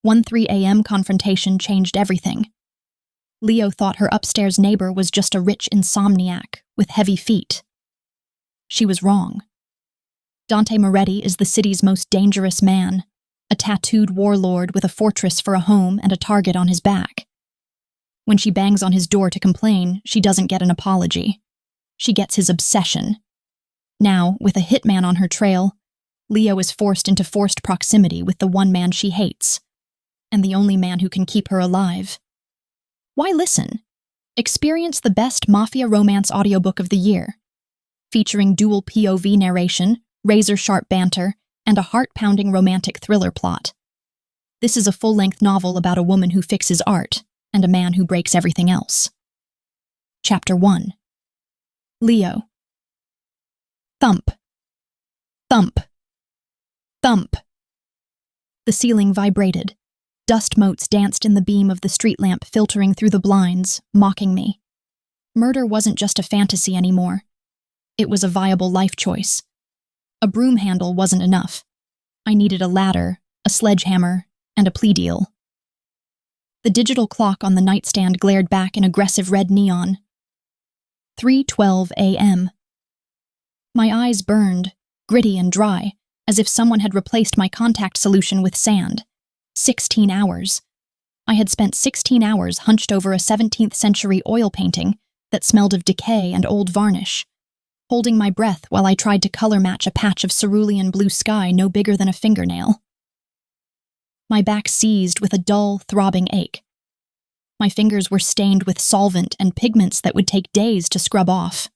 1:03 a.m. confrontation changed everything. Leo thought her upstairs neighbor was just a rich insomniac with heavy feet. She was wrong. Dante Moretti is the city's most dangerous man, a tattooed warlord with a fortress for a home and a target on his back. When she bangs on his door to complain, she doesn't get an apology. She gets his obsession. Now, with a hitman on her trail, Leo is forced into forced proximity with the one man she hates, and the only man who can keep her alive. Why listen? Experience the best mafia romance audiobook of the year, featuring dual POV narration, razor-sharp banter, and a heart-pounding romantic thriller plot. This is a full-length novel about a woman who fixes art and a man who breaks everything else. Chapter 1. Leo. Thump. Thump. Thump. The ceiling vibrated. Dust motes danced in the beam of the street lamp filtering through the blinds, mocking me. Murder wasn't just a fantasy anymore. It was a viable life choice. A broom handle wasn't enough. I needed a ladder, a sledgehammer, and a plea deal. The digital clock on the nightstand glared back in aggressive red neon. 3:12 a.m. My eyes burned, gritty and dry, as if someone had replaced my contact solution with sand. 16 hours. I had spent 16 hours hunched over a 17th century oil painting that smelled of decay and old varnish, holding my breath while I tried to color match a patch of cerulean blue sky no bigger than a fingernail. My back seized with a dull, throbbing ache. My fingers were stained with solvent and pigments that would take days to scrub off.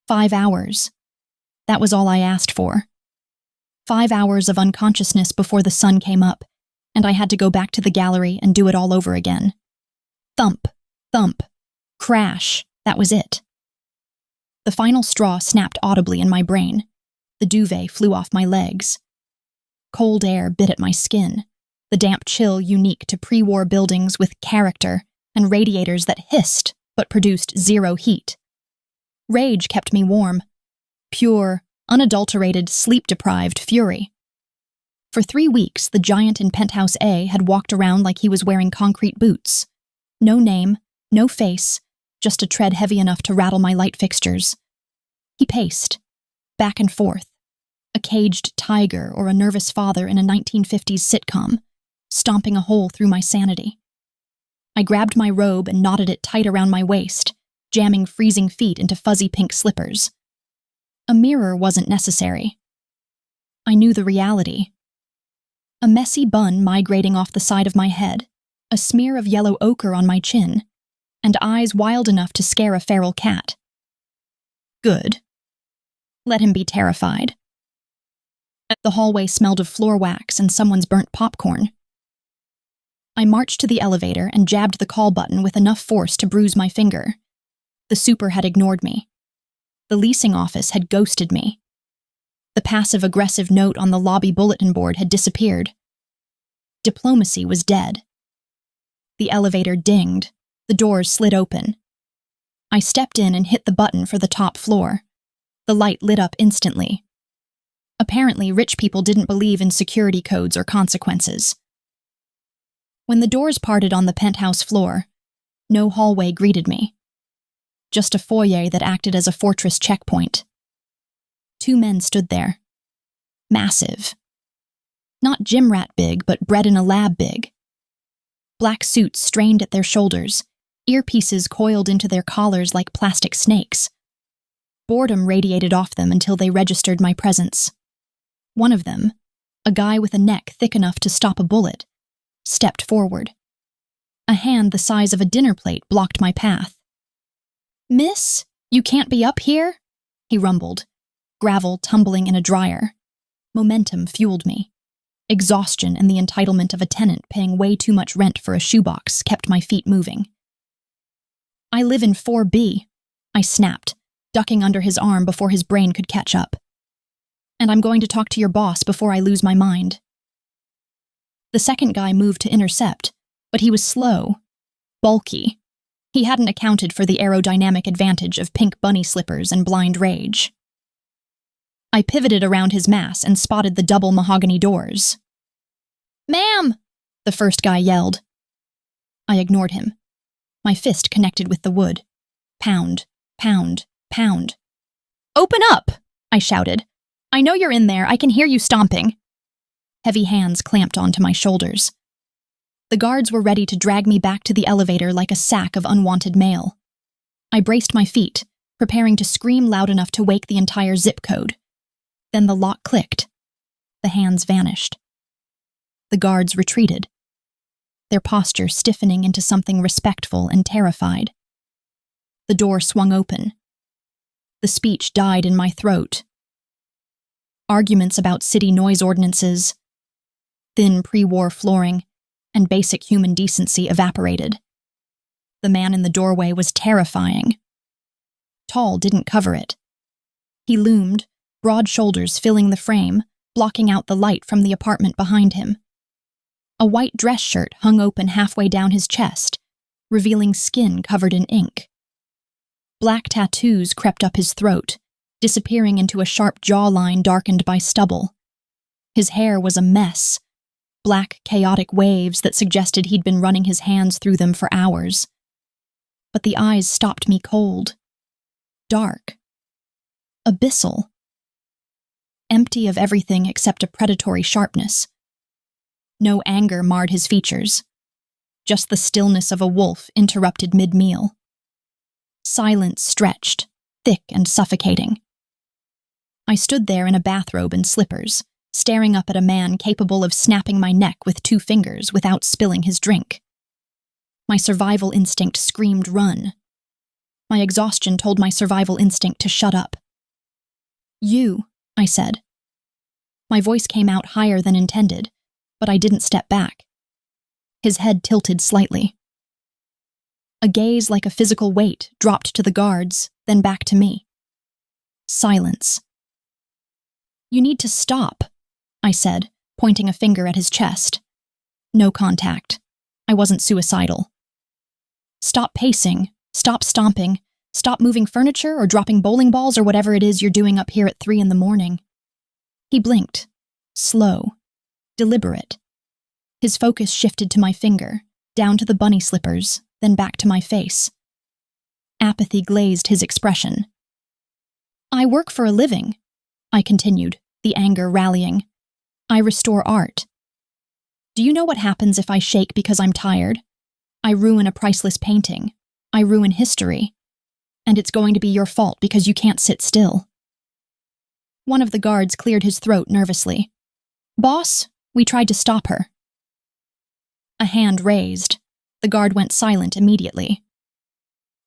5 hours. That was all I asked for. 5 hours of unconsciousness before the sun came up, and I had to go back to the gallery and do it all over again. Thump, thump, crash, that was it. The final straw snapped audibly in my brain. The duvet flew off my legs. Cold air bit at my skin, the damp chill unique to pre-war buildings with character and radiators that hissed but produced zero heat. Rage kept me warm. Pure, unadulterated, sleep-deprived fury. For 3 weeks, the giant in Penthouse A had walked around like he was wearing concrete boots. No name, no face, just a tread heavy enough to rattle my light fixtures. He paced, back and forth, a caged tiger or a nervous father in a 1950s sitcom, stomping a hole through my sanity. I grabbed my robe and knotted it tight around my waist, jamming freezing feet into fuzzy pink slippers. A mirror wasn't necessary. I knew the reality. A messy bun migrating off the side of my head, a smear of yellow ochre on my chin, and eyes wild enough to scare a feral cat. Good. Let him be terrified. The hallway smelled of floor wax and someone's burnt popcorn. I marched to the elevator and jabbed the call button with enough force to bruise my finger. The super had ignored me. The leasing office had ghosted me. The passive-aggressive note on the lobby bulletin board had disappeared. Diplomacy was dead. The elevator dinged. The doors slid open. I stepped in and hit the button for the top floor. The light lit up instantly. Apparently, rich people didn't believe in security codes or consequences. When the doors parted on the penthouse floor, no hallway greeted me. Just a foyer that acted as a fortress checkpoint. 2 men stood there. Massive. Not gym rat big, but bred in a lab big. Black suits strained at their shoulders, earpieces coiled into their collars like plastic snakes. Boredom radiated off them until they registered my presence. One of them, a guy with a neck thick enough to stop a bullet, stepped forward. A hand the size of a dinner plate blocked my path. "Miss, you can't be up here?" he rumbled, gravel tumbling in a dryer. Momentum fueled me. Exhaustion and the entitlement of a tenant paying way too much rent for a shoebox kept my feet moving. "I live in 4B, I snapped, ducking under his arm before his brain could catch up. "And I'm going to talk to your boss before I lose my mind." The second guy moved to intercept, but he was slow, bulky. He hadn't accounted for the aerodynamic advantage of pink bunny slippers and blind rage. I pivoted around his mass and spotted the double mahogany doors. "Ma'am!" the first guy yelled. I ignored him. My fist connected with the wood. Pound, pound, pound. "Open up!" I shouted. "I know you're in there. I can hear you stomping." Heavy hands clamped onto my shoulders. The guards were ready to drag me back to the elevator like a sack of unwanted mail. I braced my feet, preparing to scream loud enough to wake the entire zip code. Then the lock clicked. The hands vanished. The guards retreated, their posture stiffening into something respectful and terrified. The door swung open. The speech died in my throat. Arguments about city noise ordinances, thin pre-war flooring, and basic human decency evaporated. The man in the doorway was terrifying. Tall didn't cover it. He loomed, broad shoulders filling the frame, blocking out the light from the apartment behind him. A white dress shirt hung open halfway down his chest, revealing skin covered in ink. Black tattoos crept up his throat, disappearing into a sharp jawline darkened by stubble. His hair was a mess, black, chaotic waves that suggested he'd been running his hands through them for hours. But the eyes stopped me cold. Dark. Abyssal. Empty of everything except a predatory sharpness. No anger marred his features. Just the stillness of a wolf interrupted mid-meal. Silence stretched, thick and suffocating. I stood there in a bathrobe and slippers, staring up at a man capable of snapping my neck with 2 fingers without spilling his drink. My survival instinct screamed run. My exhaustion told my survival instinct to shut up. "You," I said. My voice came out higher than intended, but I didn't step back. His head tilted slightly. A gaze like a physical weight dropped to the guards, then back to me. Silence. "You need to stop," I said, pointing a finger at his chest. No contact. I wasn't suicidal. "Stop pacing, stop stomping, stop moving furniture or dropping bowling balls or whatever it is you're doing up here at 3 in the morning." He blinked. Slow. Deliberate. His focus shifted to my finger, down to the bunny slippers, then back to my face. Apathy glazed his expression. "I work for a living," I continued, the anger rallying. "I restore art. Do you know what happens if I shake because I'm tired? I ruin a priceless painting. I ruin history. And it's going to be your fault because you can't sit still." One of the guards cleared his throat nervously. "Boss, we tried to stop her." A hand raised. The guard went silent immediately.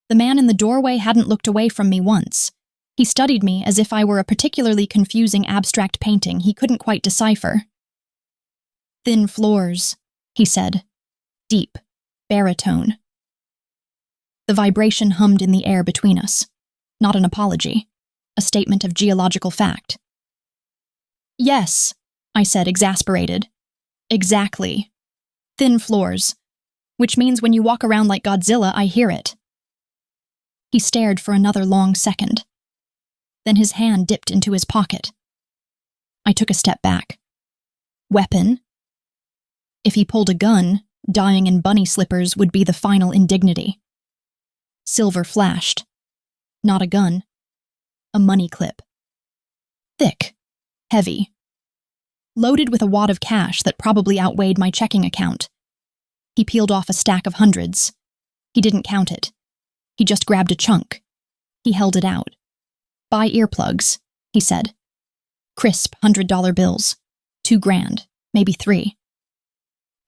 The man in the doorway hadn't looked away from me once. He studied me as if I were a particularly confusing abstract painting he couldn't quite decipher. "Thin floors," he said. Deep, baritone. The vibration hummed in the air between us. Not an apology. A statement of geological fact. "Yes," I said, exasperated. "Exactly. Thin floors. Which means when you walk around like Godzilla, I hear it." He stared for another long second. Then his hand dipped into his pocket. I took a step back. Weapon? If he pulled a gun, dying in bunny slippers would be the final indignity. Silver flashed. Not a gun. A money clip. Thick. Heavy. Loaded with a wad of cash that probably outweighed my checking account. He peeled off a stack of hundreds. He didn't count it. He just grabbed a chunk. He held it out. "Buy earplugs," he said. Crisp $100 bills. 2 grand, maybe 3.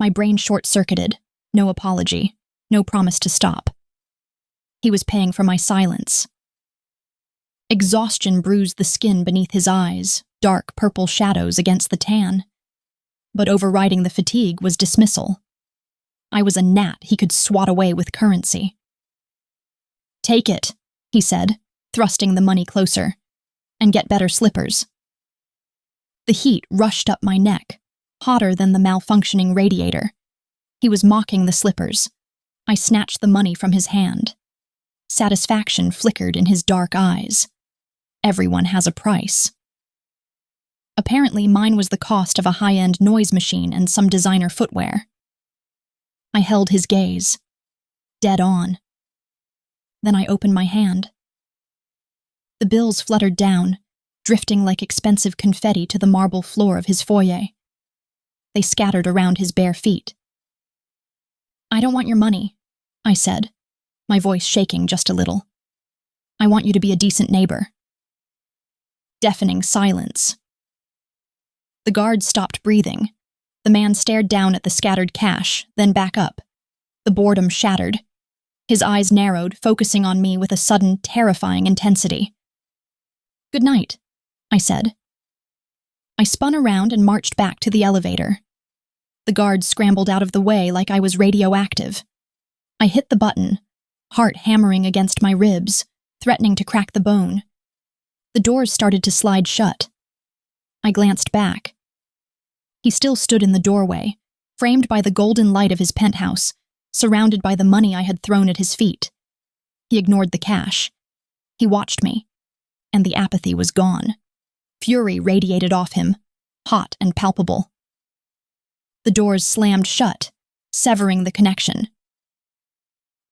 My brain short-circuited. No apology. No promise to stop. He was paying for my silence. Exhaustion bruised the skin beneath his eyes, dark purple shadows against the tan. But overriding the fatigue was dismissal. I was a gnat he could swat away with currency. "Take it," he said, thrusting the money closer, "and get better slippers." The heat rushed up my neck, hotter than the malfunctioning radiator. He was mocking the slippers. I snatched the money from his hand. Satisfaction flickered in his dark eyes. Everyone has a price. Apparently, mine was the cost of a high-end noise machine and some designer footwear. I held his gaze, dead on. Then I opened my hand. The bills fluttered down, drifting like expensive confetti to the marble floor of his foyer. They scattered around his bare feet. "I don't want your money," I said, my voice shaking just a little. "I want you to be a decent neighbor." Deafening silence. The guard stopped breathing. The man stared down at the scattered cash, then back up. The boredom shattered. His eyes narrowed, focusing on me with a sudden, terrifying intensity. "Good night," I said. I spun around and marched back to the elevator. The guard scrambled out of the way like I was radioactive. I hit the button, heart hammering against my ribs, threatening to crack the bone. The doors started to slide shut. I glanced back. He still stood in the doorway, framed by the golden light of his penthouse, surrounded by the money I had thrown at his feet. He ignored the cash. He watched me, and the apathy was gone. Fury radiated off him, hot and palpable. The doors slammed shut, severing the connection.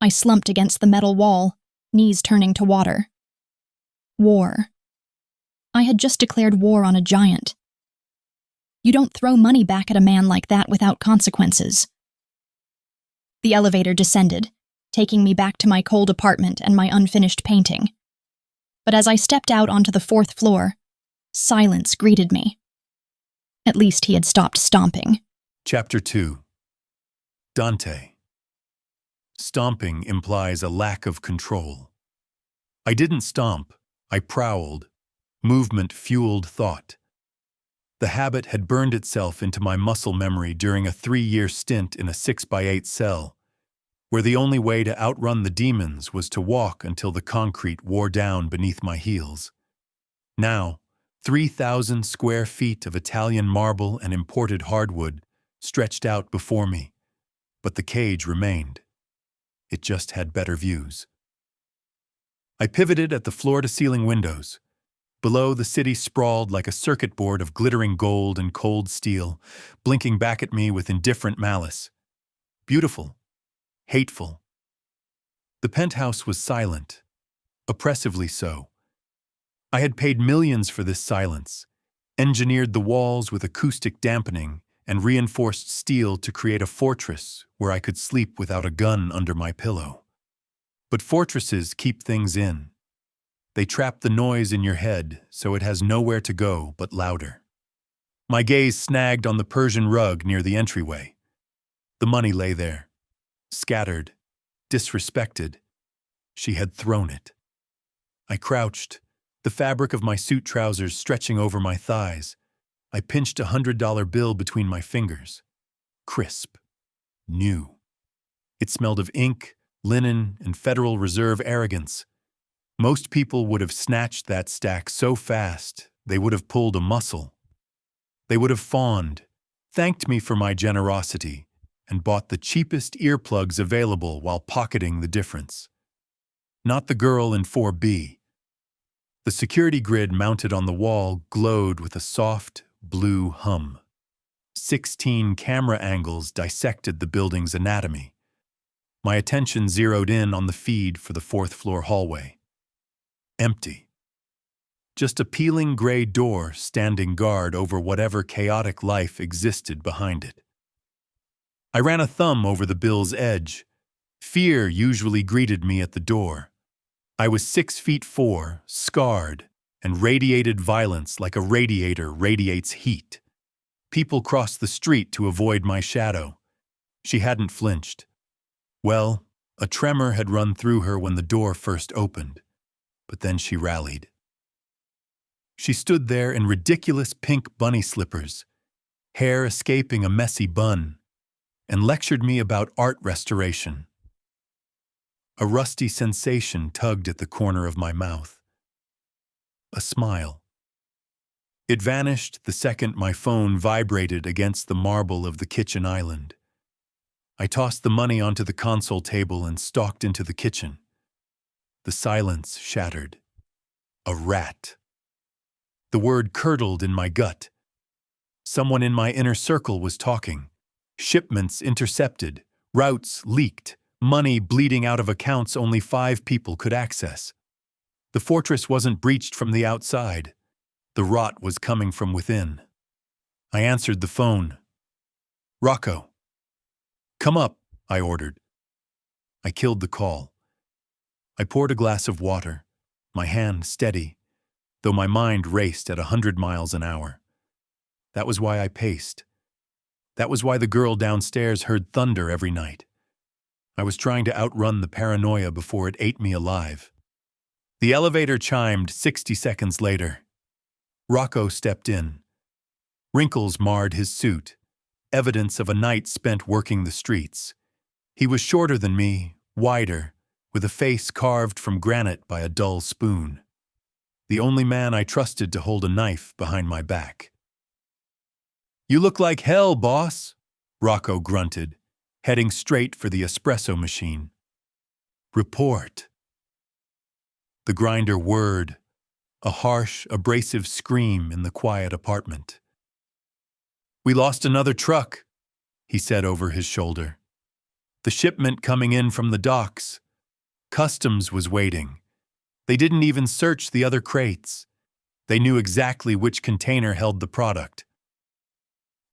I slumped against the metal wall, knees turning to water. War. I had just declared war on a giant. You don't throw money back at a man like that without consequences. The elevator descended, taking me back to my cold apartment and my unfinished painting. But as I stepped out onto the 4th floor, silence greeted me. At least he had stopped stomping. Chapter 2. Dante. Stomping implies a lack of control. I didn't stomp, I prowled. Movement fueled thought. The habit had burned itself into my muscle memory during a 3-year stint in a 6x8 cell, where the only way to outrun the demons was to walk until the concrete wore down beneath my heels. Now, 3,000 square feet of Italian marble and imported hardwood stretched out before me, but the cage remained. It just had better views. I pivoted at the floor-to-ceiling windows. Below, the city sprawled like a circuit board of glittering gold and cold steel, blinking back at me with indifferent malice. Beautiful. Hateful. The penthouse was silent. Oppressively so. I had paid millions for this silence, engineered the walls with acoustic dampening, and reinforced steel to create a fortress where I could sleep without a gun under my pillow. But fortresses keep things in. They trap the noise in your head so it has nowhere to go but louder. My gaze snagged on the Persian rug near the entryway. The money lay there, scattered, disrespected. She had thrown it. I crouched, the fabric of my suit trousers stretching over my thighs. I pinched a $100 bill between my fingers. Crisp. New. It smelled of ink, linen, and Federal Reserve arrogance. Most people would have snatched that stack so fast, they would have pulled a muscle. They would have fawned, thanked me for my generosity, and bought the cheapest earplugs available while pocketing the difference. Not the girl in 4B. The security grid mounted on the wall glowed with a soft, blue hum. 16 camera angles dissected the building's anatomy. My attention zeroed in on the feed for the 4th-floor hallway. Empty. Just a peeling gray door standing guard over whatever chaotic life existed behind it. I ran a thumb over the bill's edge. Fear usually greeted me at the door. I was 6'4", scarred, and radiated violence like a radiator radiates heat. People crossed the street to avoid my shadow. She hadn't flinched. Well, a tremor had run through her when the door first opened. But then she rallied. She stood there in ridiculous pink bunny slippers, hair escaping a messy bun, and lectured me about art restoration. A rusty sensation tugged at the corner of my mouth. A smile. It vanished the second my phone vibrated against the marble of the kitchen island. I tossed the money onto the console table and stalked into the kitchen. The silence shattered. A rat. The word curdled in my gut. Someone in my inner circle was talking. Shipments intercepted. Routes leaked, money bleeding out of accounts only 5 people could access. The fortress wasn't breached from the outside. The rot was coming from within. I answered the phone. "Rocco." "Come up," I ordered. I killed the call. I poured a glass of water, my hand steady, though my mind raced at 100 miles an hour. That was why I paced. That was why the girl downstairs heard thunder every night. I was trying to outrun the paranoia before it ate me alive. The elevator chimed 60 seconds later. Rocco stepped in. Wrinkles marred his suit, evidence of a night spent working the streets. He was shorter than me, wider, with a face carved from granite by a dull spoon. The only man I trusted to hold a knife behind my back. "You look like hell, boss," Rocco grunted, heading straight for the espresso machine. "Report." The grinder whirred, a harsh, abrasive scream in the quiet apartment. "We lost another truck," he said over his shoulder. "The shipment coming in from the docks. Customs was waiting. They didn't even search the other crates. They knew exactly which container held the product."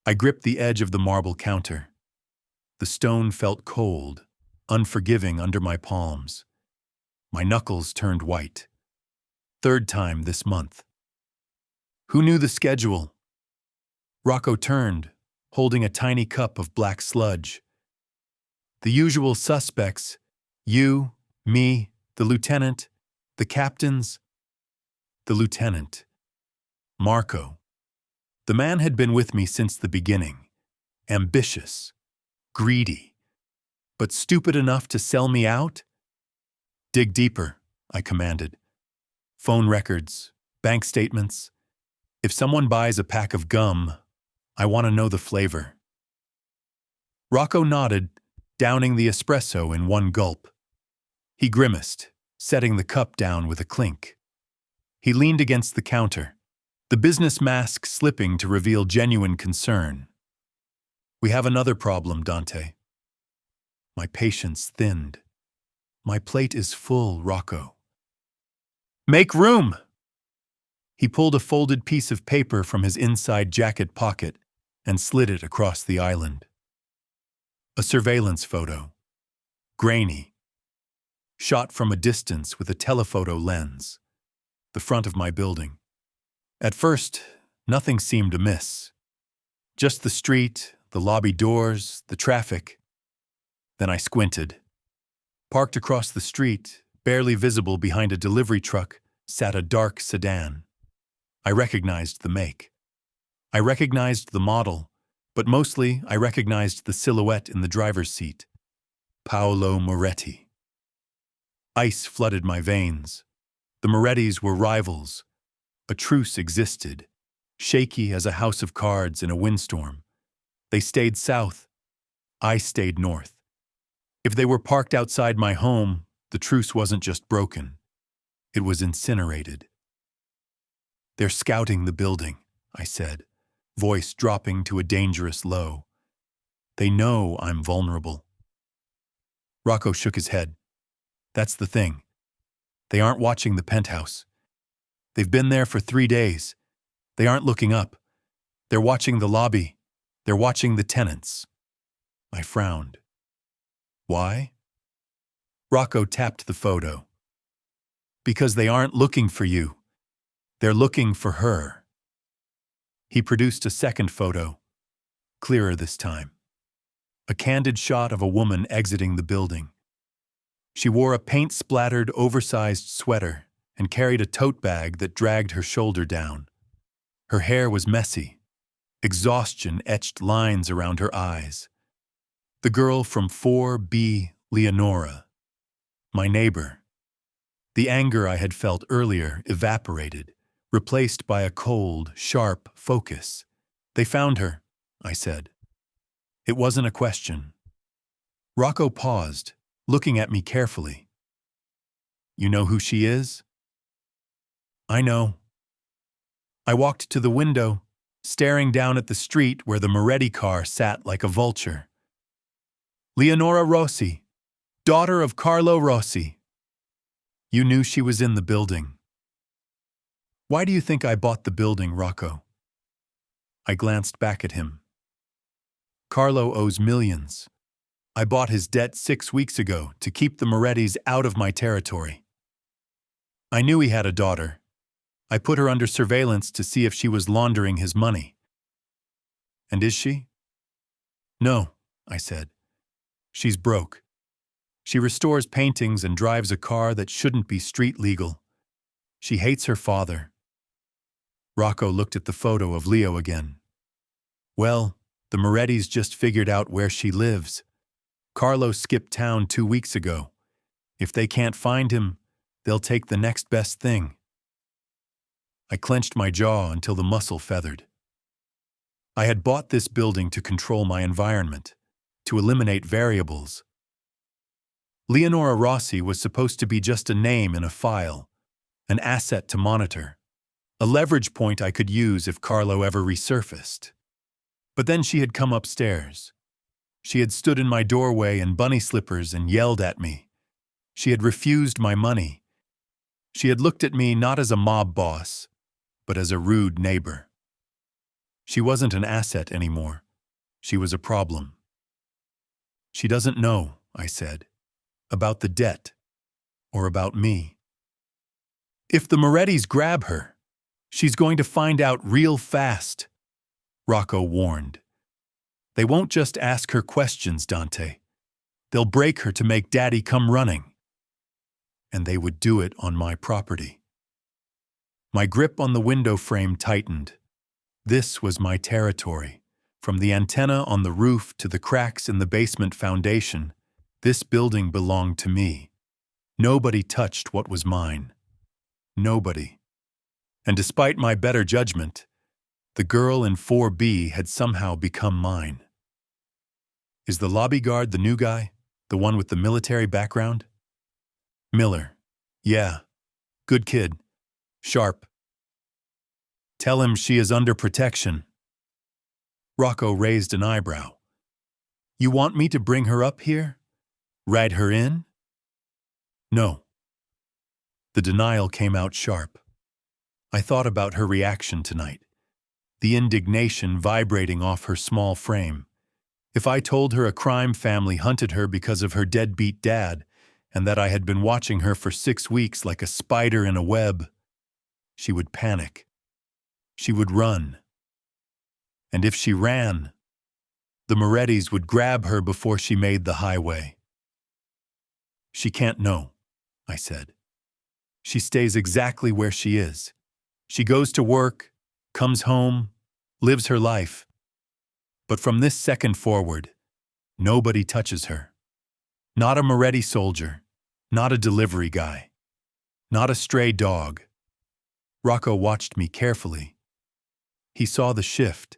I gripped the edge of the marble counter. The stone felt cold, unforgiving under my palms. My knuckles turned white. 3rd time this month. "Who knew the schedule?" Rocco turned, holding a tiny cup of black sludge. "The usual suspects. You, me, the lieutenant, the captains." The lieutenant. Marco. The man had been with me since the beginning. Ambitious. Greedy. But stupid enough to sell me out? "Dig deeper," I commanded. "Phone records, bank statements. If someone buys a pack of gum, I want to know the flavor." Rocco nodded, downing the espresso in one gulp. He grimaced, setting the cup down with a clink. He leaned against the counter, the business mask slipping to reveal genuine concern. "We have another problem, Dante." My patience thinned. "My plate is full, Rocco." "Make room!" He pulled a folded piece of paper from his inside jacket pocket and slid it across the island. A surveillance photo. Grainy. Shot from a distance with a telephoto lens. The front of my building. At first, nothing seemed amiss. Just the street, the lobby doors, the traffic. Then I squinted. Parked across the street, barely visible behind a delivery truck, sat a dark sedan. I recognized the make. I recognized the model, but mostly I recognized the silhouette in the driver's seat. Paolo Moretti. Ice flooded my veins. The Morettis were rivals. A truce existed, shaky as a house of cards in a windstorm. They stayed south. I stayed north. If they were parked outside my home, the truce wasn't just broken. It was incinerated. "They're scouting the building," I said, voice dropping to a dangerous low. "They know I'm vulnerable." Rocco shook his head. "That's the thing. They aren't watching the penthouse. They've been there for 3 days. They aren't looking up. They're watching the lobby. They're watching the tenants." I frowned. "Why?" Rocco tapped the photo. "Because they aren't looking for you. They're looking for her." He produced a second photo, clearer this time. A candid shot of a woman exiting the building. She wore a paint-splattered, oversized sweater and carried a tote bag that dragged her shoulder down. Her hair was messy. Exhaustion etched lines around her eyes. The girl from 4B Leonora. My neighbor. The anger I had felt earlier evaporated, replaced by a cold, sharp focus. "They found her," I said. It wasn't a question. Rocco paused, looking at me carefully. "You know who she is?" "I know." I walked to the window, staring down at the street where the Moretti car sat like a vulture. Leonora Rossi, daughter of Carlo Rossi. You knew she was in the building. Why do you think I bought the building, Rocco? I glanced back at him. Carlo owes millions. I bought his debt 6 weeks ago to keep the Morettis out of my territory. I knew he had a daughter. I put her under surveillance to see if she was laundering his money. And is she? No, I said. She's broke. She restores paintings and drives a car that shouldn't be street legal. She hates her father. Rocco looked at the photo of Leo again. Well, the Morettis just figured out where she lives. Carlo skipped town 2 weeks ago. If they can't find him, they'll take the next best thing. I clenched my jaw until the muscle feathered. I had bought this building to control my environment, to eliminate variables. Leonora Rossi was supposed to be just a name in a file, an asset to monitor, a leverage point I could use if Carlo ever resurfaced. But then she had come upstairs. She had stood in my doorway in bunny slippers and yelled at me. She had refused my money. She had looked at me not as a mob boss, but as a rude neighbor. She wasn't an asset anymore. She was a problem. She doesn't know, I said, about the debt or about me. If the Morettis grab her, she's going to find out real fast, Rocco warned. They won't just ask her questions, Dante. They'll break her to make Daddy come running. And they would do it on my property. My grip on the window frame tightened. This was my territory. From the antenna on the roof to the cracks in the basement foundation, this building belonged to me. Nobody touched what was mine. Nobody. And despite my better judgment, the girl in 4B had somehow become mine. Is the lobby guard the new guy? The one with the military background? Miller. Yeah. Good kid. Sharp. Tell him she is under protection. Rocco raised an eyebrow. You want me to bring her up here? Ride her in? No. The denial came out sharp. I thought about her reaction tonight, the indignation vibrating off her small frame. If I told her a crime family hunted her because of her deadbeat dad, and that I had been watching her for 6 weeks like a spider in a web, she would panic. She would run. And if she ran, the Morettis would grab her before she made the highway. She can't know, I said. She stays exactly where she is. She goes to work, comes home, lives her life. But from this second forward, nobody touches her. Not a Moretti soldier, not a delivery guy, not a stray dog. Rocco watched me carefully. He saw the shift.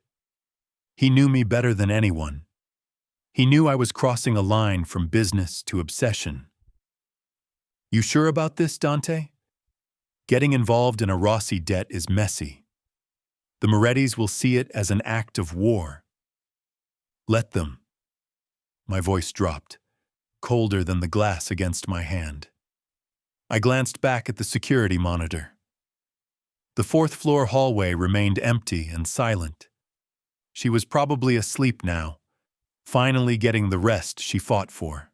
He knew me better than anyone. He knew I was crossing a line from business to obsession. You sure about this, Dante? Getting involved in a Rossi debt is messy. The Morettis will see it as an act of war. Let them. My voice dropped, colder than the glass against my hand. I glanced back at the security monitor. The 4th-floor hallway remained empty and silent. She was probably asleep now, finally getting the rest she fought for.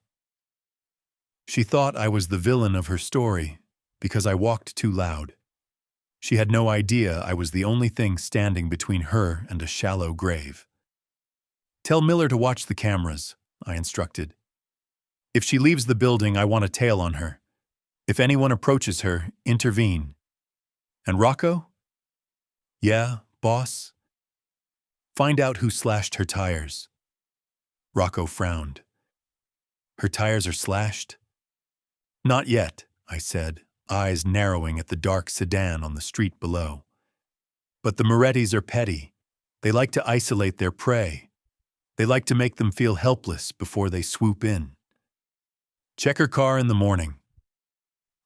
She thought I was the villain of her story because I walked too loud. She had no idea I was the only thing standing between her and a shallow grave. Tell Miller to watch the cameras, I instructed. If she leaves the building, I want a tail on her. If anyone approaches her, intervene. And Rocco? Yeah, boss? Find out who slashed her tires. Rocco frowned. Her tires are slashed? Not yet, I said, eyes narrowing at the dark sedan on the street below. But the Morettis are petty. They like to isolate their prey. They like to make them feel helpless before they swoop in. Check her car in the morning.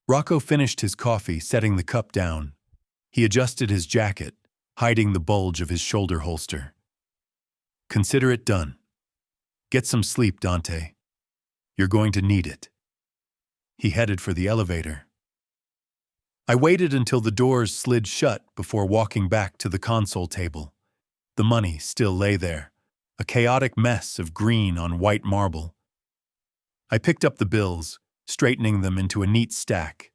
Rocco finished his coffee, setting the cup down. He adjusted his jacket, hiding the bulge of his shoulder holster. Consider it done. Get some sleep, Dante. You're going to need it." He headed for the elevator. I waited until the doors slid shut before walking back to the console table. The money still lay there, a chaotic mess of green on white marble. I picked up the bills, straightening them into a neat stack.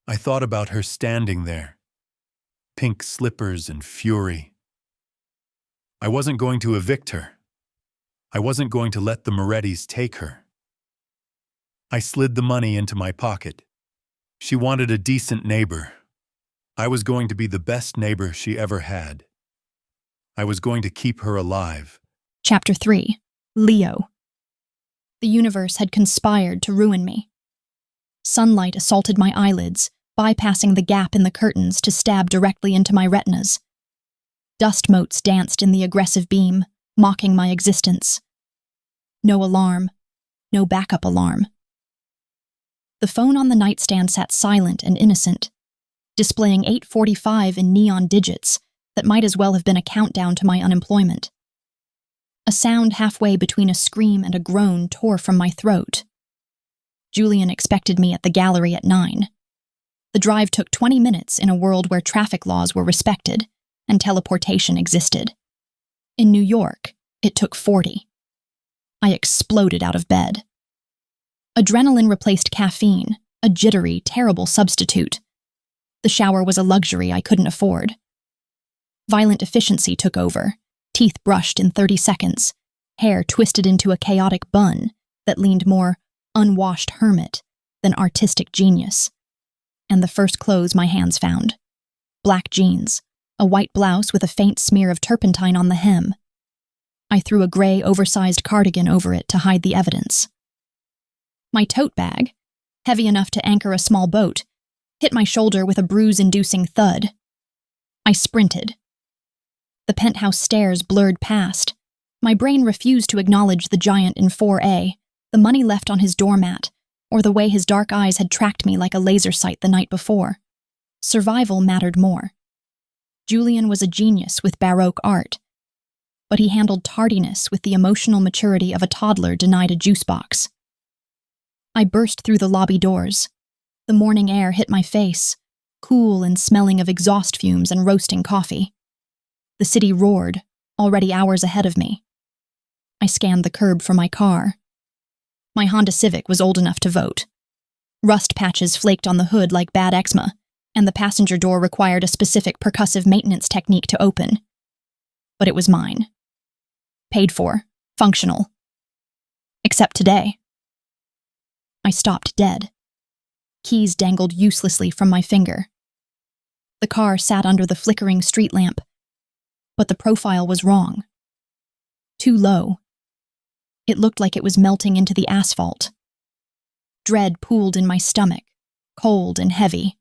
I thought about her standing there, pink slippers and fury. I wasn't going to evict her. I wasn't going to let the Morettis take her. I slid the money into my pocket. She wanted a decent neighbor. I was going to be the best neighbor she ever had. I was going to keep her alive. Chapter 3. Leo. The universe had conspired to ruin me. Sunlight assaulted my eyelids, bypassing the gap in the curtains to stab directly into my retinas. Dust motes danced in the aggressive beam, mocking my existence. No alarm, no backup alarm. The phone on the nightstand sat silent and innocent, displaying 8:45 in neon digits that might as well have been a countdown to my unemployment. A sound halfway between a scream and a groan tore from my throat. Julian expected me at the gallery at 9. The drive took 20 minutes in a world where traffic laws were respected and teleportation existed. In New York, it took 40. I exploded out of bed. Adrenaline replaced caffeine, a jittery, terrible substitute. The shower was a luxury I couldn't afford. Violent efficiency took over, teeth brushed in 30 seconds, hair twisted into a chaotic bun that leaned more unwashed hermit than artistic genius. And the first clothes my hands found. Black jeans, a white blouse with a faint smear of turpentine on the hem. I threw a gray, oversized cardigan over it to hide the evidence. My tote bag, heavy enough to anchor a small boat, hit my shoulder with a bruise-inducing thud. I sprinted. The penthouse stairs blurred past. My brain refused to acknowledge the giant in 4A, the money left on his doormat, or the way his dark eyes had tracked me like a laser sight the night before. Survival mattered more. Julian was a genius with Baroque art, but he handled tardiness with the emotional maturity of a toddler denied a juice box. I burst through the lobby doors. The morning air hit my face, cool and smelling of exhaust fumes and roasting coffee. The city roared, already hours ahead of me. I scanned the curb for my car. My Honda Civic was old enough to vote. Rust patches flaked on the hood like bad eczema, and the passenger door required a specific percussive maintenance technique to open. But it was mine. Paid for, functional. Except today. I stopped dead. Keys dangled uselessly from my finger. The car sat under the flickering street lamp, but the profile was wrong. Too low. It looked like it was melting into the asphalt. Dread pooled in my stomach, cold and heavy.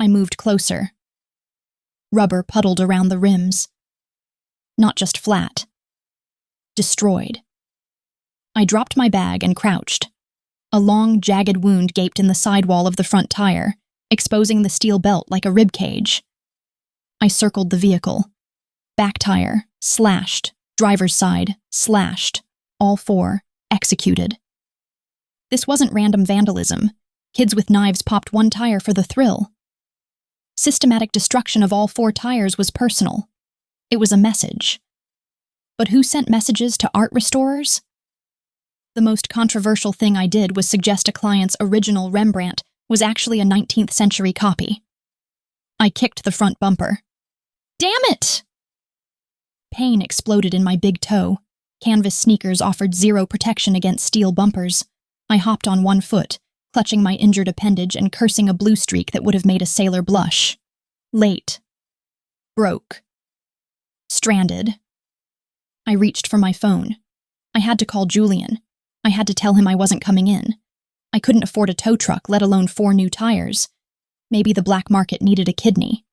I moved closer. Rubber puddled around the rims. Not just flat. Destroyed. I dropped my bag and crouched. A long, jagged wound gaped in the sidewall of the front tire, exposing the steel belt like a rib cage. I circled the vehicle. Back tire, slashed. Driver's side, slashed. All four, executed. This wasn't random vandalism. Kids with knives popped one tire for the thrill. Systematic destruction of all four tires was personal. It was a message. But who sent messages to art restorers? The most controversial thing I did was suggest a client's original Rembrandt was actually a 19th century copy. I kicked the front bumper. Damn it! Pain exploded in my big toe. Canvas sneakers offered zero protection against steel bumpers. I hopped on one foot, clutching my injured appendage and cursing a blue streak that would have made a sailor blush. Late. Broke. Stranded. I reached for my phone. I had to call Julian. I had to tell him I wasn't coming in. I couldn't afford a tow truck, let alone 4 new tires. Maybe the black market needed a kidney.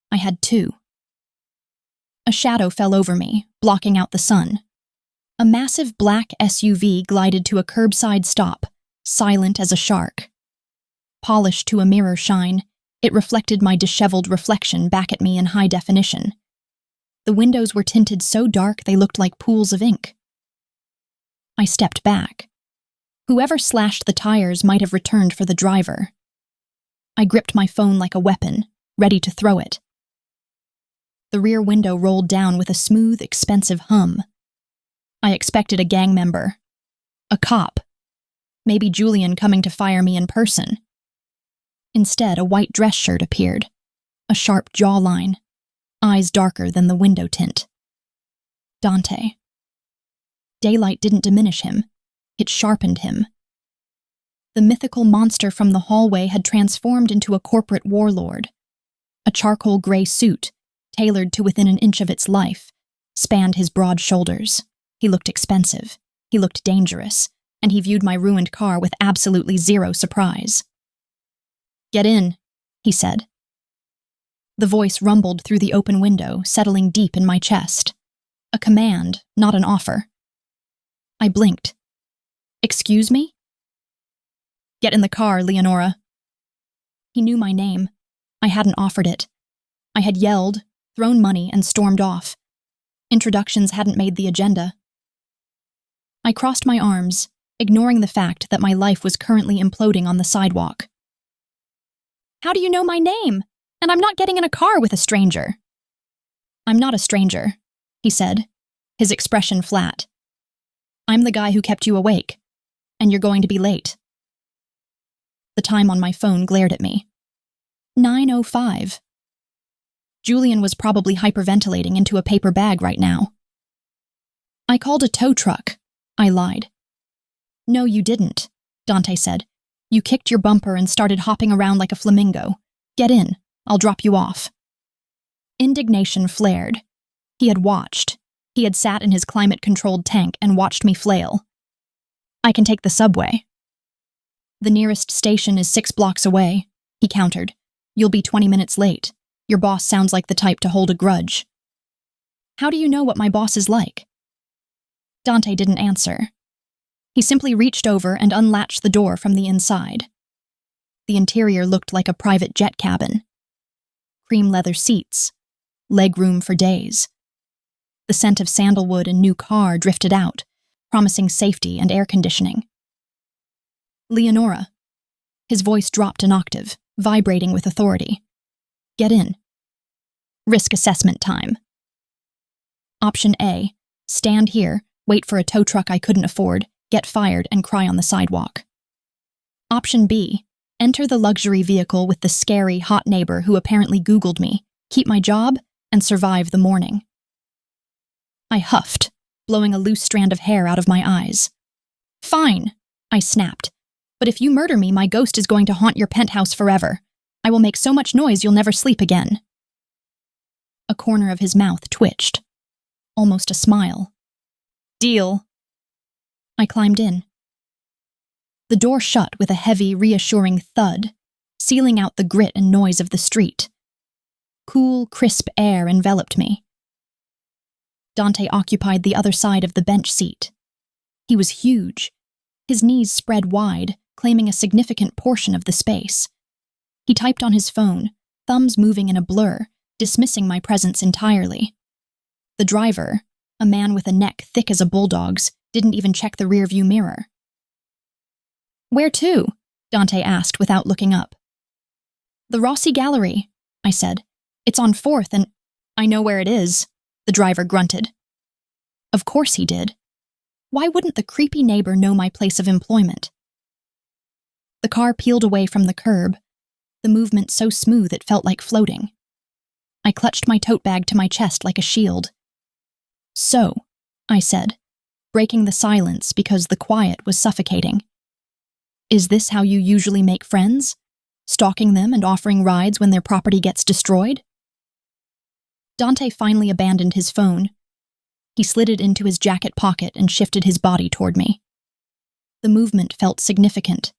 I had 2. A shadow fell over me, blocking out the sun. A massive black SUV glided to a curbside stop, silent as a shark. Polished to a mirror shine, it reflected my disheveled reflection back at me in high definition. The windows were tinted so dark they looked like pools of ink. I stepped back. Whoever slashed the tires might have returned for the driver. I gripped my phone like a weapon, ready to throw it. The rear window rolled down with a smooth, expensive hum. I expected a gang member. A cop. Maybe Julian coming to fire me in person. Instead, a white dress shirt appeared. A sharp jawline. Eyes darker than the window tint. Dante. Daylight didn't diminish him. It sharpened him. The mythical monster from the hallway had transformed into a corporate warlord. A charcoal gray suit, tailored to within an inch of its life, spanned his broad shoulders. He looked expensive. He looked dangerous. And he viewed my ruined car with absolutely zero surprise. "Get in," he said. The voice rumbled through the open window, settling deep in my chest. A command, not an offer. I blinked. "Excuse me?" "Get in the car, Leonora." He knew my name. I hadn't offered it. I had yelled, thrown money, and stormed off. Introductions hadn't made the agenda. I crossed my arms, ignoring the fact that my life was currently imploding on the sidewalk. "How do you know my name? And I'm not getting in a car with a stranger." "I'm not a stranger," he said, his expression flat. "I'm the guy who kept you awake, and you're going to be late." The time on my phone glared at me. 9:05. Julian was probably hyperventilating into a paper bag right now. "I called a tow truck," I lied. "No, you didn't," Dante said. "You kicked your bumper and started hopping around like a flamingo. Get in. I'll drop you off." Indignation flared. He had watched. He had sat in his climate-controlled tank and watched me flail. "I can take the subway." "The nearest station is 6 blocks away," he countered. "You'll be 20 minutes late. Your boss sounds like the type to hold a grudge." "How do you know what my boss is like?" Dante didn't answer. He simply reached over and unlatched the door from the inside. The interior looked like a private jet cabin. Cream leather seats. Legroom for days. The scent of sandalwood and new car drifted out, promising safety and air conditioning. "Leonora." His voice dropped an octave, vibrating with authority. "Get in." Risk assessment time. Option A, stand here, wait for a tow truck I couldn't afford, get fired, and cry on the sidewalk. Option B, enter the luxury vehicle with the scary, hot neighbor who apparently Googled me, keep my job, and survive the morning. I huffed, blowing a loose strand of hair out of my eyes. "Fine," I snapped. "But if you murder me, my ghost is going to haunt your penthouse forever. I will make so much noise you'll never sleep again." A corner of his mouth twitched. Almost a smile. "Deal." I climbed in. The door shut with a heavy, reassuring thud, sealing out the grit and noise of the street. Cool, crisp air enveloped me. Dante occupied the other side of the bench seat. He was huge. His knees spread wide, claiming a significant portion of the space. He typed on his phone, thumbs moving in a blur, dismissing my presence entirely. The driver, a man with a neck thick as a bulldog's, didn't even check the rearview mirror. "Where to?" Dante asked without looking up. "The Rossi Gallery," I said. "It's on 4th and—" "I know where it is," the driver grunted. Of course he did. Why wouldn't the creepy neighbor know my place of employment? The car peeled away from the curb, the movement so smooth it felt like floating. I clutched my tote bag to my chest like a shield. "So," I said, breaking the silence because the quiet was suffocating. "Is this how you usually make friends? Stalking them and offering rides when their property gets destroyed?" Dante finally abandoned his phone. He slid it into his jacket pocket and shifted his body toward me. The movement felt significant.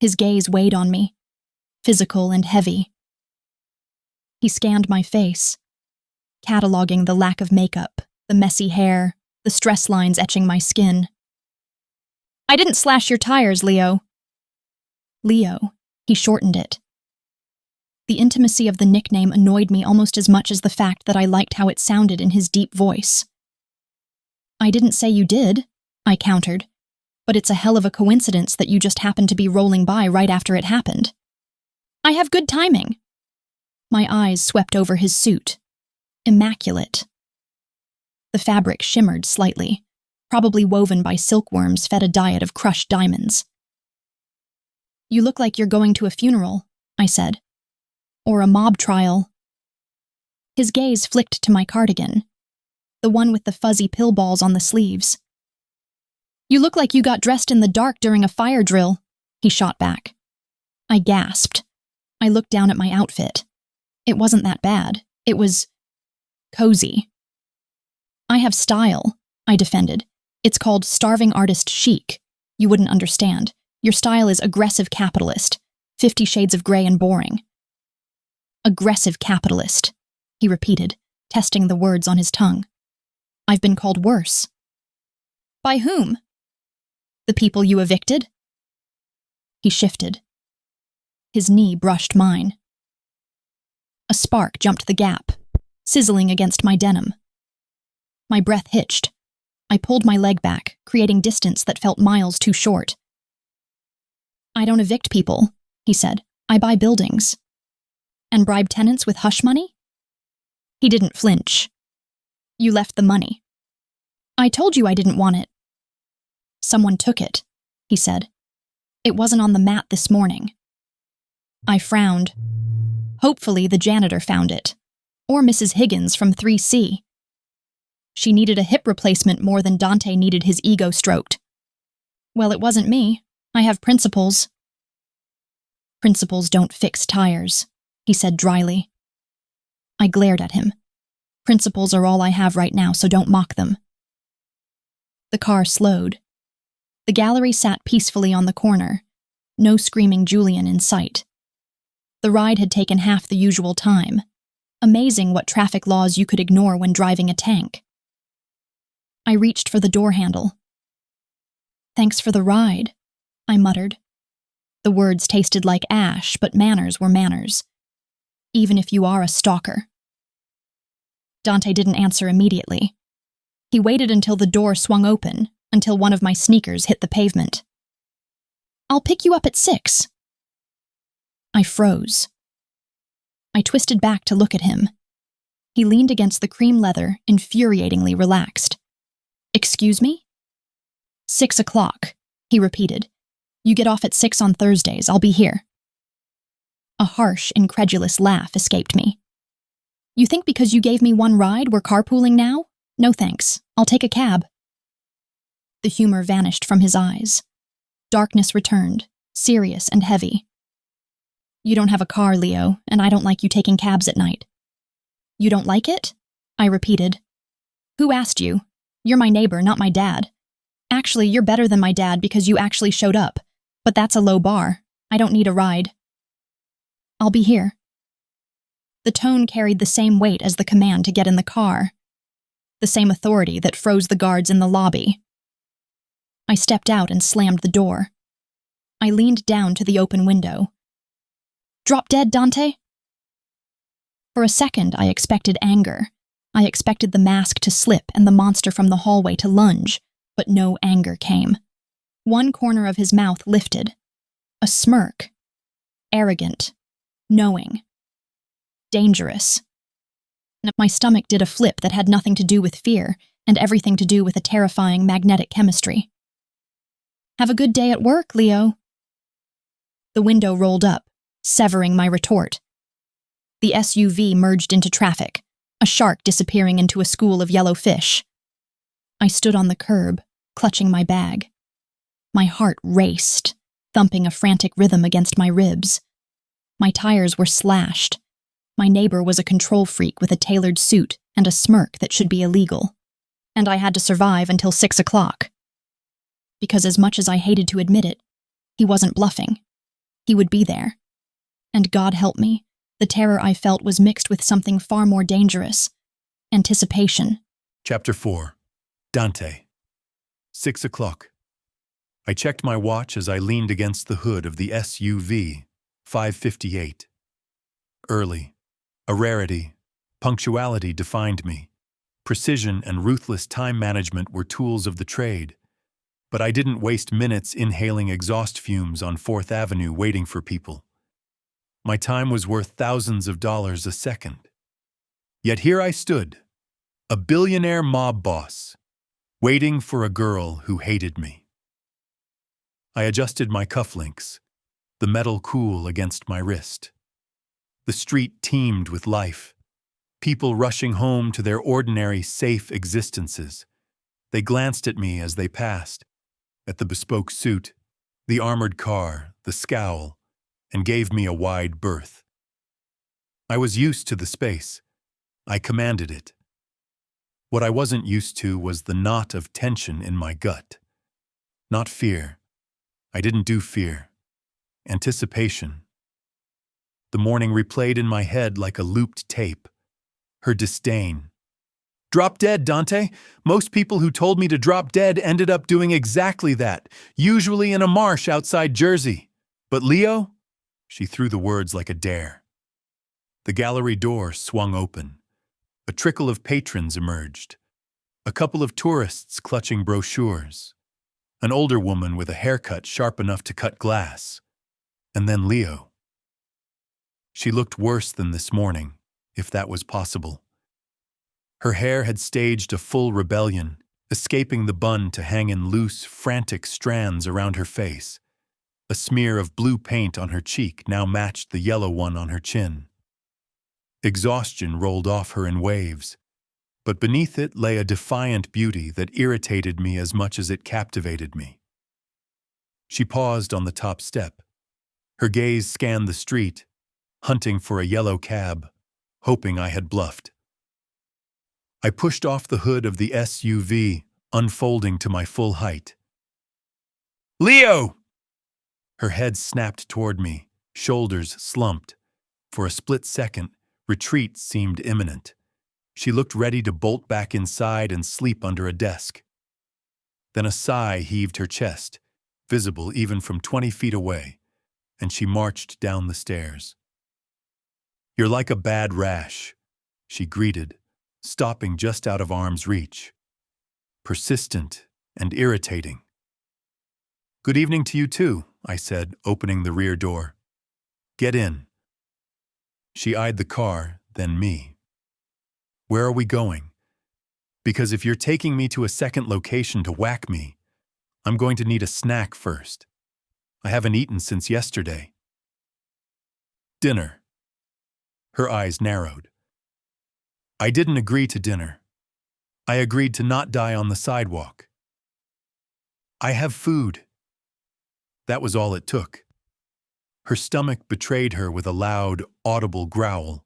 His gaze weighed on me, physical and heavy. He scanned my face, cataloging the lack of makeup, the messy hair, the stress lines etching my skin. "I didn't slash your tires, Leo." Leo, he shortened it. The intimacy of the nickname annoyed me almost as much as the fact that I liked how it sounded in his deep voice. "I didn't say you did," I countered. but it's a hell of a coincidence that you just happened to be rolling by right after it happened. I have good timing. My eyes swept over his suit. Immaculate. The fabric shimmered slightly, probably woven by silkworms fed a diet of crushed diamonds. You look like you're going to a funeral, I said. Or a mob trial. His gaze flicked to my cardigan, the one with the fuzzy pill balls on the sleeves. You look like you got dressed in the dark during a fire drill, he shot back. I gasped. I looked down at my outfit. It wasn't that bad. It was cozy. I have style, I defended. It's called starving artist chic. You wouldn't understand. Your style is aggressive capitalist, 50 Shades of Grey and boring. Aggressive capitalist, he repeated, testing the words on his tongue. I've been called worse. By whom? The people you evicted? He shifted. His knee brushed mine. A spark jumped the gap, sizzling against my denim. My breath hitched. I pulled my leg back, creating distance that felt miles too short. I don't evict people, he said. I buy buildings. And bribe tenants with hush money? He didn't flinch. You left the money. I told you I didn't want it. Someone took it, he said. It wasn't on the mat this morning. I frowned. Hopefully the janitor found it. Or Mrs. Higgins from 3C. She needed a hip replacement more than Dante needed his ego stroked. Well, it wasn't me. I have principles. Principles don't fix tires, he said dryly. I glared at him. Principles are all I have right now, so don't mock them. The car slowed. The gallery sat peacefully on the corner, no screaming Julian in sight. The ride had taken half the usual time. Amazing what traffic laws you could ignore when driving a tank. I reached for the door handle. Thanks for the ride, I muttered. The words tasted like ash, but manners were manners. Even if you are a stalker. Dante didn't answer immediately. He waited until the door swung open, until one of my sneakers hit the pavement. I'll pick you up at 6. I froze. I twisted back to look at him. He leaned against the cream leather, infuriatingly relaxed. Excuse me? 6 o'clock, he repeated. You get off at 6 on Thursdays. I'll be here. A harsh, incredulous laugh escaped me. You think because you gave me one ride, we're carpooling now? No thanks. I'll take a cab. The humor vanished from his eyes. Darkness returned, serious and heavy. You don't have a car, Leo, and I don't like you taking cabs at night. You don't like it? I repeated. Who asked you? You're my neighbor, not my dad. Actually, you're better than my dad because you actually showed up. But that's a low bar. I don't need a ride. I'll be here. The tone carried the same weight as the command to get in the car. The same authority that froze the guards in the lobby. I stepped out and slammed the door. I leaned down to the open window. Drop dead, Dante? For a second, I expected anger. I expected the mask to slip and the monster from the hallway to lunge, but no anger came. One corner of his mouth lifted. A smirk. Arrogant. Knowing. Dangerous. My stomach did a flip that had nothing to do with fear and everything to do with a terrifying magnetic chemistry. Have a good day at work, Leo. The window rolled up, severing my retort. The SUV merged into traffic, a shark disappearing into a school of yellow fish. I stood on the curb, clutching my bag. My heart raced, thumping a frantic rhythm against my ribs. My tires were slashed. My neighbor was a control freak with a tailored suit and a smirk that should be illegal. And I had to survive until 6 o'clock. Because as much as I hated to admit it, he wasn't bluffing. He would be there. And God help me, the terror I felt was mixed with something far more dangerous. Anticipation. Chapter 4. Dante. 6 o'clock. I checked my watch as I leaned against the hood of the SUV, 5:58. Early. A rarity. Punctuality defined me. Precision and ruthless time management were tools of the trade. but I didn't waste minutes inhaling exhaust fumes on 4th Avenue waiting for people. My time was worth thousands of dollars a second. Yet here I stood, a billionaire mob boss, waiting for a girl who hated me. I adjusted my cufflinks, the metal cool against my wrist. The street teemed with life, people rushing home to their ordinary, safe existences. They glanced at me as they passed, at the bespoke suit, the armored car, the scowl, and gave me a wide berth. I was used to the space. I commanded it. What I wasn't used to was the knot of tension in my gut. Not fear. I didn't do fear. Anticipation. The morning replayed in my head like a looped tape. Her disdain. Drop dead, Dante. Most people who told me to drop dead ended up doing exactly that, usually in a marsh outside Jersey. But Leo? She threw the words like a dare. The gallery door swung open. A trickle of patrons emerged. A couple of tourists clutching brochures. An older woman with a haircut sharp enough to cut glass. And then Leo. She looked worse than this morning, if that was possible. Her hair had staged a full rebellion, escaping the bun to hang in loose, frantic strands around her face. A smear of blue paint on her cheek now matched the yellow one on her chin. Exhaustion rolled off her in waves, but beneath it lay a defiant beauty that irritated me as much as it captivated me. She paused on the top step. Her gaze scanned the street, hunting for a yellow cab, hoping I had bluffed. I pushed off the hood of the SUV, unfolding to my full height. Leo! Her head snapped toward me, shoulders slumped. For a split second, retreat seemed imminent. She looked ready to bolt back inside and sleep under a desk. Then a sigh heaved her chest, visible even from 20 feet away, and she marched down the stairs. You're like a bad rash, she greeted, stopping just out of arm's reach. Persistent and irritating. Good evening to you too, I said, opening the rear door. Get in. She eyed the car, then me. Where are we going? Because if you're taking me to a second location to whack me, I'm going to need a snack first. I haven't eaten since yesterday. Dinner. Her eyes narrowed. I didn't agree to dinner. I agreed to not die on the sidewalk. I have food. That was all it took. Her stomach betrayed her with a loud, audible growl.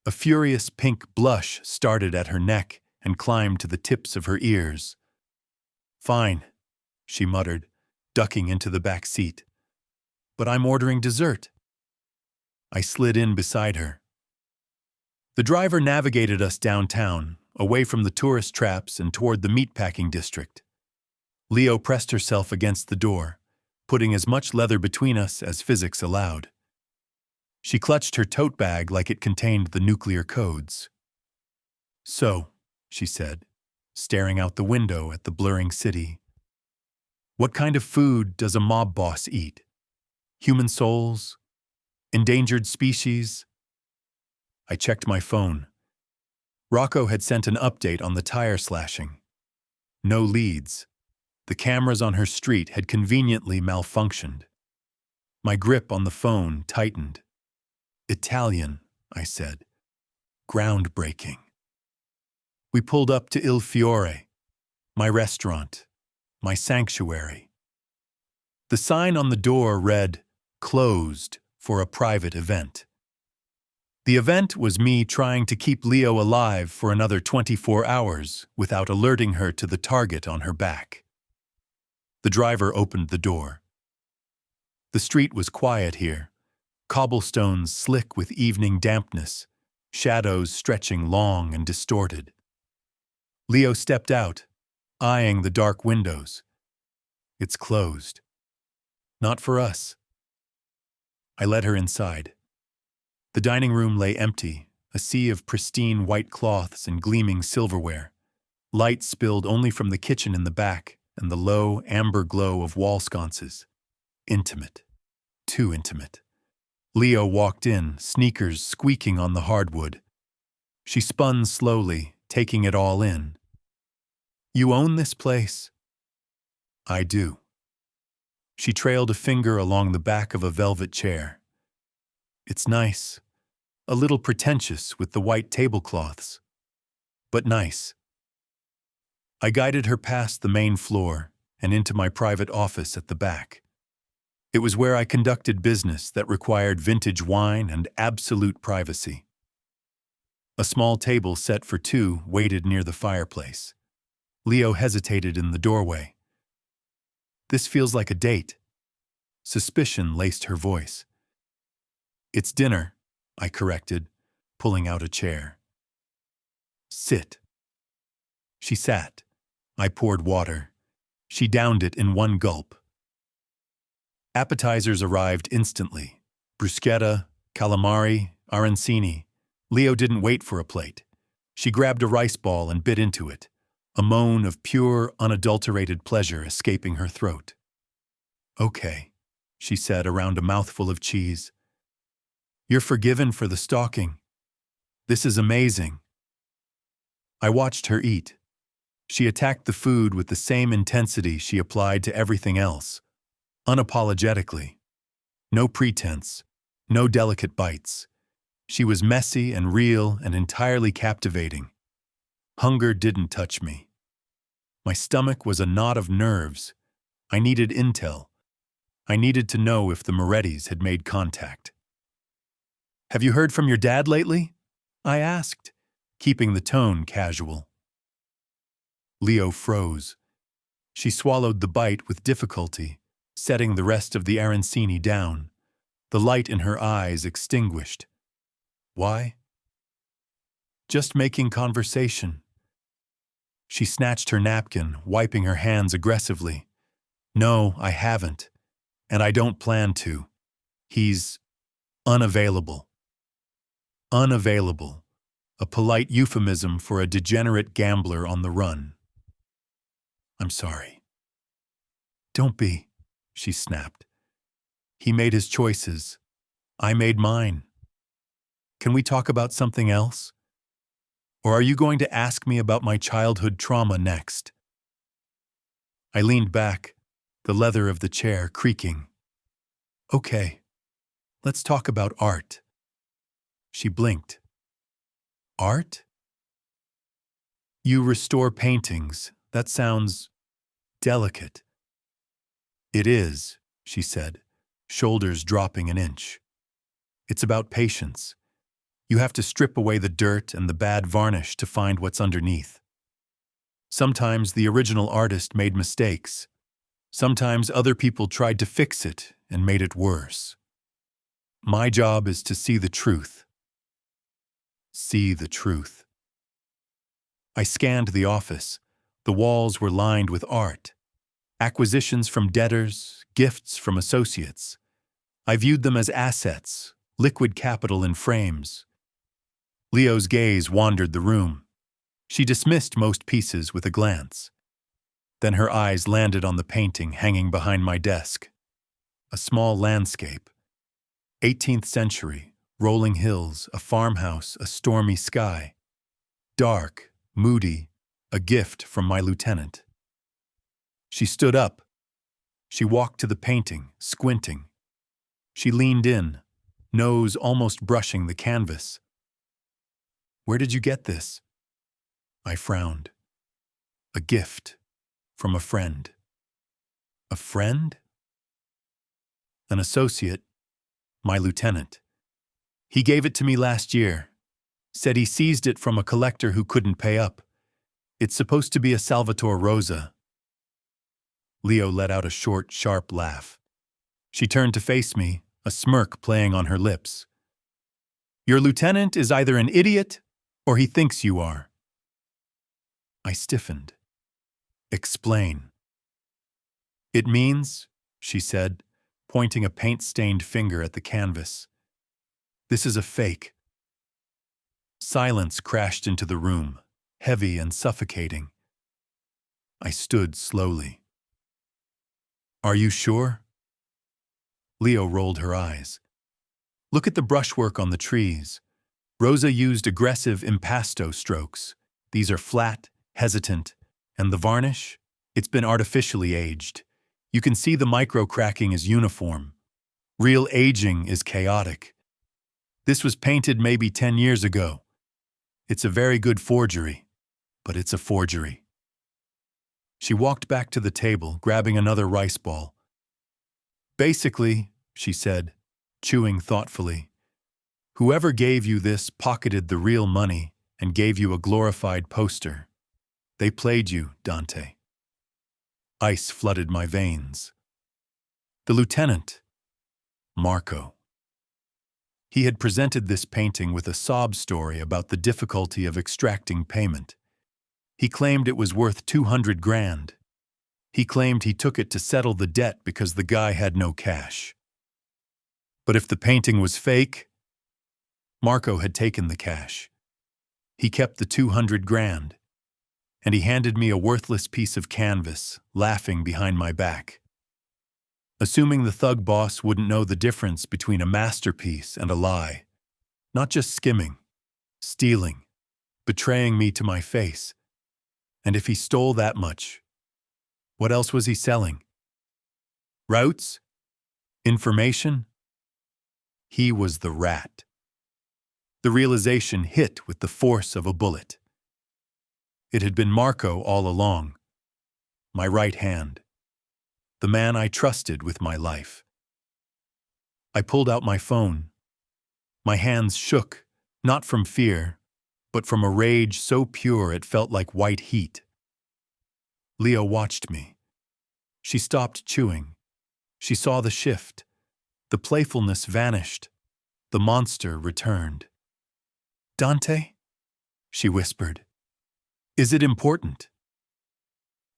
A furious pink blush started at her neck and climbed to the tips of her ears. Fine, she muttered, ducking into the back seat. But I'm ordering dessert. I slid in beside her. The driver navigated us downtown, away from the tourist traps and toward the meatpacking district. Leo pressed herself against the door, putting as much leather between us as physics allowed. She clutched her tote bag like it contained the nuclear codes. So, she said, staring out the window at the blurring city, what kind of food does a mob boss eat? Human souls? Endangered species? I checked my phone. Rocco had sent an update on the tire slashing. No leads. The cameras on her street had conveniently malfunctioned. My grip on the phone tightened. Italian, I said. Groundbreaking. We pulled up to Il Fiore, my restaurant, my sanctuary. The sign on the door read, "Closed for a private event." The event was me trying to keep Leo alive for another 24 hours without alerting her to the target on her back. The driver opened the door. The street was quiet here, cobblestones slick with evening dampness, shadows stretching long and distorted. Leo stepped out, eyeing the dark windows. It's closed. Not for us. I led her inside. The dining room lay empty, a sea of pristine white cloths and gleaming silverware. Light spilled only from the kitchen in the back, and the low, amber glow of wall sconces. Intimate. Too intimate. Leo walked in, sneakers squeaking on the hardwood. She spun slowly, taking it all in. "You own this place?" "I do." She trailed a finger along the back of a velvet chair. "It's nice. A little pretentious with the white tablecloths. But nice." I guided her past the main floor and into my private office at the back. It was where I conducted business that required vintage wine and absolute privacy. A small table set for two waited near the fireplace. Leo hesitated in the doorway. "This feels like a date." Suspicion laced her voice. "It's dinner," I corrected, pulling out a chair. "Sit." She sat. I poured water. She downed it in one gulp. Appetizers arrived instantly. Bruschetta, calamari, arancini. Leo didn't wait for a plate. She grabbed a rice ball and bit into it, a moan of pure, unadulterated pleasure escaping her throat. "Okay," she said around a mouthful of cheese. "You're forgiven for the stalking. This is amazing." I watched her eat. She attacked the food with the same intensity she applied to everything else, unapologetically. No pretense, no delicate bites. She was messy and real and entirely captivating. Hunger didn't touch me. My stomach was a knot of nerves. I needed intel. I needed to know if the Morettis had made contact. "Have you heard from your dad lately?" I asked, keeping the tone casual. Leo froze. She swallowed the bite with difficulty, setting the rest of the arancini down, the light in her eyes extinguished. "Why?" "Just making conversation." She snatched her napkin, wiping her hands aggressively. "No, I haven't, and I don't plan to. He's unavailable." Unavailable, a polite euphemism for a degenerate gambler on the run. "I'm sorry." "Don't be," she snapped. "He made his choices. I made mine. Can we talk about something else? Or are you going to ask me about my childhood trauma next?" I leaned back, the leather of the chair creaking. "Okay, let's talk about art." She blinked. "Art?" "You restore paintings. That sounds delicate." "It is," she said, shoulders dropping an inch. "It's about patience. You have to strip away the dirt and the bad varnish to find what's underneath. Sometimes the original artist made mistakes. Sometimes other people tried to fix it and made it worse. My job is to see the truth." See the truth. I scanned the office. The walls were lined with art. Acquisitions from debtors, gifts from associates. I viewed them as assets, liquid capital in frames. Leo's gaze wandered the room. She dismissed most pieces with a glance. Then her eyes landed on the painting hanging behind my desk. A small landscape. 18th century, rolling hills, a farmhouse, a stormy sky. Dark, moody, a gift from my lieutenant. She stood up. She walked to the painting, squinting. She leaned in, nose almost brushing the canvas. "Where did you get this?" I frowned. "A gift. From a friend." "A friend?" "An associate. My lieutenant. He gave it to me last year. Said he seized it from a collector who couldn't pay up. It's supposed to be a Salvatore Rosa." Leo let out a short, sharp laugh. She turned to face me, a smirk playing on her lips. "Your lieutenant is either an idiot or he thinks you are." I stiffened. "Explain." "It means," she said, pointing a paint-stained finger at the canvas, "this is a fake." Silence crashed into the room, heavy and suffocating. I stood slowly. Are you sure? Leo rolled her eyes. Look at the brushwork on the trees. Rosa used aggressive impasto strokes. These are flat, hesitant, and the varnish? It's been artificially aged. You can see the micro-cracking is uniform. Real aging is chaotic. This was painted maybe 10 years ago. It's a very good forgery, but it's a forgery. She walked back to the table, grabbing another rice ball. Basically, she said, chewing thoughtfully, whoever gave you this pocketed the real money and gave you a glorified poster. They played you, Dante. Ice flooded my veins. The lieutenant, Marco. He had presented this painting with a sob story about the difficulty of extracting payment. He claimed it was worth 200 grand. He claimed he took it to settle the debt because the guy had no cash. But if the painting was fake, Marco had taken the cash. He kept the 200 grand, and he handed me a worthless piece of canvas, laughing behind my back. Assuming the thug boss wouldn't know the difference between a masterpiece and a lie. Not just skimming, stealing, betraying me to my face. And if he stole that much, what else was he selling? Routes? Information? He was the rat. The realization hit with the force of a bullet. It had been Marco all along, my right hand, the man I trusted with my life. I pulled out my phone. My hands shook, not from fear, but from a rage so pure it felt like white heat. Leo watched me. She stopped chewing. She saw the shift. The playfulness vanished. The monster returned. Dante? She whispered. Is it important?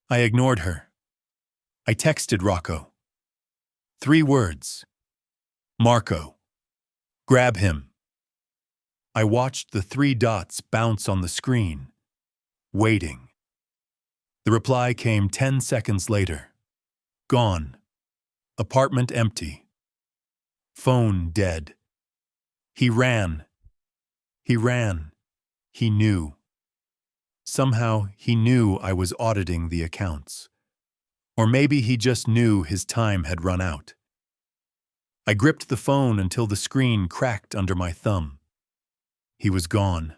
I ignored her. I texted Rocco. 3 words. Marco. Grab him. I watched the 3 dots bounce on the screen, waiting. The reply came 10 seconds later. Gone. Apartment empty. Phone dead. He ran. He ran. He knew. Somehow he knew I was auditing the accounts. Or maybe he just knew his time had run out. I gripped the phone until the screen cracked under my thumb. He was gone.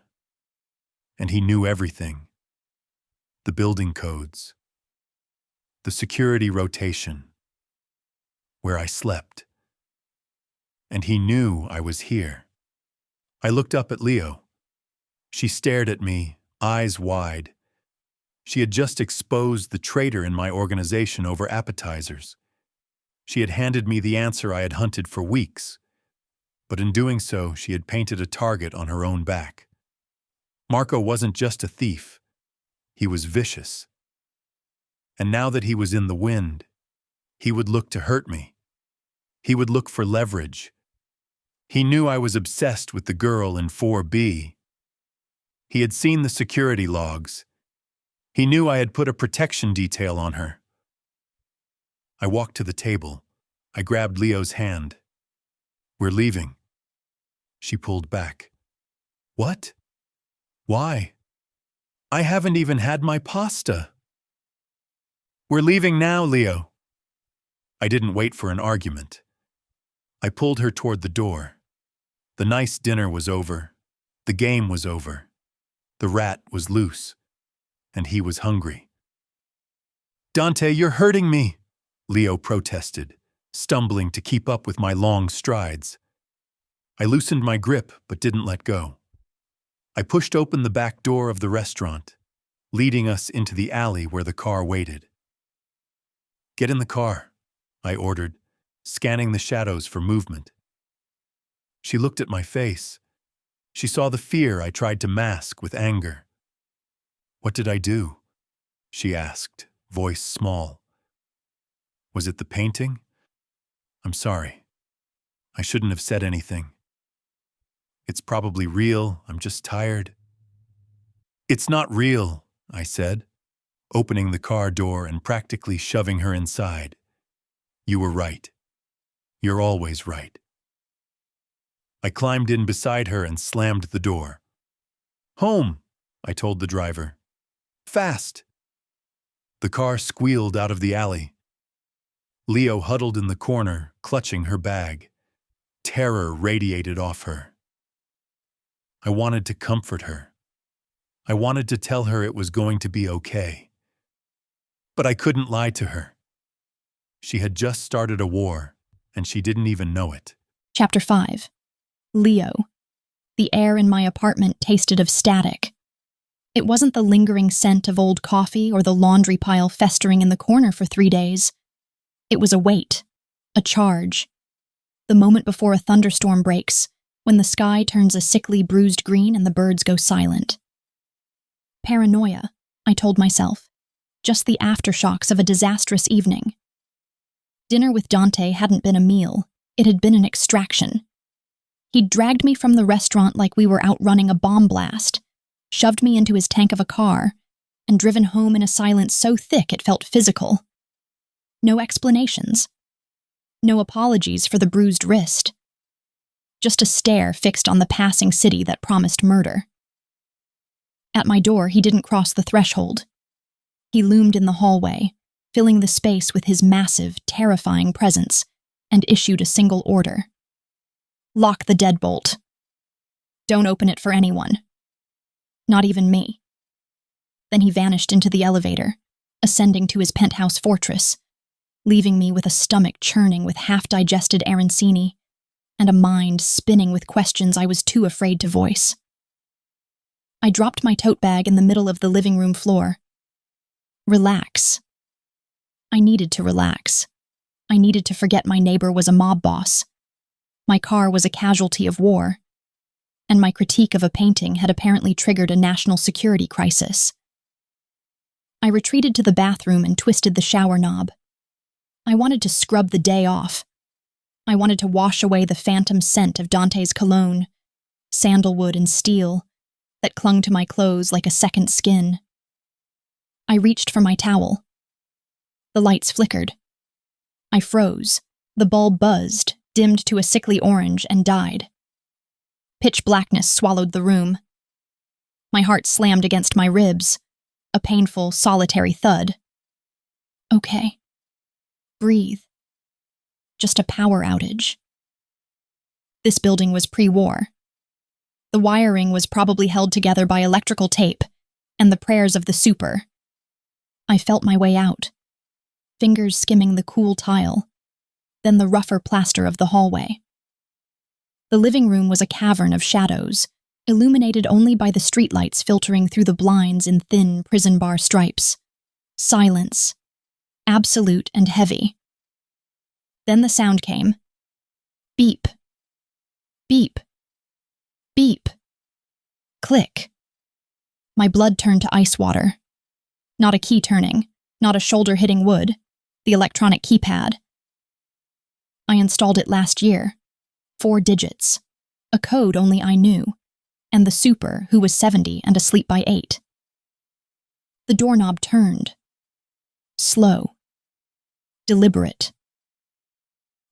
And he knew everything. The building codes. The security rotation. Where I slept. And he knew I was here. I looked up at Leo. She stared at me, eyes wide. She had just exposed the traitor in my organization over appetizers. She had handed me the answer I had hunted for weeks. But in doing so, she had painted a target on her own back. Marco wasn't just a thief. He was vicious. And now that he was in the wind, he would look to hurt me. He would look for leverage. He knew I was obsessed with the girl in 4B. He had seen the security logs. He knew I had put a protection detail on her. I walked to the table. I grabbed Leo's hand. We're leaving. She pulled back. What? Why? I haven't even had my pasta. We're leaving now, Leo. I didn't wait for an argument. I pulled her toward the door. The nice dinner was over. The game was over. The rat was loose. And he was hungry. Dante, you're hurting me, Leo protested, stumbling to keep up with my long strides. I loosened my grip but didn't let go. I pushed open the back door of the restaurant, leading us into the alley where the car waited. Get in the car, I ordered, scanning the shadows for movement. She looked at my face. She saw the fear I tried to mask with anger. What did I do? She asked, voice small. Was it the painting? I'm sorry. I shouldn't have said anything. It's probably real, I'm just tired. It's not real, I said, opening the car door and practically shoving her inside. You were right. You're always right. I climbed in beside her and slammed the door. Home, I told the driver. Fast. The car squealed out of the alley. Leo huddled in the corner, clutching her bag. Terror radiated off her. I wanted to comfort her. I wanted to tell her it was going to be okay. But I couldn't lie to her. She had just started a war, and she didn't even know it. Chapter 5. Leo. The air in my apartment tasted of static. It wasn't the lingering scent of old coffee or the laundry pile festering in the corner for 3 days. It was a weight, a charge. The moment before a thunderstorm breaks, when the sky turns a sickly bruised green and the birds go silent. Paranoia, I told myself. Just the aftershocks of a disastrous evening. Dinner with Dante hadn't been a meal. It had been an extraction. He'd dragged me from the restaurant like we were outrunning a bomb blast, shoved me into his tank of a car, and driven home in a silence so thick it felt physical. No explanations. No apologies for the bruised wrist. Just a stare fixed on the passing city that promised murder. At my door, he didn't cross the threshold. He loomed in the hallway, filling the space with his massive, terrifying presence, and issued a single order. Lock the deadbolt. Don't open it for anyone. Not even me. Then he vanished into the elevator, ascending to his penthouse fortress, leaving me with a stomach churning with half-digested arancini and a mind spinning with questions I was too afraid to voice. I dropped my tote bag in the middle of the living room floor. Relax. I needed to relax. I needed to forget my neighbor was a mob boss. My car was a casualty of war. And my critique of a painting had apparently triggered a national security crisis. I retreated to the bathroom and twisted the shower knob. I wanted to scrub the day off. I wanted to wash away the phantom scent of Dante's cologne, sandalwood and steel, that clung to my clothes like a second skin. I reached for my towel. The lights flickered. I froze. The bulb buzzed, dimmed to a sickly orange, and died. Pitch blackness swallowed the room. My heart slammed against my ribs, a painful, solitary thud. Okay. Breathe. Just a power outage. This building was pre-war. The wiring was probably held together by electrical tape and the prayers of the super. I felt my way out, fingers skimming the cool tile, then the rougher plaster of the hallway. The living room was a cavern of shadows, illuminated only by the streetlights filtering through the blinds in thin prison bar stripes. Silence, absolute and heavy. Then the sound came. Beep. Beep. Beep. Click. My blood turned to ice water. Not a key turning, not a shoulder hitting wood, the electronic keypad. I installed it last year. 4 digits. A code only I knew. And the super, who was 70 and asleep by 8. The doorknob turned. Slow. Deliberate.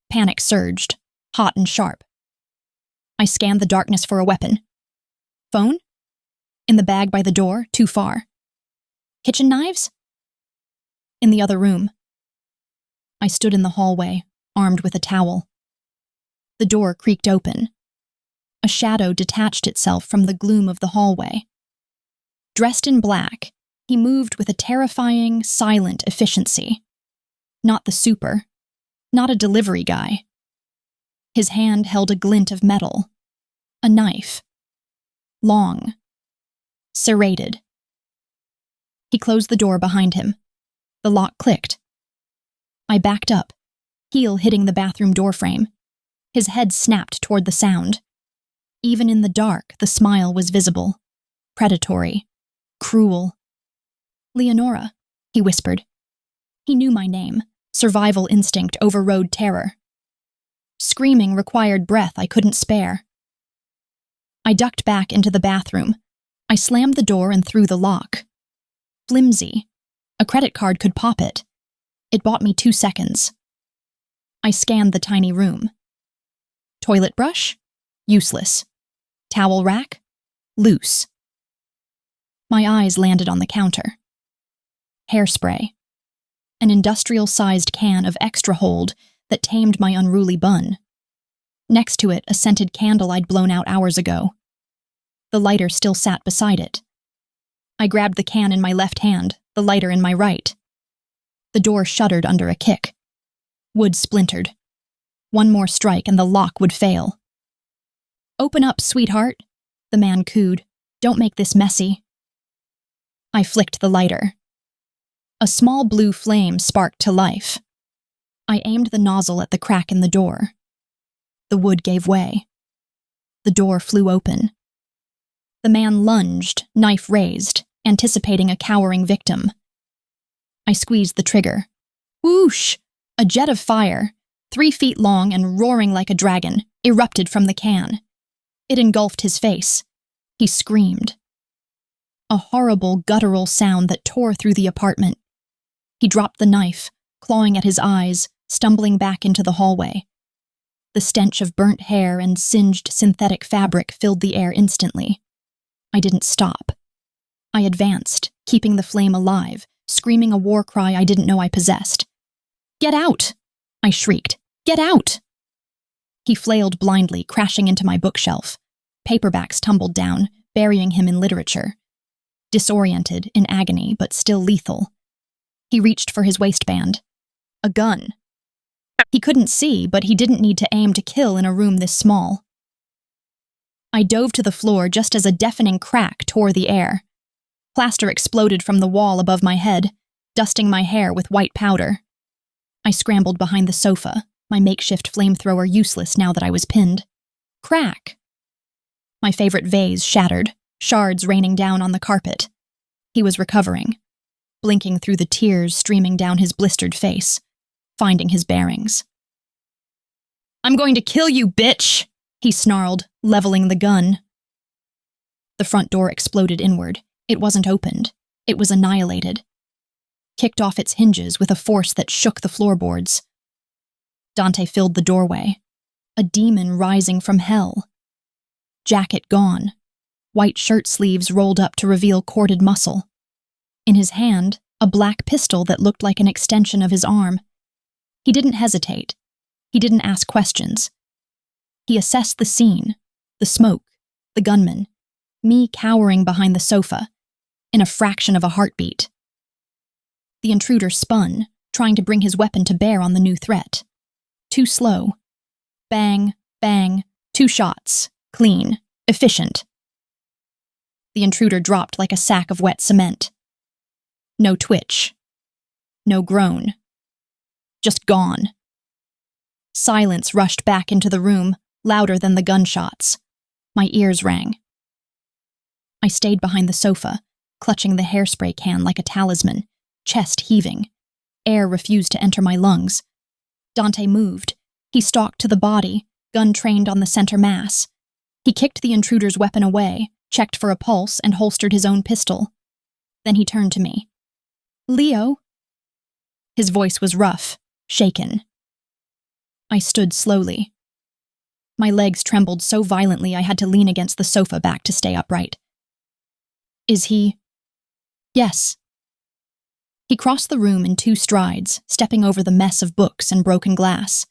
Panic surged, hot and sharp. I scanned the darkness for a weapon. Phone? In the bag by the door, too far. Kitchen knives? In the other room. I stood in the hallway, armed with a towel. The door creaked open. A shadow detached itself from the gloom of the hallway. Dressed in black, he moved with a terrifying, silent efficiency. Not the super. Not a delivery guy. His hand held a glint of metal. A knife. Long. Serrated. He closed the door behind him. The lock clicked. I backed up, heel hitting the bathroom doorframe. His head snapped toward the sound. Even in the dark, the smile was visible. Predatory. Cruel. Leonora, he whispered. He knew my name. Survival instinct overrode terror. Screaming required breath I couldn't spare. I ducked back into the bathroom. I slammed the door and threw the lock. Flimsy. A credit card could pop it. It bought me 2 seconds. I scanned the tiny room. Toilet brush? Useless. Towel rack? Loose. My eyes landed on the counter. Hairspray. An industrial-sized can of extra hold that tamed my unruly bun. Next to it, a scented candle I'd blown out hours ago. The lighter still sat beside it. I grabbed the can in my left hand, the lighter in my right. The door shuddered under a kick. Wood splintered. One more strike and the lock would fail. "Open up, sweetheart," the man cooed. "Don't make this messy." I flicked the lighter. A small blue flame sparked to life. I aimed the nozzle at the crack in the door. The wood gave way. The door flew open. The man lunged, knife raised, anticipating a cowering victim. I squeezed the trigger. Whoosh! A jet of fire, 3 feet long and roaring like a dragon, erupted from the can. It engulfed his face. He screamed. A horrible, guttural sound that tore through the apartment. He dropped the knife, clawing at his eyes, stumbling back into the hallway. The stench of burnt hair and singed synthetic fabric filled the air instantly. I didn't stop. I advanced, keeping the flame alive, screaming a war cry I didn't know I possessed. "Get out!" I shrieked. "Get out!" He flailed blindly, crashing into my bookshelf. Paperbacks tumbled down, burying him in literature. Disoriented, in agony, but still lethal. He reached for his waistband. A gun. He couldn't see, but he didn't need to aim to kill in a room this small. I dove to the floor just as a deafening crack tore the air. Plaster exploded from the wall above my head, dusting my hair with white powder. I scrambled behind the sofa, my makeshift flamethrower useless now that I was pinned. Crack! My favorite vase shattered, shards raining down on the carpet. He was recovering, blinking through the tears streaming down his blistered face, finding his bearings. "I'm going to kill you, bitch!" he snarled, leveling the gun. The front door exploded inward. It wasn't opened. It was annihilated. Kicked off its hinges with a force that shook the floorboards. Dante filled the doorway. A demon rising from hell. Jacket gone. White shirt sleeves rolled up to reveal corded muscle. In his hand, a black pistol that looked like an extension of his arm. He didn't hesitate. He didn't ask questions. He assessed the scene, the smoke, the gunman, me cowering behind the sofa, in a fraction of a heartbeat. The intruder spun, trying to bring his weapon to bear on the new threat. Too slow. Bang, bang, 2 shots. Clean. Efficient. The intruder dropped like a sack of wet cement. No twitch. No groan. Just gone. Silence rushed back into the room, louder than the gunshots. My ears rang. I stayed behind the sofa, clutching the hairspray can like a talisman, chest heaving. Air refused to enter my lungs. Dante moved. He stalked to the body, gun trained on the center mass. He kicked the intruder's weapon away, checked for a pulse, and holstered his own pistol. Then he turned to me. "Leo?" His voice was rough, shaken. I stood slowly. My legs trembled so violently I had to lean against the sofa back to stay upright. "Is he?" "Yes." He crossed the room in 2 strides, stepping over the mess of books and broken glass.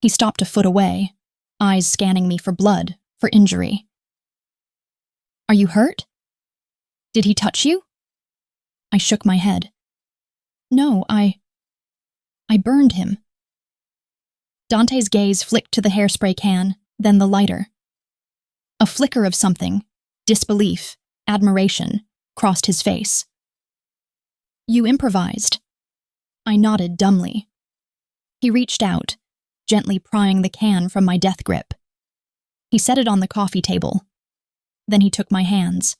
He stopped a foot away, eyes scanning me for blood, for injury. "Are you hurt? Did he touch you?" I shook my head. "No, I burned him." Dante's gaze flicked to the hairspray can, then the lighter. A flicker of something, disbelief, admiration, crossed his face. "You improvised." I nodded dumbly. He reached out, gently prying the can from my death grip. He set it on the coffee table. Then he took my hands.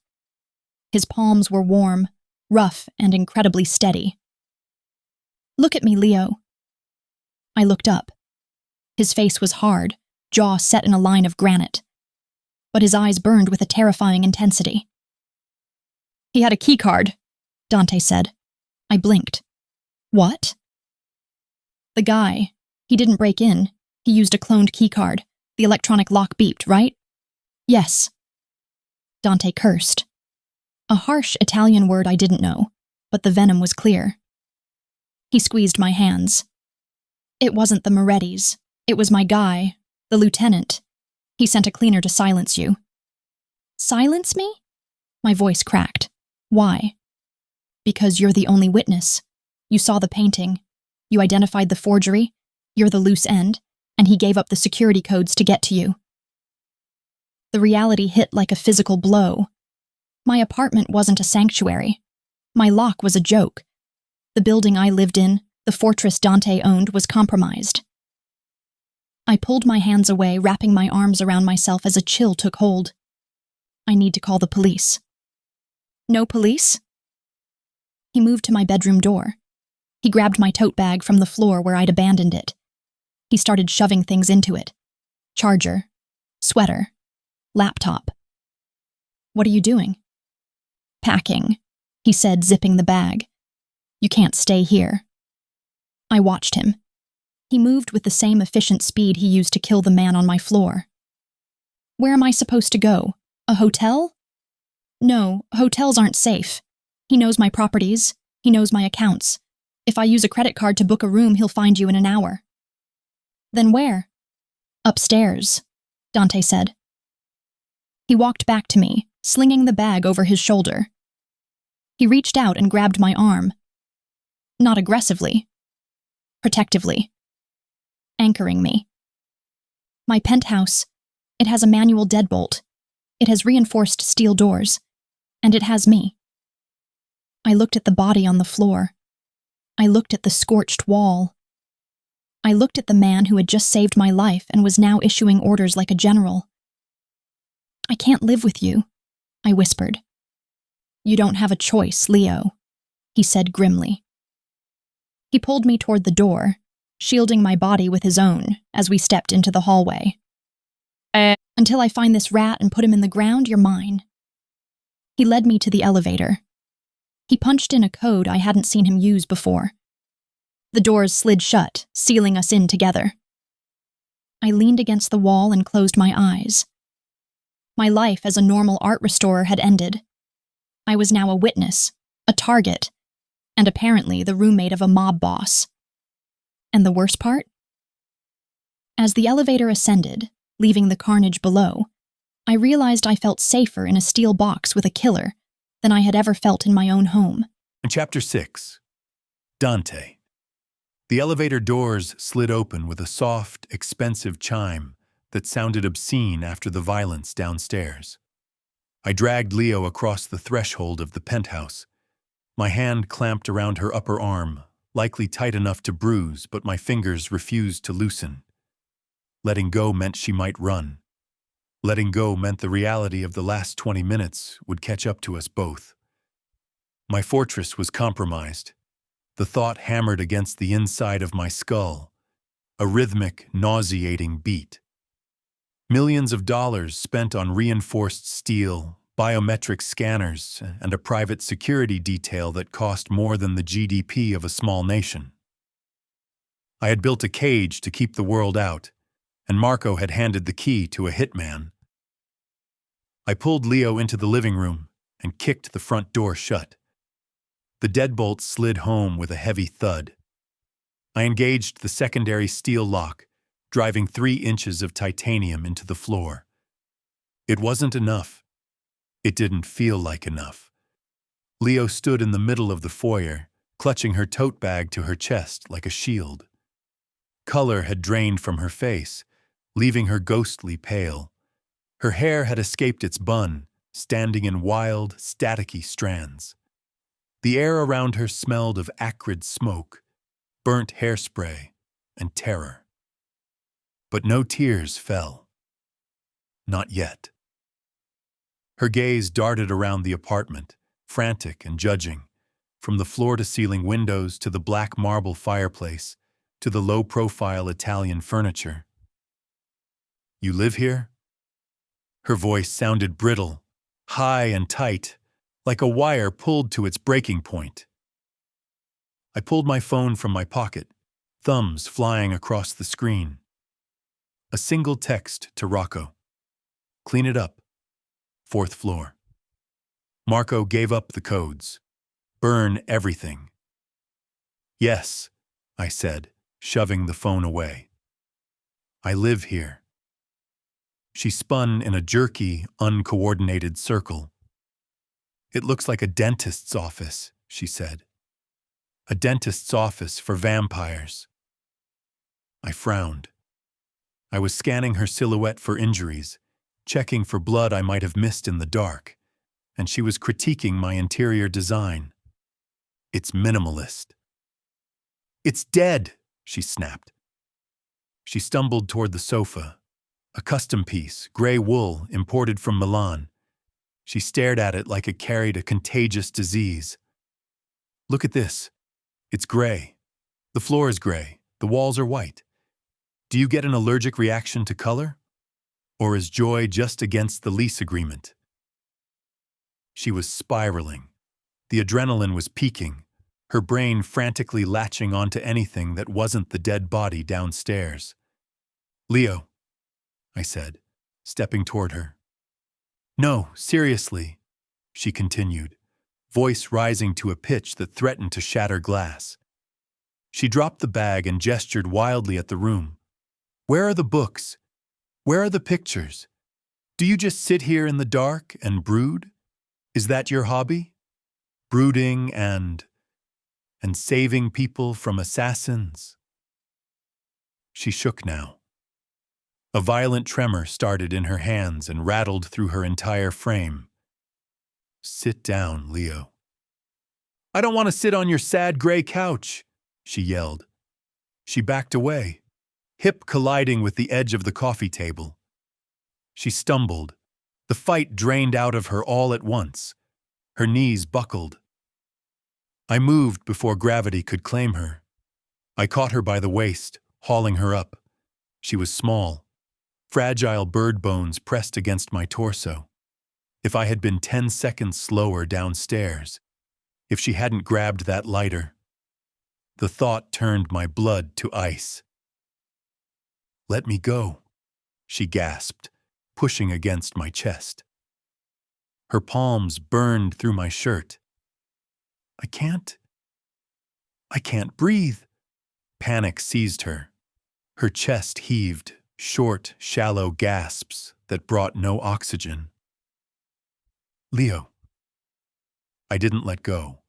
His palms were warm, rough, and incredibly steady. "Look at me, Leo." I looked up. His face was hard, jaw set in a line of granite. But his eyes burned with a terrifying intensity. "He had a keycard," Dante said. I blinked. "What?" "The guy, He didn't break in. He used a cloned keycard. The electronic lock beeped, right? Yes. Dante cursed. A harsh Italian word I didn't know, but the venom was clear. He squeezed my hands. It wasn't the Morettis. It was my guy, the lieutenant. He sent a cleaner to silence you. Silence me? My voice cracked. Why? Because you're the only witness. You saw the painting. You identified the forgery. You're the loose end, and he gave up the security codes to get to you. The reality hit like a physical blow. My apartment wasn't a sanctuary. My lock was a joke. The building I lived in, the fortress Dante owned, was compromised. I pulled my hands away, wrapping my arms around myself as a chill took hold. I need to call the police. No police? He moved to my bedroom door. He grabbed my tote bag from the floor where I'd abandoned it. He started shoving things into it. Charger, sweater, laptop. What are you doing? Packing, he said, zipping the bag. You can't stay here. I watched him. He moved with the same efficient speed he used to kill the man on my floor. Where am I supposed to go? A hotel? No, hotels aren't safe. He knows my properties. He knows my accounts. If I use a credit card to book a room, he'll find you in an hour. Then where? Upstairs, Dante said. He walked back to me, slinging the bag over his shoulder. He reached out and grabbed my arm. Not aggressively. Protectively. Anchoring me. My penthouse. It has a manual deadbolt. It has reinforced steel doors. And it has me. I looked at the body on the floor. I looked at the scorched wall. I looked at the man who had just saved my life and was now issuing orders like a general. I can't live with you, I whispered. You don't have a choice, Leo, he said grimly. He pulled me toward the door, shielding my body with his own as we stepped into the hallway. Until I find this rat and put him in the ground, you're mine. He led me to the elevator. He punched in a code I hadn't seen him use before. The doors slid shut, sealing us in together. I leaned against the wall and closed my eyes. My life as a normal art restorer had ended. I was now a witness, a target, and apparently the roommate of a mob boss. And the worst part? As the elevator ascended, leaving the carnage below, I realized I felt safer in a steel box with a killer than I had ever felt in my own home. In Chapter 6, Dante. The elevator doors slid open with a soft, expensive chime that sounded obscene after the violence downstairs. I dragged Leo across the threshold of the penthouse. My hand clamped around her upper arm, likely tight enough to bruise, but my fingers refused to loosen. Letting go meant she might run. Letting go meant the reality of the last 20 minutes would catch up to us both. My fortress was compromised. The thought hammered against the inside of my skull, a rhythmic, nauseating beat. Millions of dollars spent on reinforced steel, biometric scanners, and a private security detail that cost more than the GDP of a small nation. I had built a cage to keep the world out, and Marco had handed the key to a hitman. I pulled Leo into the living room and kicked the front door shut. The deadbolt slid home with a heavy thud. I engaged the secondary steel lock, driving 3 inches of titanium into the floor. It wasn't enough. It didn't feel like enough. Leo stood in the middle of the foyer, clutching her tote bag to her chest like a shield. Color had drained from her face, leaving her ghostly pale. Her hair had escaped its bun, standing in wild, staticky strands. The air around her smelled of acrid smoke, burnt hairspray, and terror. But no tears fell. Not yet. Her gaze darted around the apartment, frantic and judging, from the floor-to-ceiling windows to the black marble fireplace to the low-profile Italian furniture. You live here? Her voice sounded brittle, high and tight, like a wire pulled to its breaking point. I pulled my phone from my pocket, thumbs flying across the screen. A single text to Rocco. Clean it up. 4th floor. Marco gave up the codes. Burn everything. Yes, I said, shoving the phone away. I live here. She spun in a jerky, uncoordinated circle. It looks like a dentist's office, she said. A dentist's office for vampires. I frowned. I was scanning her silhouette for injuries, checking for blood I might have missed in the dark, and she was critiquing my interior design. It's minimalist. It's dead, she snapped. She stumbled toward the sofa, a custom piece, gray wool imported from Milan. She stared at it like it carried a contagious disease. Look at this. It's gray. The floor is gray. The walls are white. Do you get an allergic reaction to color? Or is joy just against the lease agreement? She was spiraling. The adrenaline was peaking, her brain frantically latching onto anything that wasn't the dead body downstairs. Leo, I said, stepping toward her. No, seriously, she continued, voice rising to a pitch that threatened to shatter glass. She dropped the bag and gestured wildly at the room. Where are the books? Where are the pictures? Do you just sit here in the dark and brood? Is that your hobby? Brooding and saving people from assassins? She shook now. A violent tremor started in her hands and rattled through her entire frame. Sit down, Leo. I don't want to sit on your sad gray couch, she yelled. She backed away, hip colliding with the edge of the coffee table. She stumbled. The fight drained out of her all at once. Her knees buckled. I moved before gravity could claim her. I caught her by the waist, hauling her up. She was small, fragile bird bones pressed against my torso. If I had been 10 seconds slower downstairs, if she hadn't grabbed that lighter, the thought turned my blood to ice. Let me go, she gasped, pushing against my chest. Her palms burned through my shirt. I can't breathe. Panic seized her. Her chest heaved, short, shallow gasps that brought no oxygen. Leo. I didn't let go.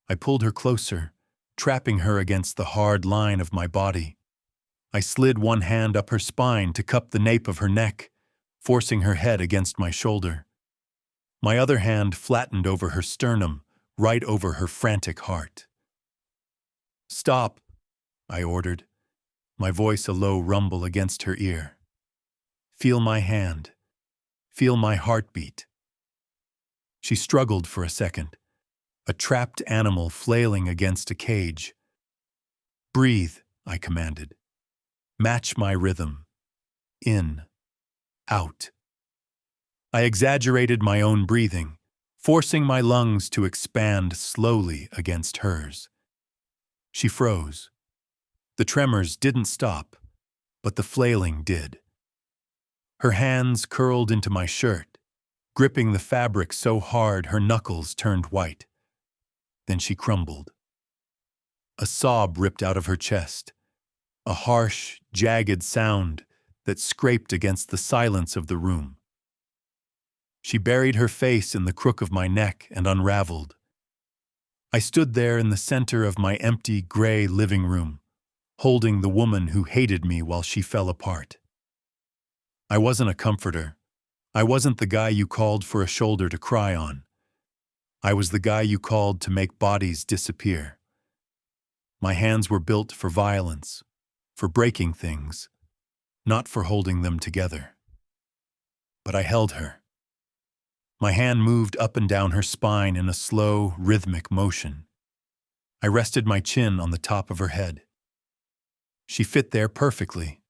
I pulled her closer, trapping her against the hard line of my body. I slid one hand up her spine to cup the nape of her neck, forcing her head against my shoulder. My other hand flattened over her sternum, right over her frantic heart. Stop, I ordered, my voice a low rumble against her ear. Feel my hand. Feel my heartbeat. She struggled for a second, a trapped animal flailing against a cage. Breathe, I commanded. Match my rhythm. In. Out. I exaggerated my own breathing, forcing my lungs to expand slowly against hers. She froze. The tremors didn't stop, but the flailing did. Her hands curled into my shirt, gripping the fabric so hard her knuckles turned white. Then she crumbled. A sob ripped out of her chest, a harsh, jagged sound that scraped against the silence of the room. She buried her face in the crook of my neck and unraveled. I stood there in the center of my empty, gray living room, holding the woman who hated me while she fell apart. I wasn't a comforter. I wasn't the guy you called for a shoulder to cry on. I was the guy you called to make bodies disappear. My hands were built for violence, for breaking things, not for holding them together. But I held her. My hand moved up and down her spine in a slow, rhythmic motion. I rested my chin on the top of her head. She fit there perfectly,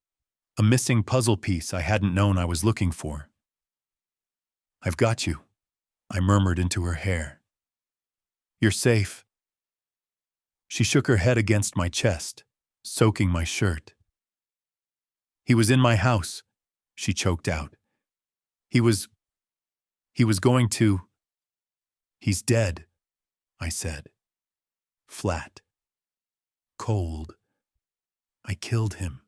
a missing puzzle piece I hadn't known I was looking for. I've got you, I murmured into her hair. You're safe. She shook her head against my chest, soaking my shirt. "He was in my house," she choked out. He was going to." "He's dead," I said. Flat. Cold. "I killed him.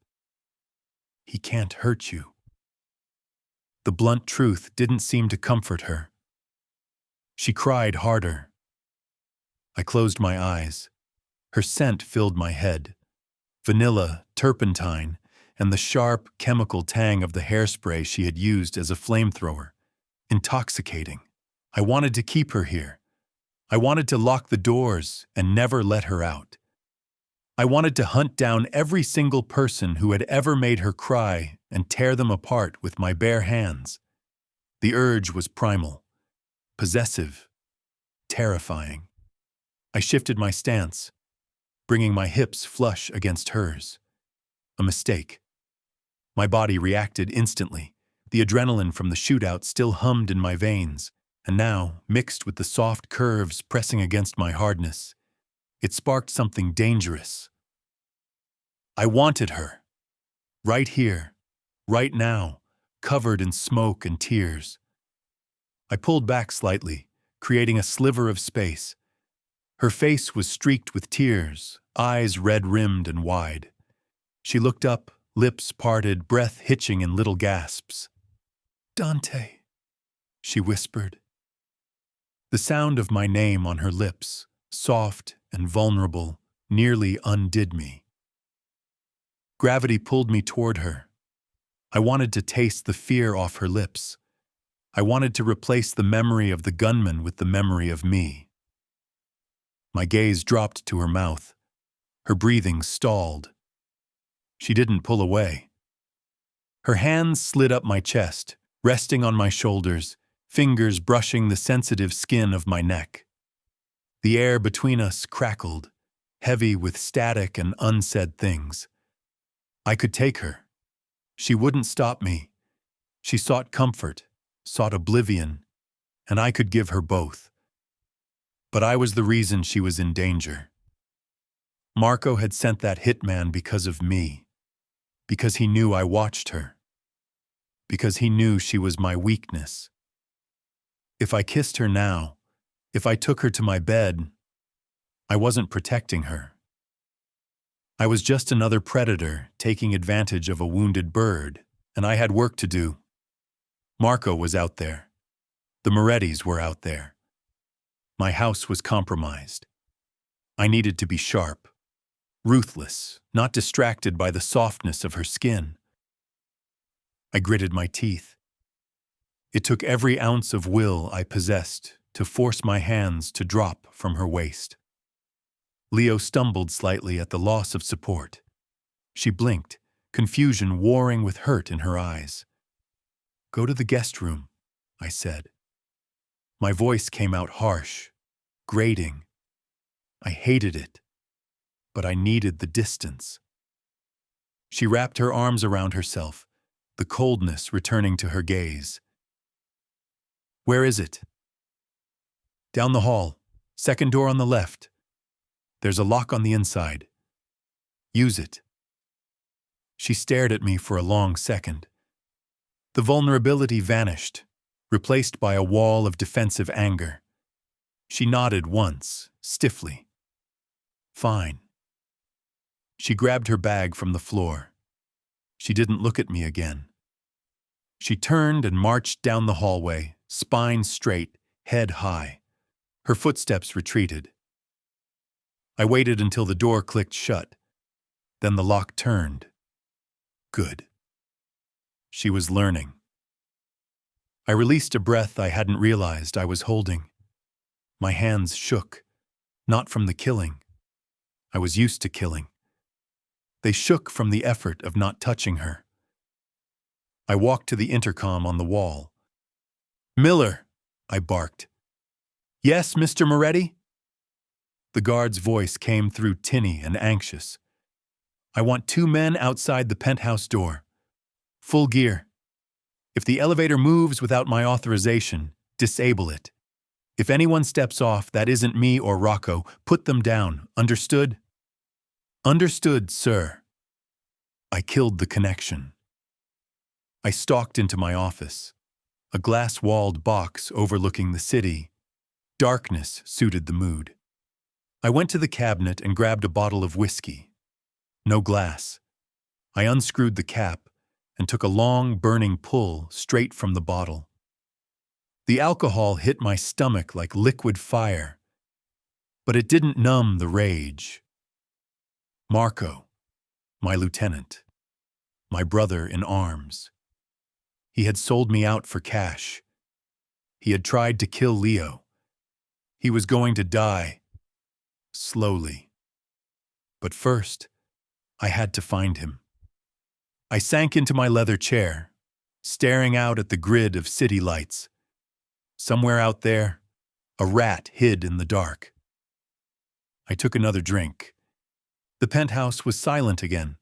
He can't hurt you." The blunt truth didn't seem to comfort her. She cried harder. I closed my eyes. Her scent filled my head. Vanilla, turpentine, and the sharp chemical tang of the hairspray she had used as a flamethrower. Intoxicating. I wanted to keep her here. I wanted to lock the doors and never let her out. I wanted to hunt down every single person who had ever made her cry and tear them apart with my bare hands. The urge was primal, possessive, terrifying. I shifted my stance, bringing my hips flush against hers. A mistake. My body reacted instantly. The adrenaline from the shootout still hummed in my veins, and now, mixed with the soft curves pressing against my hardness, it sparked something dangerous. I wanted her. Right here, right now, covered in smoke and tears. I pulled back slightly, creating a sliver of space. Her face was streaked with tears, eyes red-rimmed and wide. She looked up, lips parted, breath hitching in little gasps. "Dante," she whispered. The sound of my name on her lips, soft and vulnerable, nearly undid me. Gravity pulled me toward her. I wanted to taste the fear off her lips. I wanted to replace the memory of the gunman with the memory of me. My gaze dropped to her mouth. Her breathing stalled. She didn't pull away. Her hands slid up my chest, resting on my shoulders, fingers brushing the sensitive skin of my neck. The air between us crackled, heavy with static and unsaid things. I could take her. She wouldn't stop me. She sought comfort, sought oblivion, and I could give her both. But I was the reason she was in danger. Marco had sent that hitman because of me, because he knew I watched her, because he knew she was my weakness. If I kissed her now, if I took her to my bed, I wasn't protecting her. I was just another predator taking advantage of a wounded bird, and I had work to do. Marco was out there. The Morettis were out there. My house was compromised. I needed to be sharp, ruthless, not distracted by the softness of her skin. I gritted my teeth. It took every ounce of will I possessed to force my hands to drop from her waist. Leo stumbled slightly at the loss of support. She blinked, confusion warring with hurt in her eyes. "Go to the guest room," I said. My voice came out harsh, grating. I hated it, but I needed the distance. She wrapped her arms around herself, the coldness returning to her gaze. "Where is it?" "Down the hall, second door on the left. There's a lock on the inside. Use it." She stared at me for a long second. The vulnerability vanished, replaced by a wall of defensive anger. She nodded once, stiffly. "Fine." She grabbed her bag from the floor. She didn't look at me again. She turned and marched down the hallway, spine straight, head high. Her footsteps retreated. I waited until the door clicked shut. Then the lock turned. Good. She was learning. I released a breath I hadn't realized I was holding. My hands shook, not from the killing. I was used to killing. They shook from the effort of not touching her. I walked to the intercom on the wall. "Miller," I barked. "Yes, Mr. Moretti?" The guard's voice came through tinny and anxious. "I want 2 men outside the penthouse door. Full gear. If the elevator moves without my authorization, disable it. If anyone steps off that isn't me or Rocco, put them down. Understood?" Understood, sir. I killed the connection. I stalked into my office, a glass-walled box overlooking the city. Darkness suited the mood. I went to the cabinet and grabbed a bottle of whiskey. No glass. I unscrewed the cap and took a long, burning pull straight from the bottle. The alcohol hit my stomach like liquid fire, but it didn't numb the rage. Marco, my lieutenant, my brother in arms. He had sold me out for cash. He had tried to kill Leo. He was going to die, slowly. But first, I had to find him. I sank into my leather chair, staring out at the grid of city lights. Somewhere out there, a rat hid in the dark. I took another drink. The penthouse was silent again,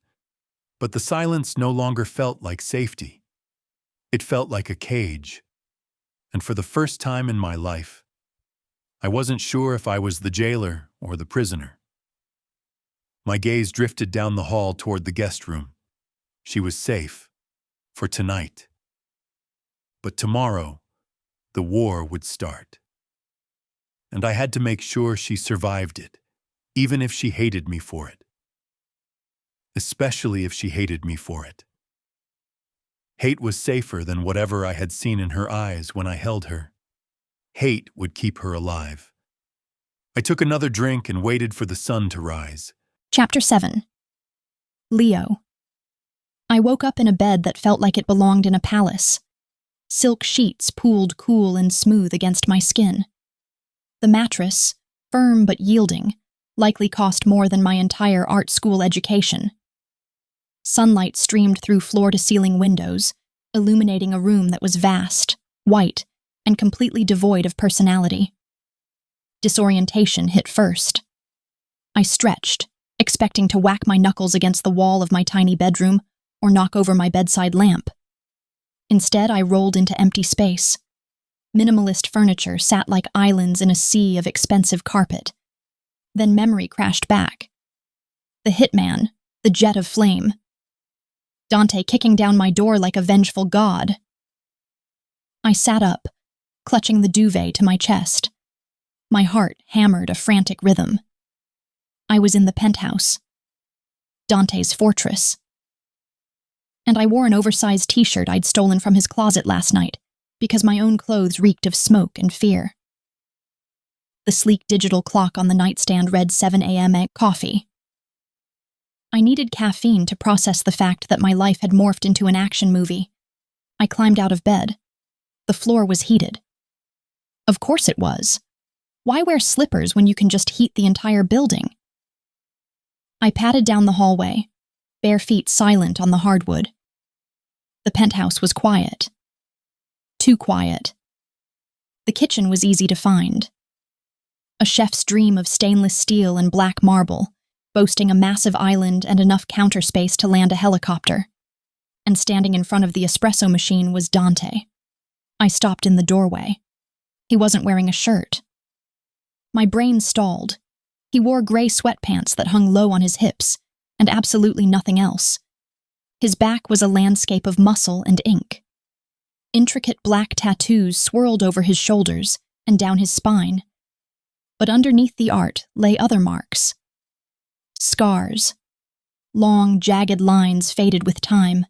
but the silence no longer felt like safety. It felt like a cage. And for the first time in my life, I wasn't sure if I was the jailer or the prisoner. My gaze drifted down the hall toward the guest room. She was safe, for tonight. But tomorrow, the war would start. And I had to make sure she survived it, even if she hated me for it. Especially if she hated me for it. Hate was safer than whatever I had seen in her eyes when I held her. Hate would keep her alive. I took another drink and waited for the sun to rise. Chapter 7. Leo. I woke up in a bed that felt like it belonged in a palace. Silk sheets pooled cool and smooth against my skin. The mattress, firm but yielding, likely cost more than my entire art school education. Sunlight streamed through floor-to-ceiling windows, illuminating a room that was vast, white, and completely devoid of personality. Disorientation hit first. I stretched, expecting to whack my knuckles against the wall of my tiny bedroom or knock over my bedside lamp. Instead, I rolled into empty space. Minimalist furniture sat like islands in a sea of expensive carpet. Then memory crashed back. The hitman, the jet of flame. Dante kicking down my door like a vengeful god. I sat up, clutching the duvet to my chest. My heart hammered a frantic rhythm. I was in the penthouse. Dante's fortress. And I wore an oversized t-shirt I'd stolen from his closet last night, because my own clothes reeked of smoke and fear. The sleek digital clock on the nightstand read 7 a.m. Coffee. I needed caffeine to process the fact that my life had morphed into an action movie. I climbed out of bed. The floor was heated. Of course it was. Why wear slippers when you can just heat the entire building? I padded down the hallway, bare feet silent on the hardwood. The penthouse was quiet. Too quiet. The kitchen was easy to find. A chef's dream of stainless steel and black marble, boasting a massive island and enough counter space to land a helicopter. And standing in front of the espresso machine was Dante. I stopped in the doorway. He wasn't wearing a shirt. My brain stalled. He wore gray sweatpants that hung low on his hips, and absolutely nothing else. His back was a landscape of muscle and ink. Intricate black tattoos swirled over his shoulders and down his spine. But underneath the art lay other marks. Scars. Long, jagged lines faded with time.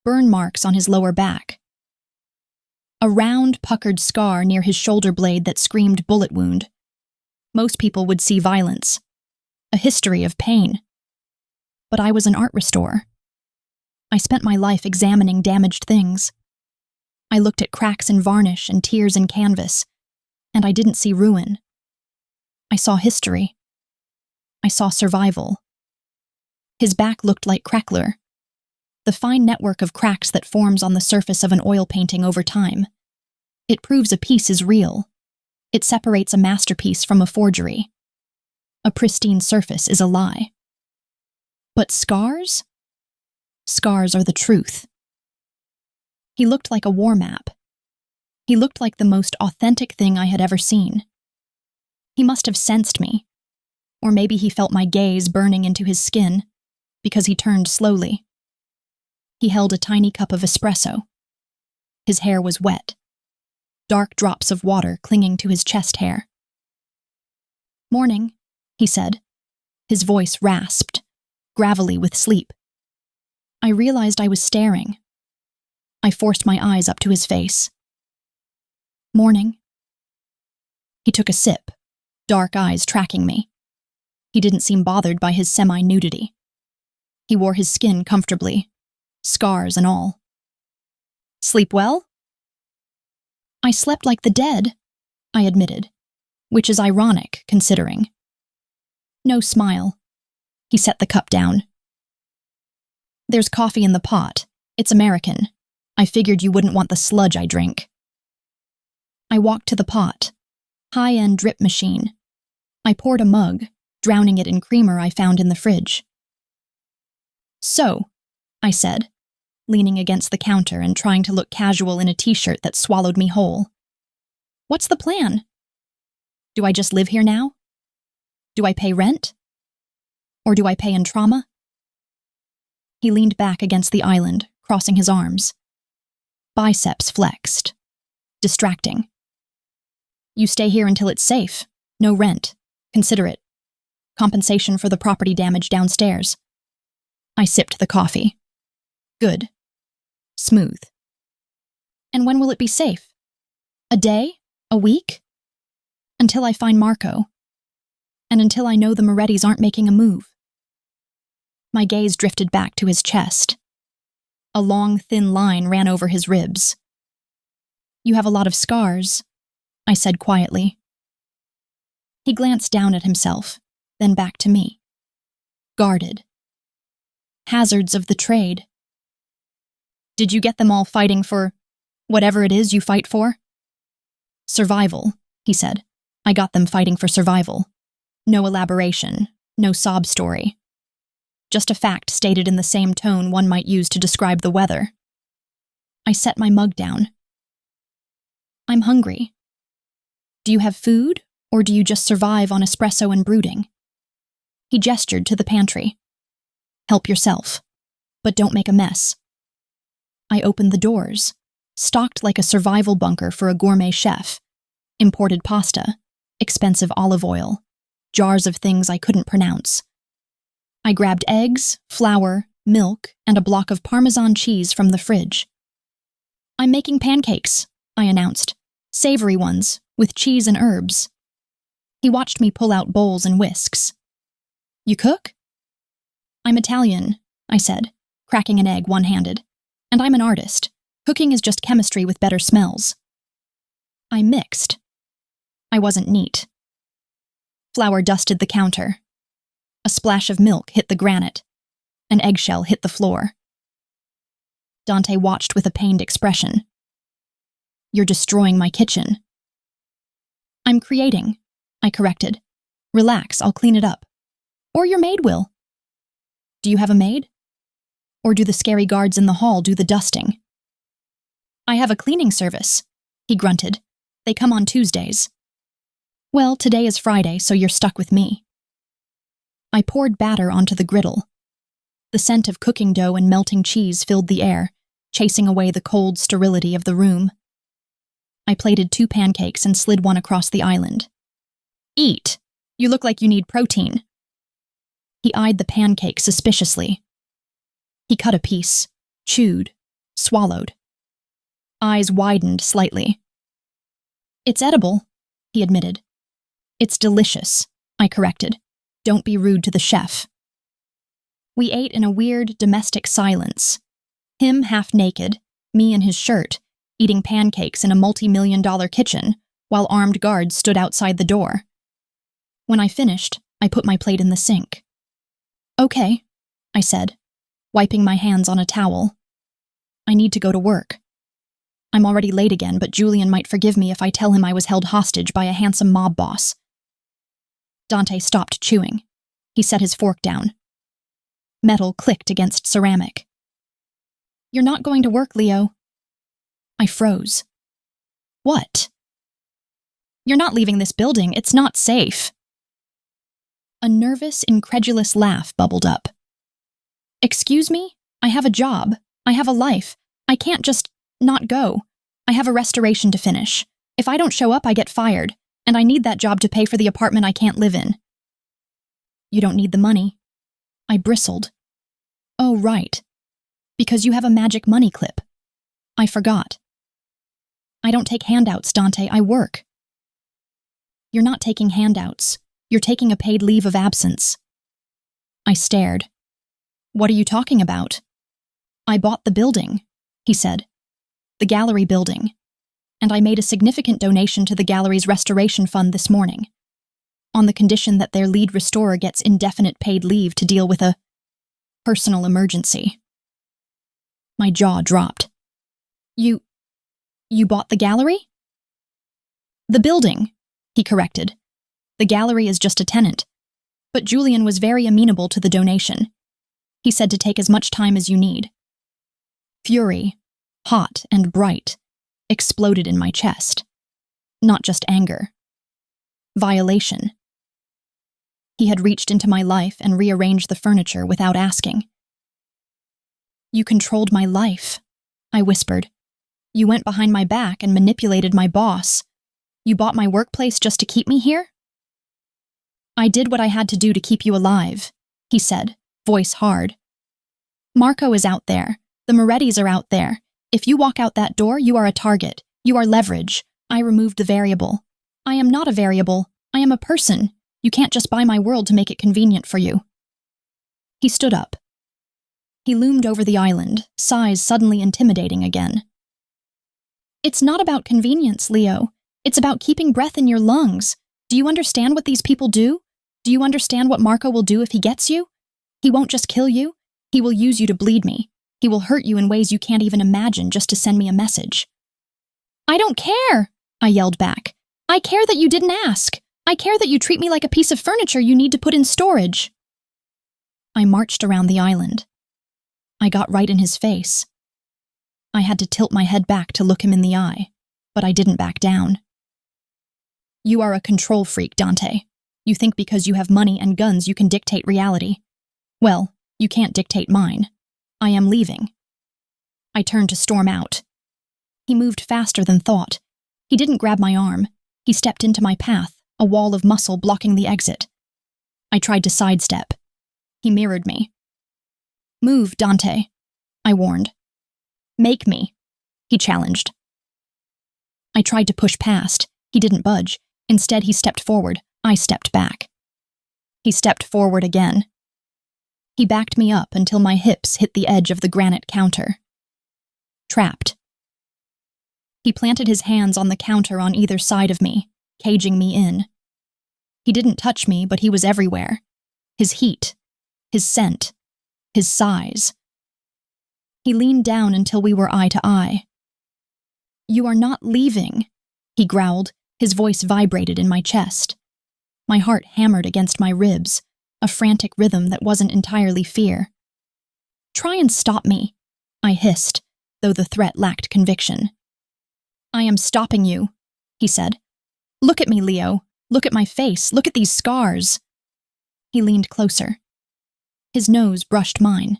Burn marks on his lower back. A round, puckered scar near his shoulder blade that screamed bullet wound. Most people would see violence. A history of pain. But I was an art restorer. I spent my life examining damaged things. I looked at cracks in varnish and tears in canvas, and I didn't see ruin. I saw history. I saw survival. His back looked like crackler, the fine network of cracks that forms on the surface of an oil painting over time. It proves a piece is real. It separates a masterpiece from a forgery. A pristine surface is a lie. But scars? Scars are the truth. He looked like a war map. He looked like the most authentic thing I had ever seen. He must have sensed me. Or maybe he felt my gaze burning into his skin, because he turned slowly. He held a tiny cup of espresso. His hair was wet, dark drops of water clinging to his chest hair. "Morning," he said. His voice rasped, gravelly with sleep. I realized I was staring. I forced my eyes up to his face. "Morning." He took a sip, dark eyes tracking me. He didn't seem bothered by his semi-nudity. He wore his skin comfortably, scars and all. "Sleep well?" "I slept like the dead," I admitted, which is ironic, considering. No smile. He set the cup down. "There's coffee in the pot. It's American. I figured you wouldn't want the sludge I drink." I walked to the pot, high-end drip machine. I poured a mug, drowning it in creamer I found in the fridge. "So," I said, leaning against the counter and trying to look casual in a t-shirt that swallowed me whole. "What's the plan? Do I just live here now? Do I pay rent? Or do I pay in trauma?" He leaned back against the island, crossing his arms. Biceps flexed. Distracting. "You stay here until it's safe. No rent. Consider it. Compensation for the property damage downstairs." I sipped the coffee. Good. Smooth. "And when will it be safe? A day? A week?" "Until I find Marco. And until I know the Morettis aren't making a move." My gaze drifted back to his chest. A long, thin line ran over his ribs. "You have a lot of scars," I said quietly. He glanced down at himself, then back to me. Guarded. "Hazards of the trade." "Did you get them all fighting for whatever it is you fight for?" "Survival," he said. "I got them fighting for survival. No elaboration, no sob story. Just a fact stated in the same tone one might use to describe the weather." I set my mug down. "I'm hungry. Do you have food, or do you just survive on espresso and brooding?" He gestured to the pantry. "Help yourself, but don't make a mess." I opened the doors, stocked like a survival bunker for a gourmet chef. Imported pasta, expensive olive oil, jars of things I couldn't pronounce. I grabbed eggs, flour, milk, and a block of Parmesan cheese from the fridge. "I'm making pancakes," I announced. "Savory ones, with cheese and herbs." He watched me pull out bowls and whisks. "You cook?" "I'm Italian," I said, cracking an egg one-handed. "And I'm an artist. Cooking is just chemistry with better smells." I mixed. I wasn't neat. Flour dusted the counter. A splash of milk hit the granite. An eggshell hit the floor. Dante watched with a pained expression. "You're destroying my kitchen." "I'm creating," I corrected. "Relax, I'll clean it up. Or your maid will." "Do you have a maid? Or do the scary guards in the hall do the dusting?" "I have a cleaning service," he grunted. "They come on Tuesdays." "Well, today is Friday, so you're stuck with me." I poured batter onto the griddle. The scent of cooking dough and melting cheese filled the air, chasing away the cold sterility of the room. I plated 2 pancakes and slid one across the island. "Eat! You look like you need protein." He eyed the pancake suspiciously. He cut a piece, chewed, swallowed. Eyes widened slightly. "It's edible," he admitted. "It's delicious," I corrected. "Don't be rude to the chef." We ate in a weird domestic silence. Him half naked, me in his shirt, eating pancakes in a multi-million-dollar kitchen, while armed guards stood outside the door. When I finished, I put my plate in the sink. "Okay," I said, wiping my hands on a towel. "I need to go to work. I'm already late again, but Julian might forgive me if I tell him I was held hostage by a handsome mob boss." Dante stopped chewing. He set his fork down. Metal clicked against ceramic. "You're not going to work, Leo." I froze. "What?" "You're not leaving this building. It's not safe." A nervous, incredulous laugh bubbled up. Excuse me? I have a job. I have a life. I can't just not go. I have a restoration to finish. If I don't show up, I get fired, and I need that job to pay for the apartment I can't live in. You don't need the money. I bristled. Oh, right. Because you have a magic money clip. I forgot. I don't take handouts, Dante. I work. You're not taking handouts. You're taking a paid leave of absence. I stared. What are you talking about? I bought the building, he said. The gallery building. And I made a significant donation to the gallery's restoration fund this morning, on the condition that their lead restorer gets indefinite paid leave to deal with a personal emergency. My jaw dropped. You bought the gallery? The building, he corrected. The gallery is just a tenant. But Julian was very amenable to the donation. He said to take as much time as you need. Fury, hot and bright, exploded in my chest. Not just anger. Violation. He had reached into my life and rearranged the furniture without asking. You controlled my life, I whispered. You went behind my back and manipulated my boss. You bought my workplace just to keep me here? I did what I had to do to keep you alive, he said, voice hard. Marco is out there. The Morettis are out there. If you walk out that door, you are a target. You are leverage. I removed the variable. I am not a variable. I am a person. You can't just buy my world to make it convenient for you. He stood up. He loomed over the island, size suddenly intimidating again. It's not about convenience, Leo. It's about keeping breath in your lungs. Do you understand what these people do? Do you understand what Marco will do if he gets you? He won't just kill you. He will use you to bleed me. He will hurt you in ways you can't even imagine just to send me a message. I don't care, I yelled back. I care that you didn't ask. I care that you treat me like a piece of furniture you need to put in storage. I marched around the island. I got right in his face. I had to tilt my head back to look him in the eye, but I didn't back down. You are a control freak, Dante. You think because you have money and guns you can dictate reality. Well, you can't dictate mine. I am leaving. I turned to storm out. He moved faster than thought. He didn't grab my arm. He stepped into my path, a wall of muscle blocking the exit. I tried to sidestep. He mirrored me. Move, Dante, I warned. Make me, he challenged. I tried to push past. He didn't budge. Instead, he stepped forward. I stepped back. He stepped forward again. He backed me up until my hips hit the edge of the granite counter. Trapped. He planted his hands on the counter on either side of me, caging me in. He didn't touch me, but he was everywhere. His heat, his scent, his size. He leaned down until we were eye to eye. You are not leaving, he growled. His voice vibrated in my chest. My heart hammered against my ribs, a frantic rhythm that wasn't entirely fear. Try and stop me, I hissed, though the threat lacked conviction. I am stopping you, he said. Look at me, Leo. Look at my face. Look at these scars. He leaned closer. His nose brushed mine.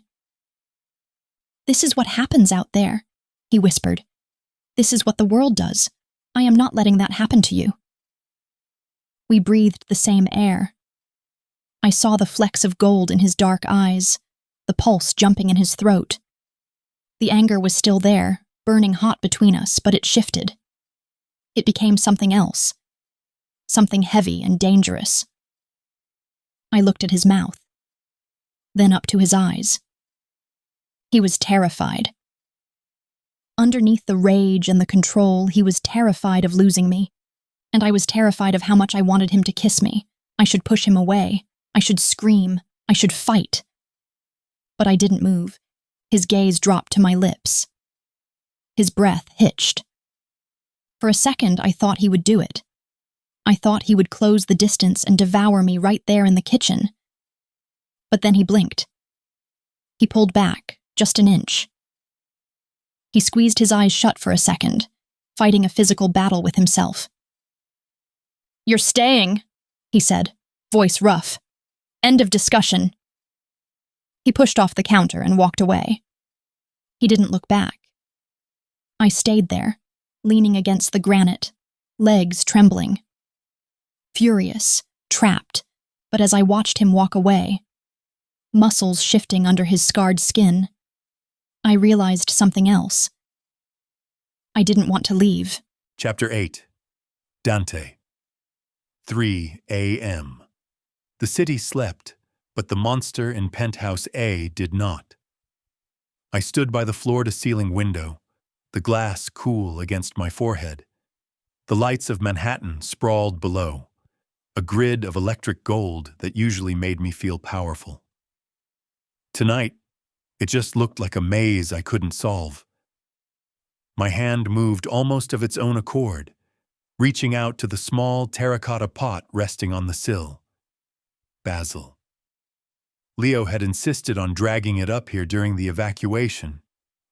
This is what happens out there, he whispered. This is what the world does. I am not letting that happen to you. We breathed the same air. I saw the flecks of gold in his dark eyes, the pulse jumping in his throat. The anger was still there, burning hot between us, but it shifted. It became something else, something heavy and dangerous. I looked at his mouth, then up to his eyes. He was terrified. Underneath the rage and the control, he was terrified of losing me, and I was terrified of how much I wanted him to kiss me. I should push him away. I should scream. I should fight. But I didn't move. His gaze dropped to my lips. His breath hitched. For a second, I thought he would do it. I thought he would close the distance and devour me right there in the kitchen. But then he blinked. He pulled back, just an inch. He squeezed his eyes shut for a second, fighting a physical battle with himself. You're staying, he said, voice rough. End of discussion. He pushed off the counter and walked away. He didn't look back. I stayed there, leaning against the granite, legs trembling. Furious, trapped, but as I watched him walk away, muscles shifting under his scarred skin, I realized something else. I didn't want to leave. Chapter 8. Dante. 3 a.m. The city slept, but the monster in Penthouse A did not. I stood by the floor-to-ceiling window, the glass cool against my forehead. The lights of Manhattan sprawled below, a grid of electric gold that usually made me feel powerful. Tonight, it just looked like a maze I couldn't solve. My hand moved almost of its own accord, reaching out to the small terracotta pot resting on the sill. Basil. Leo had insisted on dragging it up here during the evacuation.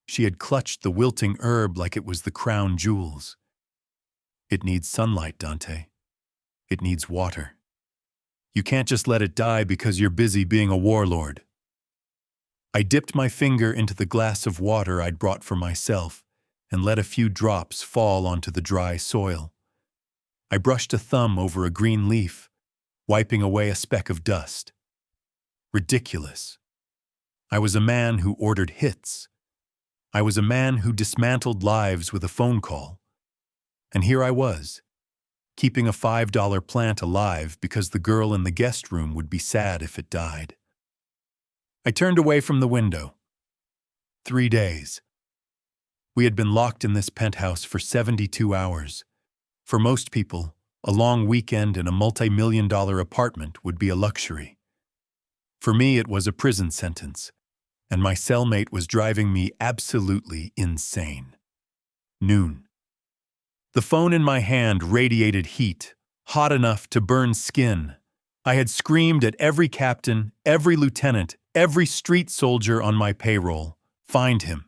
She had clutched the wilting herb like it was the crown jewels. It needs sunlight, Dante. It needs water. You can't just let it die because you're busy being a warlord. I dipped my finger into the glass of water I'd brought for myself and let a few drops fall onto the dry soil. I brushed a thumb over a green leaf, wiping away a speck of dust. Ridiculous. I was a man who ordered hits. I was a man who dismantled lives with a phone call. And here I was, keeping a $5 plant alive because the girl in the guest room would be sad if it died. I turned away from the window. 3 days. We had been locked in this penthouse for 72 hours. For most people, a long weekend in a multi-million-dollar apartment would be a luxury. For me, it was a prison sentence, and my cellmate was driving me absolutely insane. Noon. The phone in my hand radiated heat, hot enough to burn skin. I had screamed at every captain, every lieutenant, every street soldier on my payroll, find him.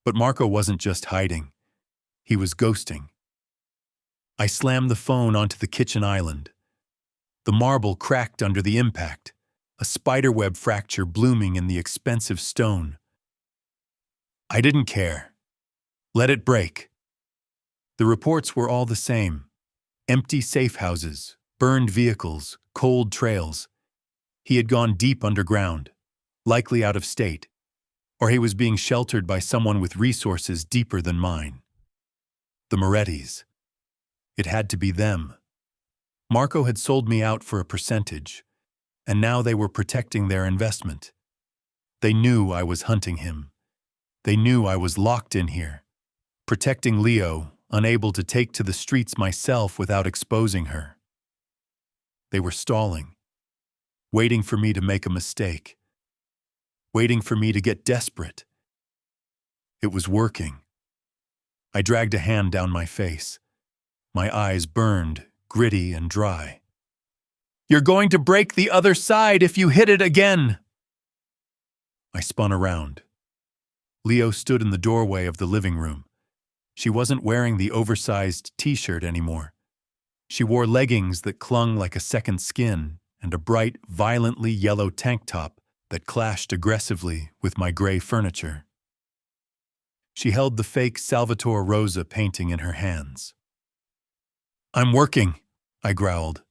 But Marco wasn't just hiding. He was ghosting. I slammed the phone onto the kitchen island. The marble cracked under the impact, a spiderweb fracture blooming in the expensive stone. I didn't care. Let it break. The reports were all the same. Empty safe houses, burned vehicles, cold trails. He had gone deep underground, likely out of state, or he was being sheltered by someone with resources deeper than mine. The Morettis. It had to be them. Marco had sold me out for a percentage, and now they were protecting their investment. They knew I was hunting him. They knew I was locked in here, protecting Leo, unable to take to the streets myself without exposing her. They were stalling, waiting for me to make a mistake, waiting for me to get desperate. It was working. I dragged a hand down my face. My eyes burned, gritty and dry. You're going to break the other side if you hit it again. I spun around. Leo stood in the doorway of the living room. She wasn't wearing the oversized t-shirt anymore. She wore leggings that clung like a second skin and a bright, violently yellow tank top that clashed aggressively with my gray furniture. She held the fake Salvatore Rosa painting in her hands. I'm working, I growled.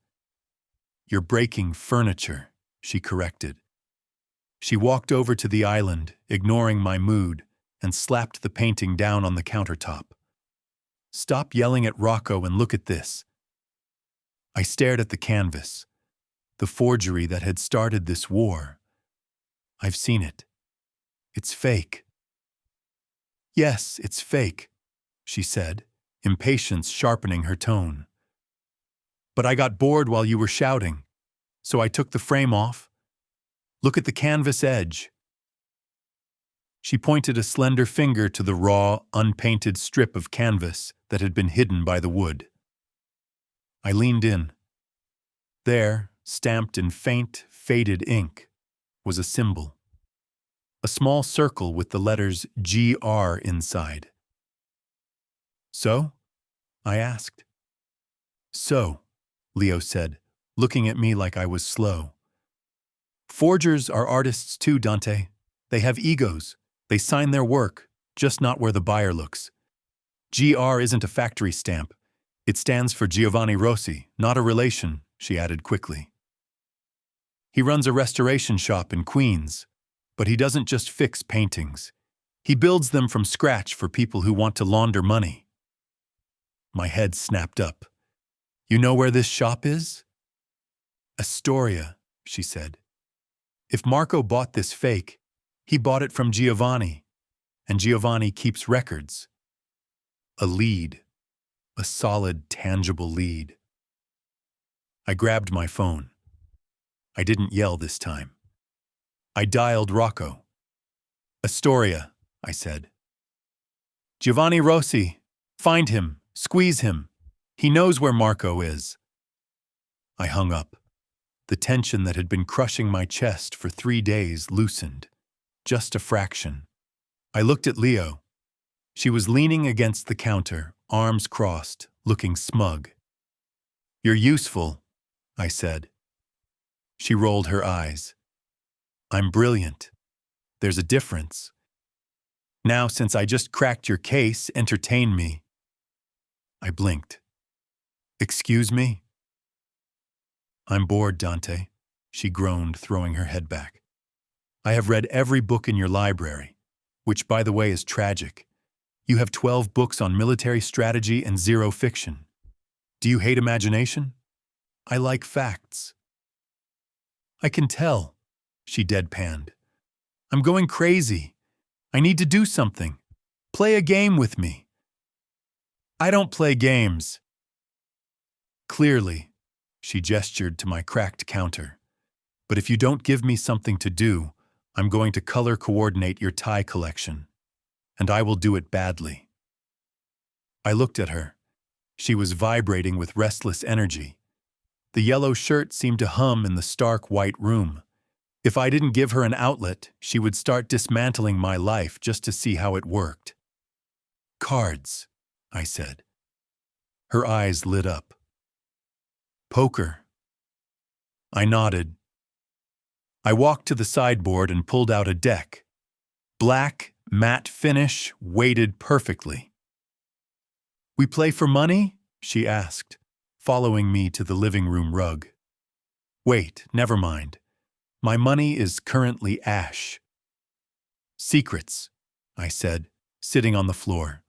You're breaking furniture, she corrected. She walked over to the island, ignoring my mood, and slapped the painting down on the countertop. Stop yelling at Rocco and look at this. I stared at the canvas, the forgery that had started this war. I've seen it. It's fake. Yes, it's fake, she said, impatience sharpening her tone. But I got bored while you were shouting, so I took the frame off. Look at the canvas edge. She pointed a slender finger to the raw, unpainted strip of canvas that had been hidden by the wood. I leaned in. There, stamped in faint, faded ink, was a symbol. A small circle with the letters GR inside. So? I asked. So, Leo said, looking at me like I was slow. Forgers are artists too, Dante. They have egos. They sign their work, just not where the buyer looks. GR isn't a factory stamp. It stands for Giovanni Rossi, not a relation, she added quickly. He runs a restoration shop in Queens, but he doesn't just fix paintings. He builds them from scratch for people who want to launder money. My head snapped up. You know where this shop is? Astoria, she said. If Marco bought this fake, he bought it from Giovanni, and Giovanni keeps records. A lead. A solid, tangible lead. I grabbed my phone. I didn't yell this time. I dialed Rocco. Astoria, I said. Giovanni Rossi. Find him. Squeeze him. He knows where Marco is. I hung up. The tension that had been crushing my chest for 3 days loosened. Just a fraction. I looked at Leo. She was leaning against the counter, arms crossed, looking smug. You're useful, I said. She rolled her eyes. I'm brilliant. There's a difference. Now, since I just cracked your case, entertain me. I blinked. Excuse me? I'm bored, Dante, she groaned, throwing her head back. I have read every book in your library, which, by the way, is tragic. You have 12 books on military strategy and 0 fiction. Do you hate imagination? I like facts. I can tell, she deadpanned. I'm going crazy. I need to do something. Play a game with me. I don't play games. Clearly, she gestured to my cracked counter. But if you don't give me something to do, I'm going to color coordinate your tie collection. And I will do it badly. I looked at her. She was vibrating with restless energy. The yellow shirt seemed to hum in the stark white room. If I didn't give her an outlet, she would start dismantling my life just to see how it worked. Cards, I said. Her eyes lit up. Poker. I nodded. I walked to the sideboard and pulled out a deck. Black, matte finish, weighted perfectly. We play for money? She asked, following me to the living room rug. Wait, never mind. My money is currently ash. Secrets, I said, sitting on the floor.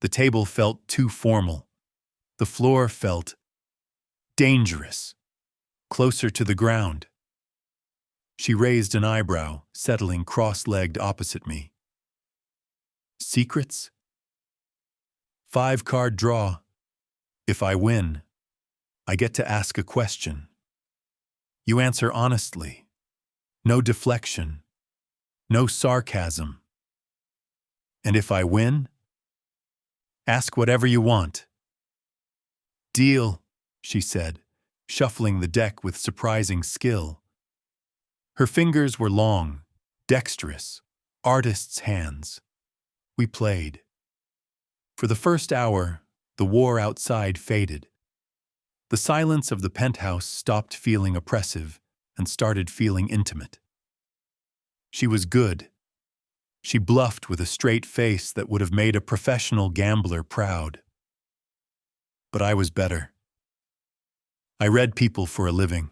The table felt too formal. The floor felt dangerous, closer to the ground. She raised an eyebrow, settling cross-legged opposite me. Secrets? 5-card draw. If I win, I get to ask a question. You answer honestly. No deflection. No sarcasm. And if I win, ask whatever you want. Deal, she said, shuffling the deck with surprising skill. Her fingers were long, dexterous, artist's hands. We played. For the first hour, the war outside faded. The silence of the penthouse stopped feeling oppressive and started feeling intimate. She was good. She bluffed with a straight face that would have made a professional gambler proud. But I was better. I read people for a living.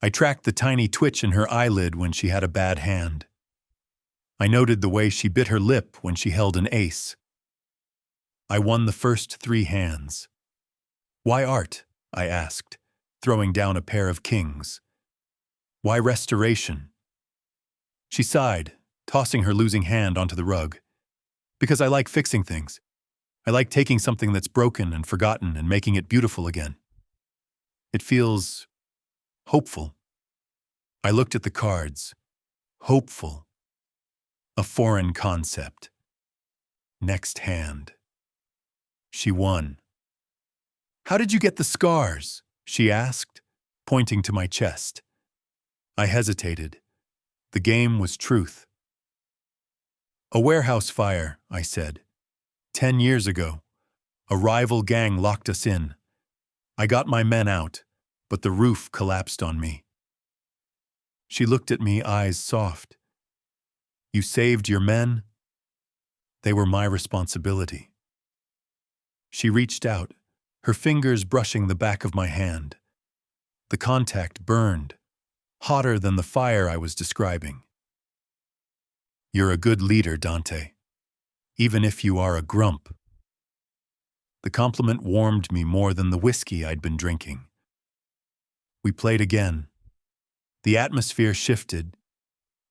I tracked the tiny twitch in her eyelid when she had a bad hand. I noted the way she bit her lip when she held an ace. I won the first 3 hands. Why art? I asked, throwing down a pair of kings. Why restoration? She sighed, tossing her losing hand onto the rug. Because I like fixing things. I like taking something that's broken and forgotten and making it beautiful again. It feels hopeful. I looked at the cards. Hopeful. A foreign concept. Next hand. She won. How did you get the scars? She asked, pointing to my chest. I hesitated. The game was truth. A warehouse fire, I said. 10 years ago. A rival gang locked us in. I got my men out, but the roof collapsed on me. She looked at me, eyes soft. You saved your men? They were my responsibility. She reached out, her fingers brushing the back of my hand. The contact burned, hotter than the fire I was describing. You're a good leader, Dante, even if you are a grump. The compliment warmed me more than the whiskey I'd been drinking. We played again. The atmosphere shifted.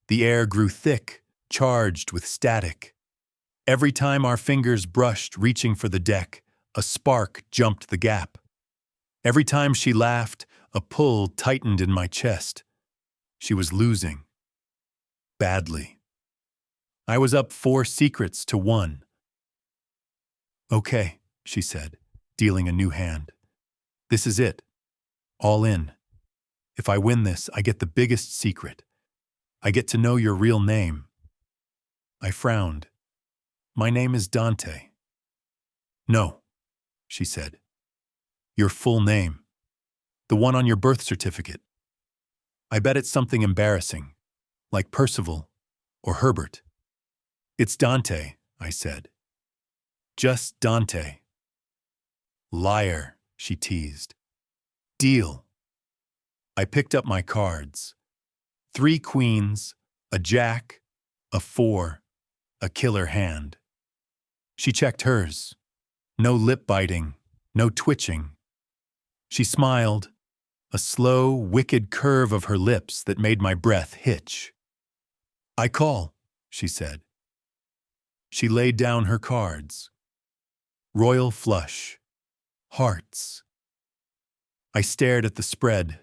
The air grew thick, charged with static. Every time our fingers brushed, reaching for the deck, a spark jumped the gap. Every time she laughed, a pull tightened in my chest. She was losing. Badly. I was up 4 secrets to 1. Okay, she said, dealing a new hand. This is it. All in. If I win this, I get the biggest secret. I get to know your real name. I frowned. My name is Dante. No, she said. Your full name. The one on your birth certificate. I bet it's something embarrassing, like Percival or Herbert. It's Dante, I said. Just Dante. Liar, she teased. Deal. I picked up my cards. 3 queens, a jack, a 4, a killer hand. She checked hers. No lip biting, no twitching. She smiled, a slow, wicked curve of her lips that made my breath hitch. I call, she said. She laid down her cards. Royal flush. Hearts. I stared at the spread.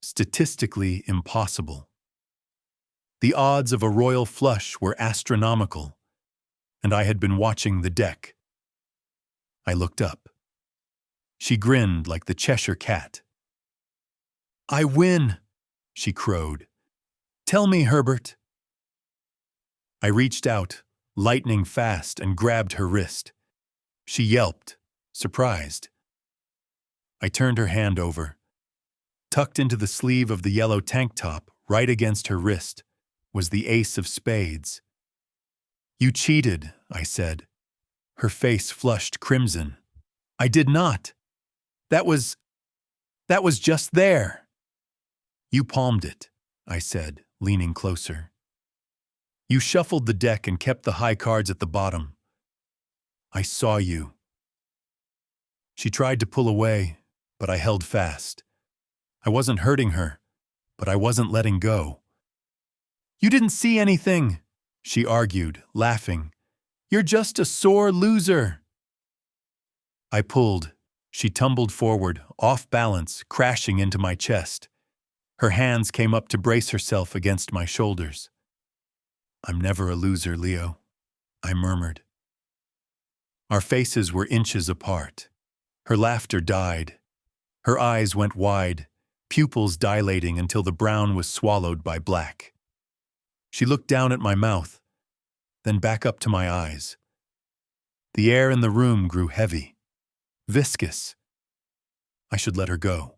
Statistically impossible. The odds of a royal flush were astronomical, and I had been watching the deck. I looked up. She grinned like the Cheshire Cat. I win, she crowed. Tell me, Herbert. I reached out, lightning fast, and grabbed her wrist. She yelped, surprised. I turned her hand over. Tucked into the sleeve of the yellow tank top, right against her wrist, was the ace of spades. You cheated, I said. Her face flushed crimson. I did not. That was just there. You palmed it, I said, leaning closer. You shuffled the deck and kept the high cards at the bottom. I saw you. She tried to pull away, but I held fast. I wasn't hurting her, but I wasn't letting go. You didn't see anything, she argued, laughing. You're just a sore loser. I pulled. She tumbled forward, off balance, crashing into my chest. Her hands came up to brace herself against my shoulders. I'm never a loser, Leo, I murmured. Our faces were inches apart. Her laughter died. Her eyes went wide, pupils dilating until the brown was swallowed by black. She looked down at my mouth, then back up to my eyes. The air in the room grew heavy, viscous. I should let her go.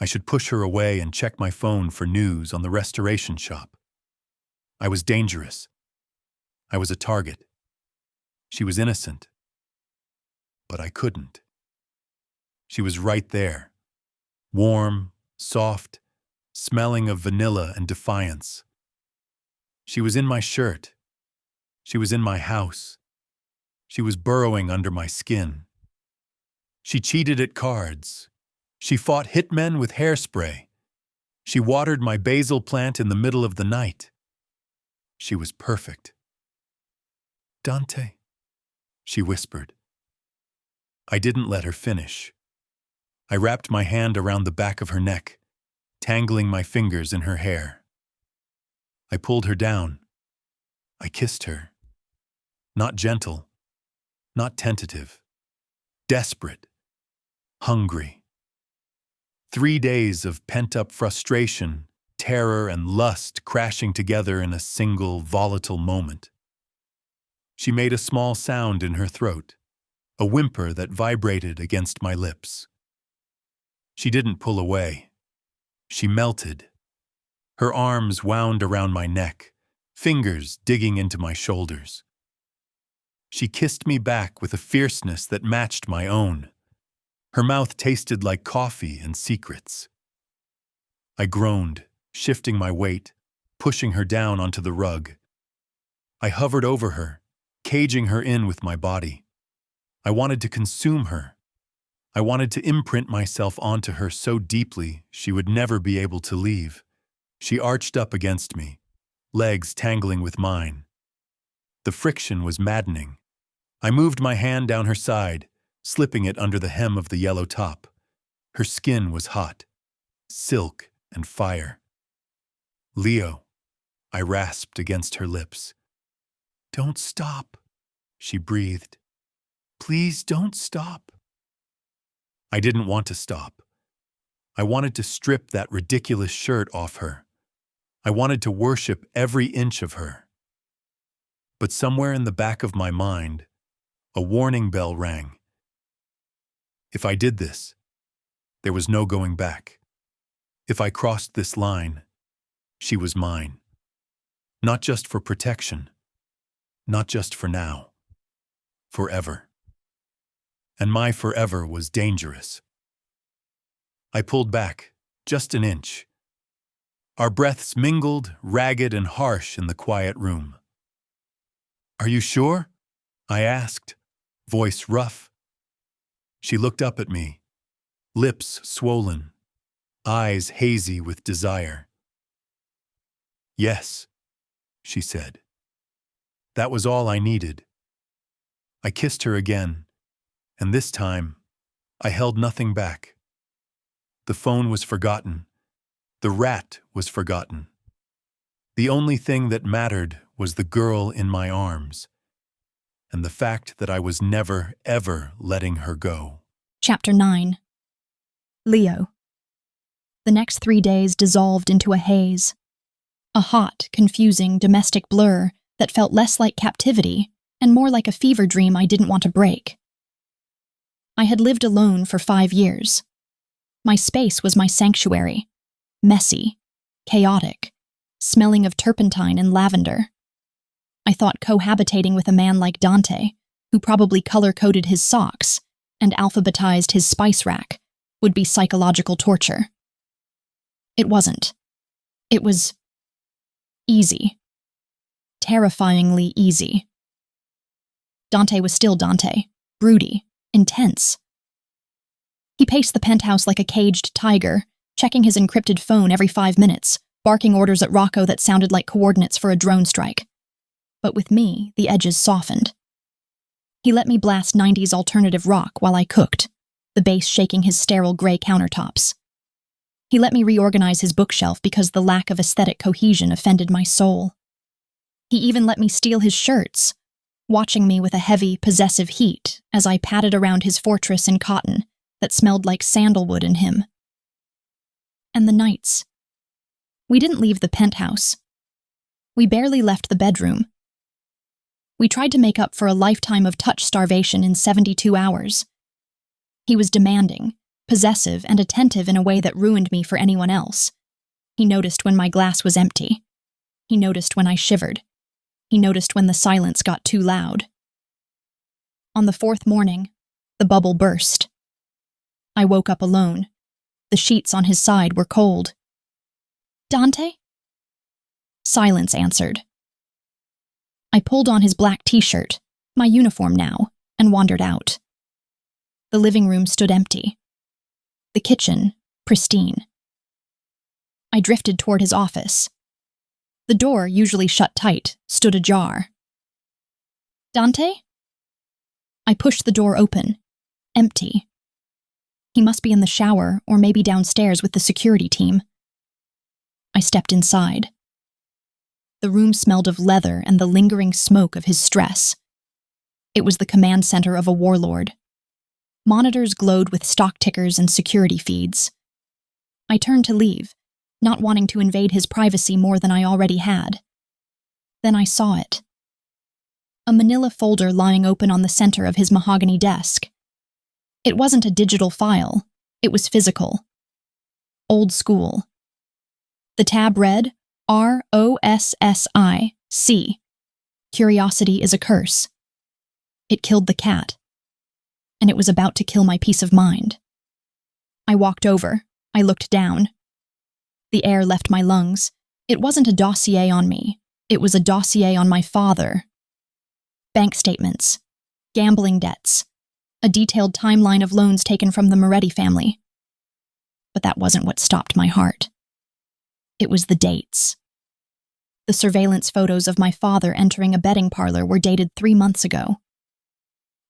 I should push her away and check my phone for news on the restoration shop. I was dangerous. I was a target. She was innocent. But I couldn't. She was right there, warm, soft, smelling of vanilla and defiance. She was in my shirt. She was in my house. She was burrowing under my skin. She cheated at cards. She fought hitmen with hairspray. She watered my basil plant in the middle of the night. She was perfect. Dante, she whispered. I didn't let her finish. I wrapped my hand around the back of her neck, tangling my fingers in her hair. I pulled her down. I kissed her. Not gentle, not tentative, desperate, hungry. 3 days of pent-up frustration, terror, and lust crashing together in a single volatile moment. She made a small sound in her throat, a whimper that vibrated against my lips. She didn't pull away. She melted. Her arms wound around my neck, fingers digging into my shoulders. She kissed me back with a fierceness that matched my own. Her mouth tasted like coffee and secrets. I groaned, shifting my weight, pushing her down onto the rug. I hovered over her, caging her in with my body. I wanted to consume her. I wanted to imprint myself onto her so deeply she would never be able to leave. She arched up against me, legs tangling with mine. The friction was maddening. I moved my hand down her side, slipping it under the hem of the yellow top. Her skin was hot, silk and fire. "Leo," I rasped against her lips. "Don't stop," she breathed. "Please don't stop." I didn't want to stop. I wanted to strip that ridiculous shirt off her. I wanted to worship every inch of her. But somewhere in the back of my mind, a warning bell rang. If I did this, there was no going back. If I crossed this line, she was mine. Not just for protection, not just for now, forever. And my forever was dangerous. I pulled back, just an inch. Our breaths mingled, ragged and harsh in the quiet room. "Are you sure?" I asked, voice rough. She looked up at me, lips swollen, eyes hazy with desire. "Yes," she said. That was all I needed. I kissed her again, and this time, I held nothing back. The phone was forgotten. The rat was forgotten. The only thing that mattered was the girl in my arms, and the fact that I was never, ever letting her go. Chapter 9. Leo. The next 3 days dissolved into a haze. A hot, confusing, domestic blur that felt less like captivity and more like a fever dream I didn't want to break. I had lived alone for 5 years. My space was my sanctuary. Messy, chaotic, smelling of turpentine and lavender. I thought cohabitating with a man like Dante, who probably color-coded his socks and alphabetized his spice rack, would be psychological torture. It wasn't. It was easy. Terrifyingly easy. Dante was still Dante, broody, intense. He paced the penthouse like a caged tiger, checking his encrypted phone every 5 minutes, barking orders at Rocco that sounded like coordinates for a drone strike. But with me, the edges softened. He let me blast 90s alternative rock while I cooked, the bass shaking his sterile gray countertops. He let me reorganize his bookshelf because the lack of aesthetic cohesion offended my soul. He even let me steal his shirts, watching me with a heavy, possessive heat as I padded around his fortress in cotton that smelled like sandalwood in him. And the nights. We didn't leave the penthouse. We barely left the bedroom. We tried to make up for a lifetime of touch starvation in 72 hours. He was demanding, possessive, and attentive in a way that ruined me for anyone else. He noticed when my glass was empty. He noticed when I shivered. He noticed when the silence got too loud. On the 4th morning, the bubble burst. I woke up alone. The sheets on his side were cold. "Dante?" Silence answered. I pulled on his black t-shirt, my uniform now, and wandered out. The living room stood empty. The kitchen, pristine. I drifted toward his office. The door, usually shut tight, stood ajar. "Dante?" I pushed the door open. Empty. He must be in the shower or maybe downstairs with the security team. I stepped inside. The room smelled of leather and the lingering smoke of his stress. It was the command center of a warlord. Monitors glowed with stock tickers and security feeds. I turned to leave, not wanting to invade his privacy more than I already had. Then I saw it. A manila folder lying open on the center of his mahogany desk. It wasn't a digital file, it was physical. Old school. The tab read ROSSIC. Curiosity is a curse. It killed the cat, and it was about to kill my peace of mind. I walked over. I looked down. The air left my lungs. It wasn't a dossier on me. It was a dossier on my father. Bank statements, gambling debts, a detailed timeline of loans taken from the Moretti family. But that wasn't what stopped my heart. It was the dates. The surveillance photos of my father entering a betting parlor were dated 3 months ago.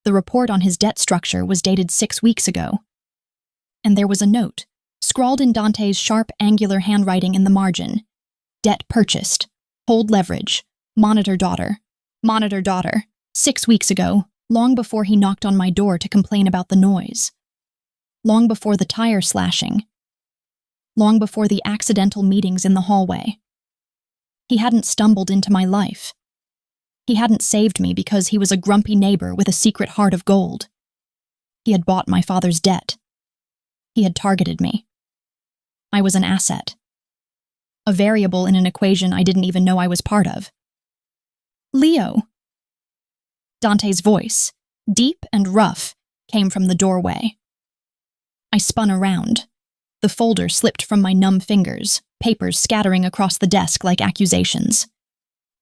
The report on his debt structure was dated 6 weeks ago. And there was a note, scrawled in Dante's sharp, angular handwriting in the margin. Debt purchased. Hold leverage. Monitor daughter. 6 weeks ago, long before he knocked on my door to complain about the noise. Long before the tire slashing. Long before the accidental meetings in the hallway. He hadn't stumbled into my life. He hadn't saved me because he was a grumpy neighbor with a secret heart of gold. He had bought my father's debt. He had targeted me. I was an asset. A variable in an equation I didn't even know I was part of. Leo. Dante's voice, deep and rough, came from the doorway. I spun around. The folder slipped from my numb fingers, papers scattering across the desk like accusations.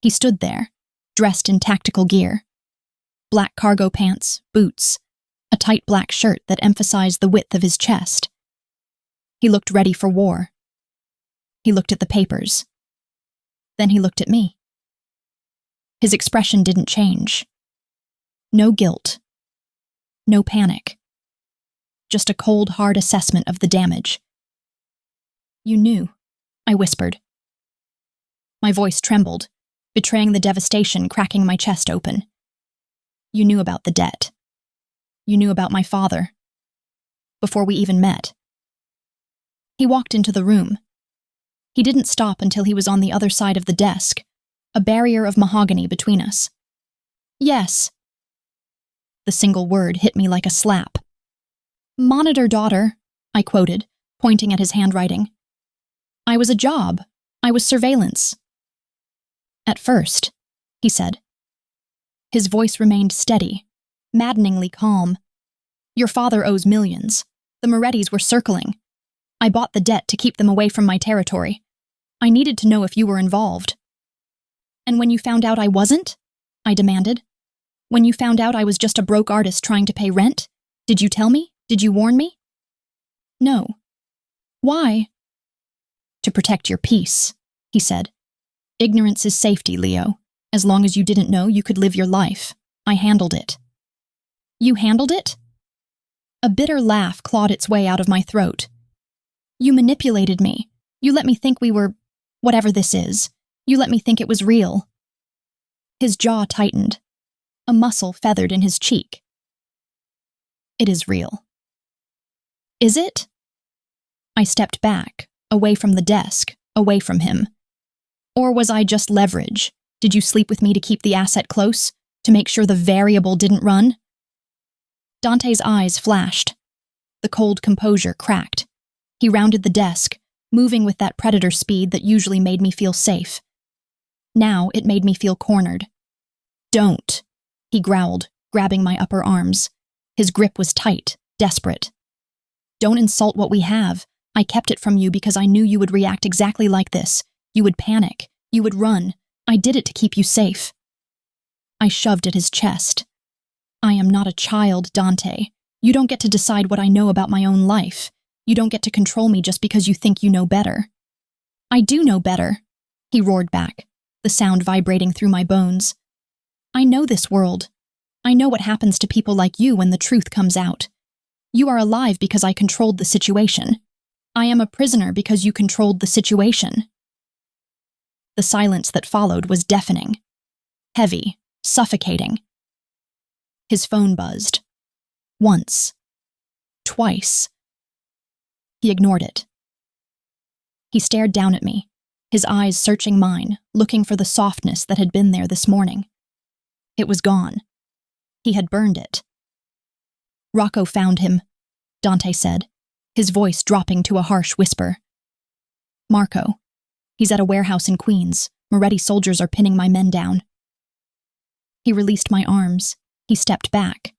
He stood there, dressed in tactical gear. Black cargo pants, boots, a tight black shirt that emphasized the width of his chest. He looked ready for war. He looked at the papers. Then he looked at me. His expression didn't change. No guilt. No panic. Just a cold, hard assessment of the damage. You knew, I whispered. My voice trembled, betraying the devastation cracking my chest open. You knew about the debt. You knew about my father. Before we even met. He walked into the room. He didn't stop until he was on the other side of the desk, a barrier of mahogany between us. Yes. The single word hit me like a slap. Monitor daughter, I quoted, pointing at his handwriting. I was a job. I was surveillance. At first, he said. His voice remained steady, maddeningly calm. Your father owes millions. The Morettis were circling. I bought the debt to keep them away from my territory. I needed to know if you were involved. And when you found out I wasn't? I demanded. When you found out I was just a broke artist trying to pay rent? Did you tell me? Did you warn me? No. Why? To protect your peace, he said. Ignorance is safety, Leo. As long as you didn't know, you could live your life. I handled it. You handled it? A bitter laugh clawed its way out of my throat. You manipulated me. You let me think we were, whatever this is. You let me think it was real. His jaw tightened. A muscle feathered in his cheek. It is real. Is it? I stepped back, away from the desk, away from him. Or was I just leverage? Did you sleep with me to keep the asset close? To make sure the variable didn't run? Dante's eyes flashed. The cold composure cracked. He rounded the desk, moving with that predator speed that usually made me feel safe. Now it made me feel cornered. Don't, he growled, grabbing my upper arms. His grip was tight, desperate. Don't insult what we have. I kept it from you because I knew you would react exactly like this. You would panic. You would run. I did it to keep you safe. I shoved at his chest. I am not a child, Dante. You don't get to decide what I know about my own life. You don't get to control me just because you think you know better. I do know better, he roared back, the sound vibrating through my bones. I know this world. I know what happens to people like you when the truth comes out. You are alive because I controlled the situation. I am a prisoner because you controlled the situation. The silence that followed was deafening, heavy, suffocating. His phone buzzed. Once. Twice. He ignored it. He stared down at me, his eyes searching mine, looking for the softness that had been there this morning. It was gone. He had burned it. Rocco found him, Dante said, his voice dropping to a harsh whisper. Marco. He's at a warehouse in Queens. Moretti soldiers are pinning my men down. He released my arms. He stepped back.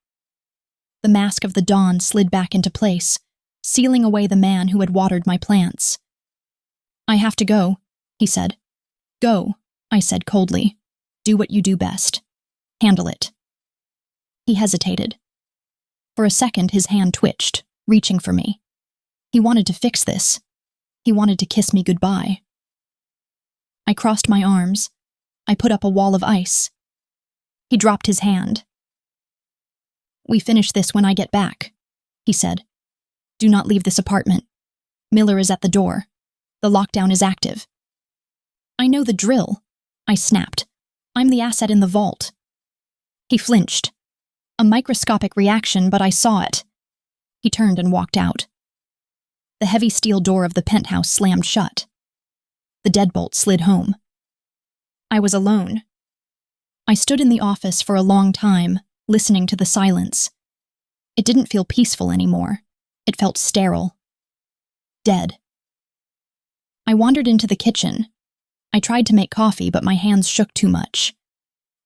The mask of the dawn slid back into place, sealing away the man who had watered my plants. I have to go, he said. Go, I said coldly. Do what you do best. Handle it. He hesitated. For a second, his hand twitched, reaching for me. He wanted to fix this. He wanted to kiss me goodbye. I crossed my arms. I put up a wall of ice. He dropped his hand. We finish this when I get back, he said. Do not leave this apartment. Miller is at the door. The lockdown is active. I know the drill, I snapped. I'm the asset in the vault. He flinched. A microscopic reaction, but I saw it. He turned and walked out. The heavy steel door of the penthouse slammed shut. The deadbolt slid home. I was alone. I stood in the office for a long time, listening to the silence. It didn't feel peaceful anymore. It felt sterile. Dead. I wandered into the kitchen. I tried to make coffee, but my hands shook too much.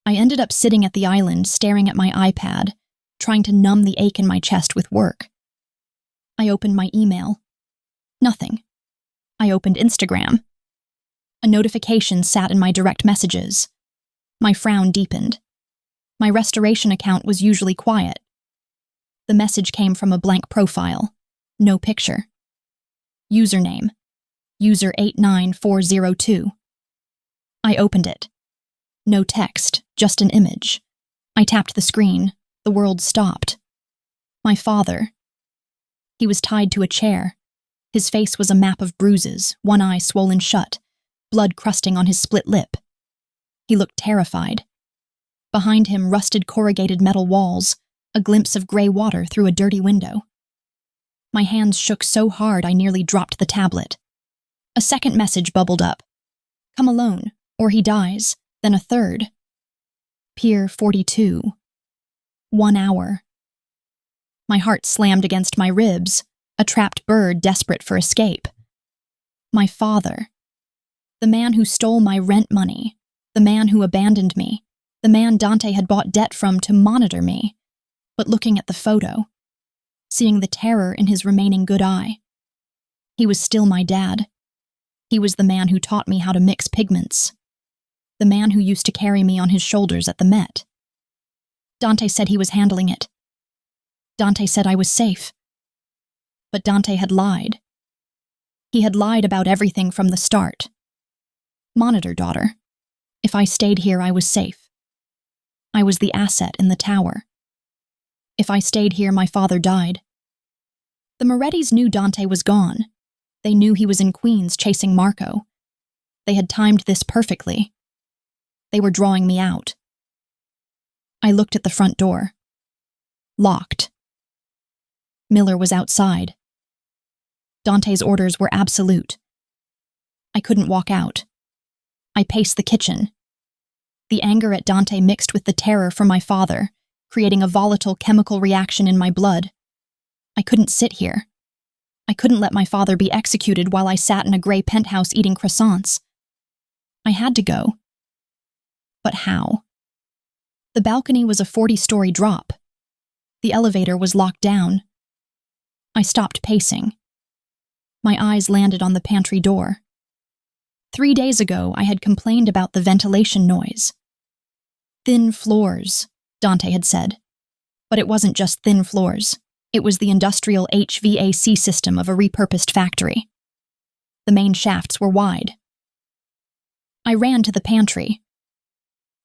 I ended up sitting at the island, staring at my iPad, trying to numb the ache in my chest with work. I opened my email. Nothing. I opened Instagram. A notification sat in my direct messages. My frown deepened. My restoration account was usually quiet. The message came from a blank profile. No picture. Username. User 89402. I opened it. No text, just an image. I tapped the screen. The world stopped. My father. He was tied to a chair. His face was a map of bruises, one eye swollen shut, blood crusting on his split lip. He looked terrified. Behind him, rusted corrugated metal walls, a glimpse of gray water through a dirty window. My hands shook so hard I nearly dropped the tablet. A second message bubbled up. Come alone, or he dies. Then a third. Pier 42. 1 hour. My heart slammed against my ribs, a trapped bird desperate for escape. My father. The man who stole my rent money. The man who abandoned me. The man Dante had bought debt from to monitor me. But looking at the photo, seeing the terror in his remaining good eye. He was still my dad. He was the man who taught me how to mix pigments. The man who used to carry me on his shoulders at the Met. Dante said he was handling it. Dante said I was safe. But Dante had lied. He had lied about everything from the start. Monitor, daughter. If I stayed here, I was safe. I was the asset in the tower. If I stayed here, my father died. The Morettis knew Dante was gone. They knew he was in Queens chasing Marco. They had timed this perfectly. They were drawing me out. I looked at the front door. Locked. Miller was outside. Dante's orders were absolute. I couldn't walk out. I paced the kitchen. The anger at Dante mixed with the terror for my father, creating a volatile chemical reaction in my blood. I couldn't sit here. I couldn't let my father be executed while I sat in a gray penthouse eating croissants. I had to go. But how? The balcony was a 40-story drop. The elevator was locked down. I stopped pacing. My eyes landed on the pantry door. 3 days ago, I had complained about the ventilation noise. Thin floors, Dante had said. But it wasn't just thin floors. It was the industrial HVAC system of a repurposed factory. The main shafts were wide. I ran to the pantry.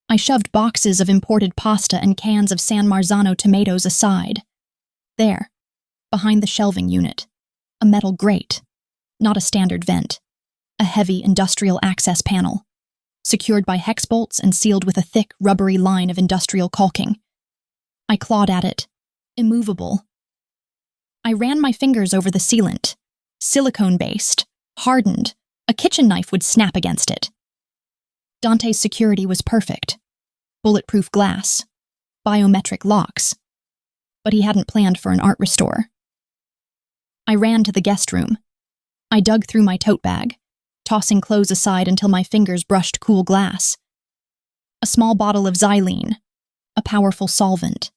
I shoved boxes of imported pasta and cans of San Marzano tomatoes aside. There, behind the shelving unit, a metal grate, not a standard vent, a heavy industrial access panel, secured by hex bolts and sealed with a thick, rubbery line of industrial caulking. I clawed at it, immovable. I ran my fingers over the sealant, silicone-based, hardened. A kitchen knife would snap against it. Dante's security was perfect. Bulletproof glass, biometric locks. But he hadn't planned for an art restore. I ran to the guest room. I dug through my tote bag, tossing clothes aside until my fingers brushed cool glass. A small bottle of xylene, a powerful solvent.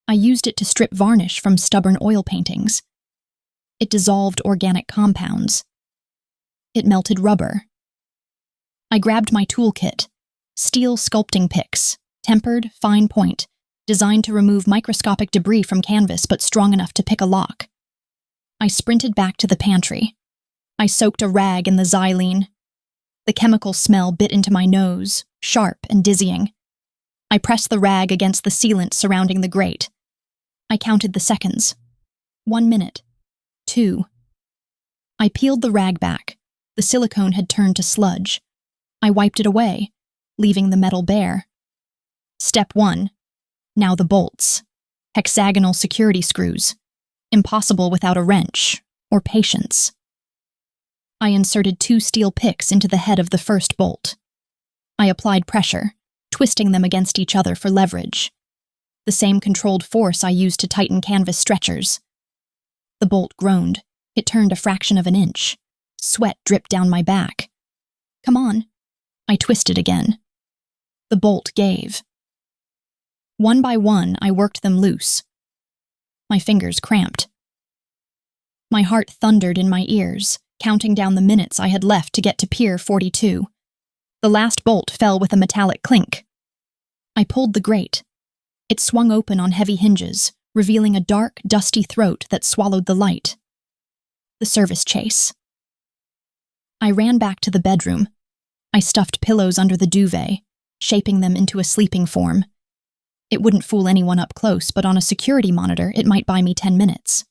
I used it to strip varnish from stubborn oil paintings. It dissolved organic compounds. It melted rubber. I grabbed my toolkit, steel sculpting picks, tempered, fine point, designed to remove microscopic debris from canvas but strong enough to pick a lock. I sprinted back to the pantry. I soaked a rag in the xylene. The chemical smell bit into my nose, sharp and dizzying. I pressed the rag against the sealant surrounding the grate. I counted the seconds. 1 minute. 2. I peeled the rag back. The silicone had turned to sludge. I wiped it away, leaving the metal bare. Step 1. Now the bolts. Hexagonal security screws. Impossible without a wrench, or patience. I inserted 2 steel picks into the head of the first bolt. I applied pressure, twisting them against each other for leverage. The same controlled force I used to tighten canvas stretchers. The bolt groaned. It turned a fraction of an inch. Sweat dripped down my back. Come on. I twisted again. The bolt gave. One by one, I worked them loose. My fingers cramped. My heart thundered in my ears, counting down the minutes I had left to get to Pier 42. The last bolt fell with a metallic clink. I pulled the grate. It swung open on heavy hinges, revealing a dark, dusty throat that swallowed the light. The service chase. I ran back to the bedroom. I stuffed pillows under the duvet, shaping them into a sleeping form. It wouldn't fool anyone up close, but on a security monitor, it might buy me 10 minutes.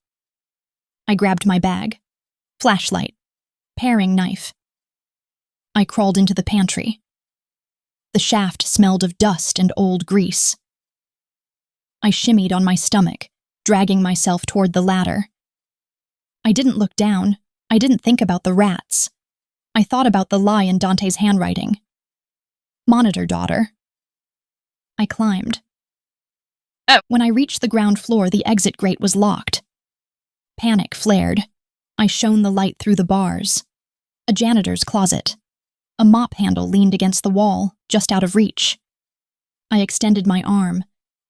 I grabbed my bag. Flashlight. Paring knife. I crawled into the pantry. The shaft smelled of dust and old grease. I shimmied on my stomach, dragging myself toward the ladder. I didn't look down. I didn't think about the rats. I thought about the lie in Dante's handwriting. Monitor, daughter. I climbed. When I reached the ground floor, the exit grate was locked. Panic flared. I shone the light through the bars. A janitor's closet. A mop handle leaned against the wall, just out of reach. I extended my arm,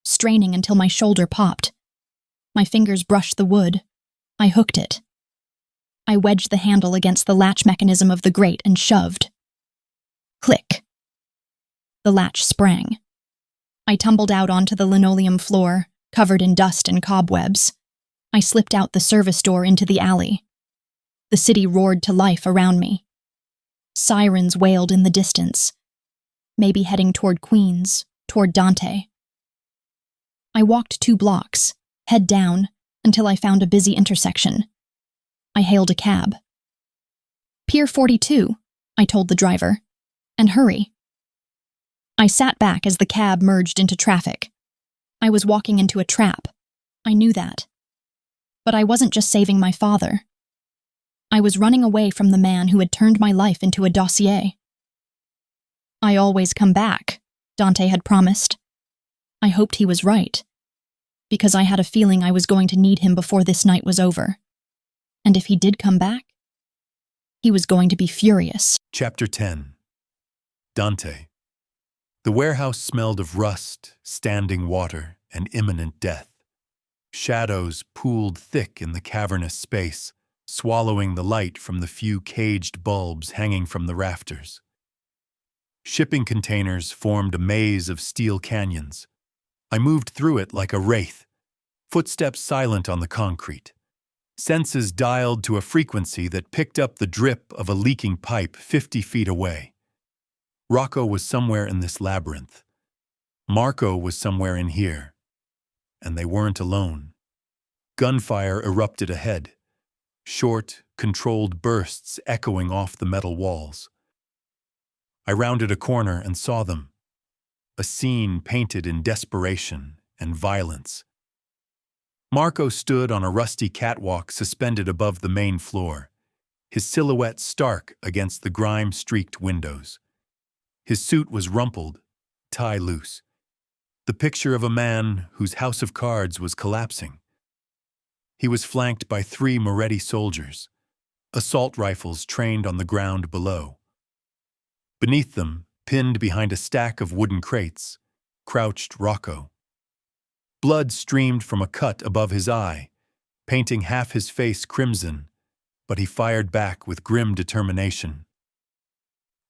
straining until my shoulder popped. My fingers brushed the wood. I hooked it. I wedged the handle against the latch mechanism of the grate and shoved. Click. The latch sprang. I tumbled out onto the linoleum floor, covered in dust and cobwebs. I slipped out the service door into the alley. The city roared to life around me. Sirens wailed in the distance, maybe heading toward Queens, toward Dante. I walked 2 blocks, head down, until I found a busy intersection. I hailed a cab. Pier 42, I told the driver, and hurry. I sat back as the cab merged into traffic. I was walking into a trap. I knew that. But I wasn't just saving my father. I was running away from the man who had turned my life into a dossier. I always come back, Dante had promised. I hoped he was right, because I had a feeling I was going to need him before this night was over. And if he did come back, he was going to be furious. Chapter 10. Dante. The warehouse smelled of rust, standing water, and imminent death. Shadows pooled thick in the cavernous space, swallowing the light from the few caged bulbs hanging from the rafters. Shipping containers formed a maze of steel canyons. I moved through it like a wraith, footsteps silent on the concrete. Senses dialed to a frequency that picked up the drip of a leaking pipe 50 feet away. Rocco was somewhere in this labyrinth. Marco was somewhere in here. And they weren't alone. Gunfire erupted ahead. Short, controlled bursts echoing off the metal walls. I rounded a corner and saw them. A scene painted in desperation and violence. Marco stood on a rusty catwalk suspended above the main floor, his silhouette stark against the grime-streaked windows. His suit was rumpled, tie loose. The picture of a man whose house of cards was collapsing. He was flanked by 3 Moretti soldiers, Assault rifles trained on the ground below. Beneath them, pinned behind a stack of wooden crates, crouched Rocco. Blood streamed from a cut above his eye, painting half his face crimson, but he fired back with grim determination.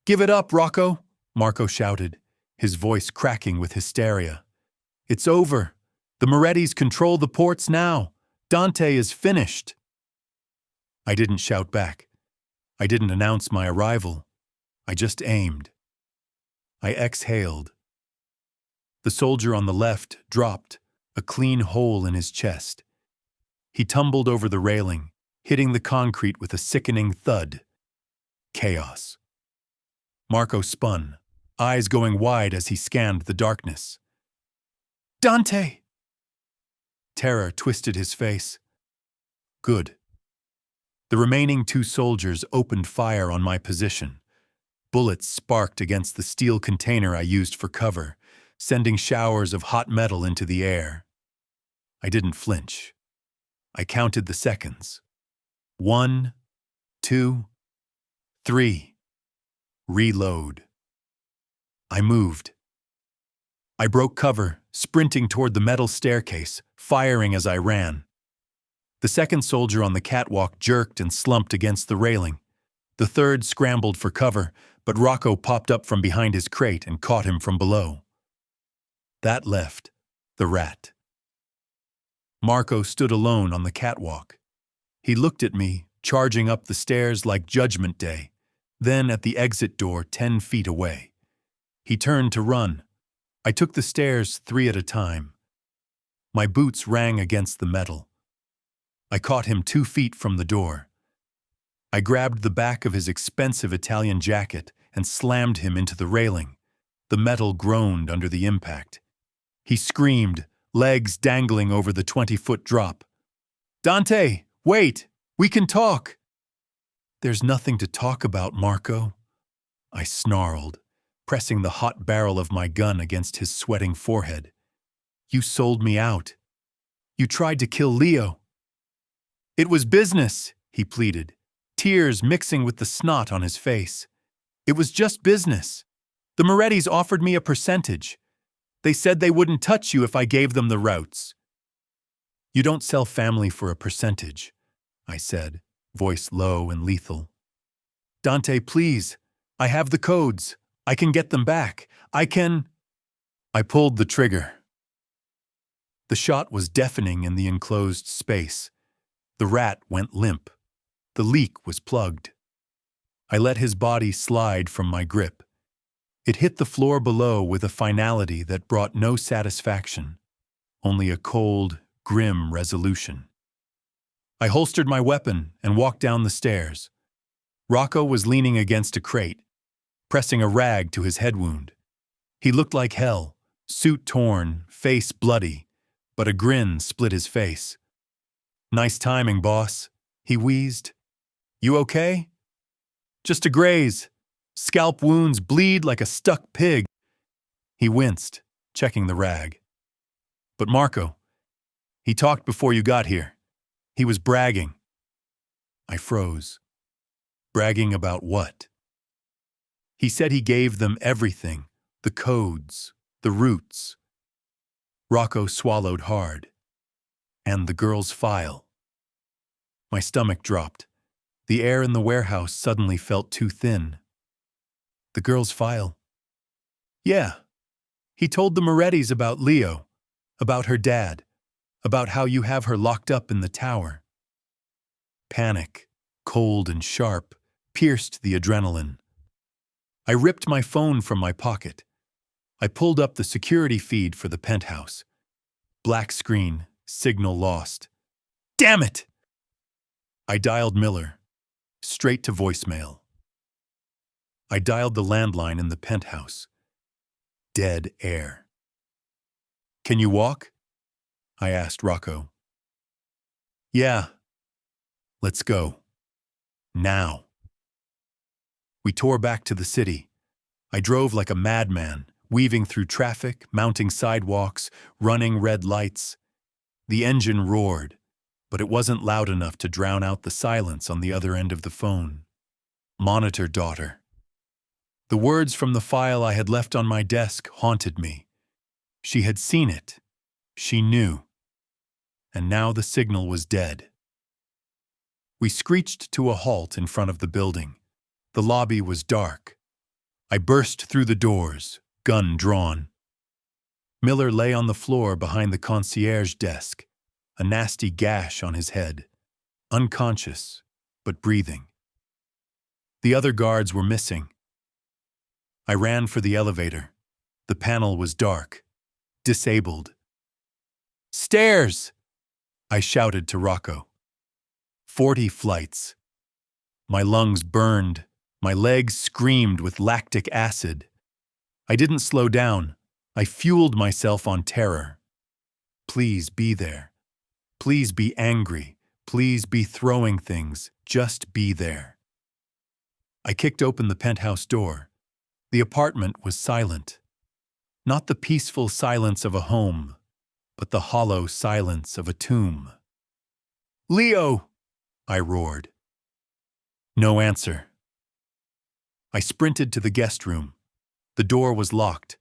"Give it up, Rocco!" Marco shouted, his voice cracking with hysteria. "It's over. The Morettis control the ports now. Dante is finished." I didn't shout back. I didn't announce my arrival. I just aimed. I exhaled. The soldier on the left dropped, a clean hole in his chest. He tumbled over the railing, hitting the concrete with a sickening thud. Chaos. Marco spun, eyes going wide as he scanned the darkness. "Dante!" Terror twisted his face. Good. The remaining two soldiers opened fire on my position. Bullets sparked against the steel container I used for cover, sending showers of hot metal into the air. I didn't flinch. I counted the seconds. 1, 2, 3. Reload. I moved. I broke cover, sprinting toward the metal staircase, firing as I ran. The second soldier on the catwalk jerked and slumped against the railing. The third scrambled for cover, but Rocco popped up from behind his crate and caught him from below. That left the rat. Marco stood alone on the catwalk. He looked at me, charging up the stairs like Judgment Day, then at the exit door 10 feet away. He turned to run. I took the stairs 3 at a time. My boots rang against the metal. I caught him 2 feet from the door. I grabbed the back of his expensive Italian jacket and slammed him into the railing. The metal groaned under the impact. He screamed, legs dangling over the 20-foot drop. "Dante, wait! We can talk!" "There's nothing to talk about, Marco," I snarled, pressing the hot barrel of my gun against his sweating forehead. "You sold me out. You tried to kill Leo." "It was business," he pleaded, tears mixing with the snot on his face. "It was just business. The Morettis offered me a percentage. They said they wouldn't touch you if I gave them the routes." "You don't sell family for a percentage," I said, voice low and lethal. "Dante, please. I have the codes. I can get them back. I can—" I pulled the trigger. The shot was deafening in the enclosed space. The rat went limp. The leak was plugged. I let his body slide from my grip. It hit the floor below with a finality that brought no satisfaction, only a cold, grim resolution. I holstered my weapon and walked down the stairs. Rocco was leaning against a crate, pressing a rag to his head wound. He looked like hell, suit torn, face bloody, but a grin split his face. "Nice timing, boss," he wheezed. "You okay?" "Just a graze. Scalp wounds bleed like a stuck pig." He winced, checking the rag. "But Marco, he talked before you got here. He was bragging." I froze. Bragging about what? He said he gave them everything, the codes, the routes. Rocco swallowed hard. And the girl's file. My stomach dropped. The air in the warehouse suddenly felt too thin. The girl's file. Yeah. He told the Morettis about Leo, about her dad, about how you have her locked up in the tower. Panic, cold and sharp, pierced the adrenaline. I ripped my phone from my pocket. I pulled up the security feed for the Penthouse. Black screen, signal lost. Damn it! I dialed Miller, straight to voicemail. I dialed the landline in the Penthouse. Dead air. "Can you walk?" I asked Rocco. "Yeah." "Let's go. Now." We tore back to the city. I drove like a madman, weaving through traffic, mounting sidewalks, running red lights. The engine roared. but it wasn't loud enough to drown out the silence on the other end of the phone. Monitor daughter. The words from the file I had left on my desk haunted me. She had seen it. She knew. And now the signal was dead. We screeched to a halt in front of the building. The lobby was dark. I burst through the doors, gun drawn. Miller lay on the floor behind the concierge desk, a nasty gash on his head, unconscious, but breathing. The other guards were missing. I ran for the elevator. The panel was dark, disabled. "Stairs!" I shouted to Rocco. 40 flights. My lungs burned. My legs screamed with lactic acid. I didn't slow down. I fueled myself on terror. Please be there. Please be angry. Please be throwing things. Just be there. I kicked open the penthouse door. The apartment was silent. Not the peaceful silence of a home, but the hollow silence of a tomb. "Leo!" I roared. No answer. I sprinted to the guest room. The door was locked.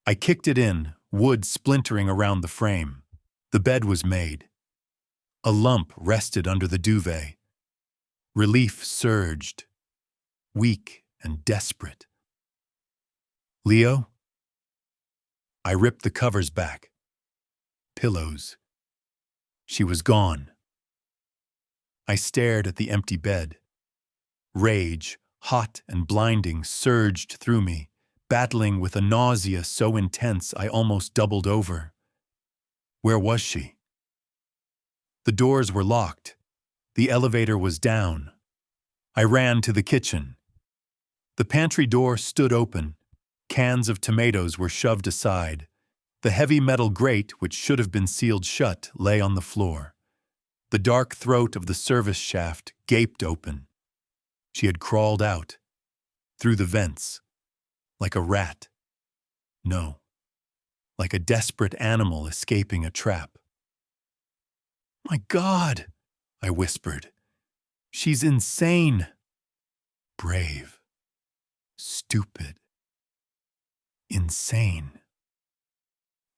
I kicked it in, wood splintering around the frame. The bed was made. A lump rested under the duvet. Relief surged, weak and desperate. "Leo?" I ripped the covers back. Pillows. She was gone. I stared at the empty bed. Rage, hot and blinding, surged through me, battling with a nausea so intense I almost doubled over. Where was she? The doors were locked. The elevator was down. I ran to the kitchen. The pantry door stood open. Cans of tomatoes were shoved aside. The heavy metal grate, which should have been sealed shut, lay on the floor. The dark throat of the service shaft gaped open. She had crawled out, through the vents, like a rat. No, like a desperate animal escaping a trap. "My God," I whispered. "She's insane." Brave. Stupid. Insane.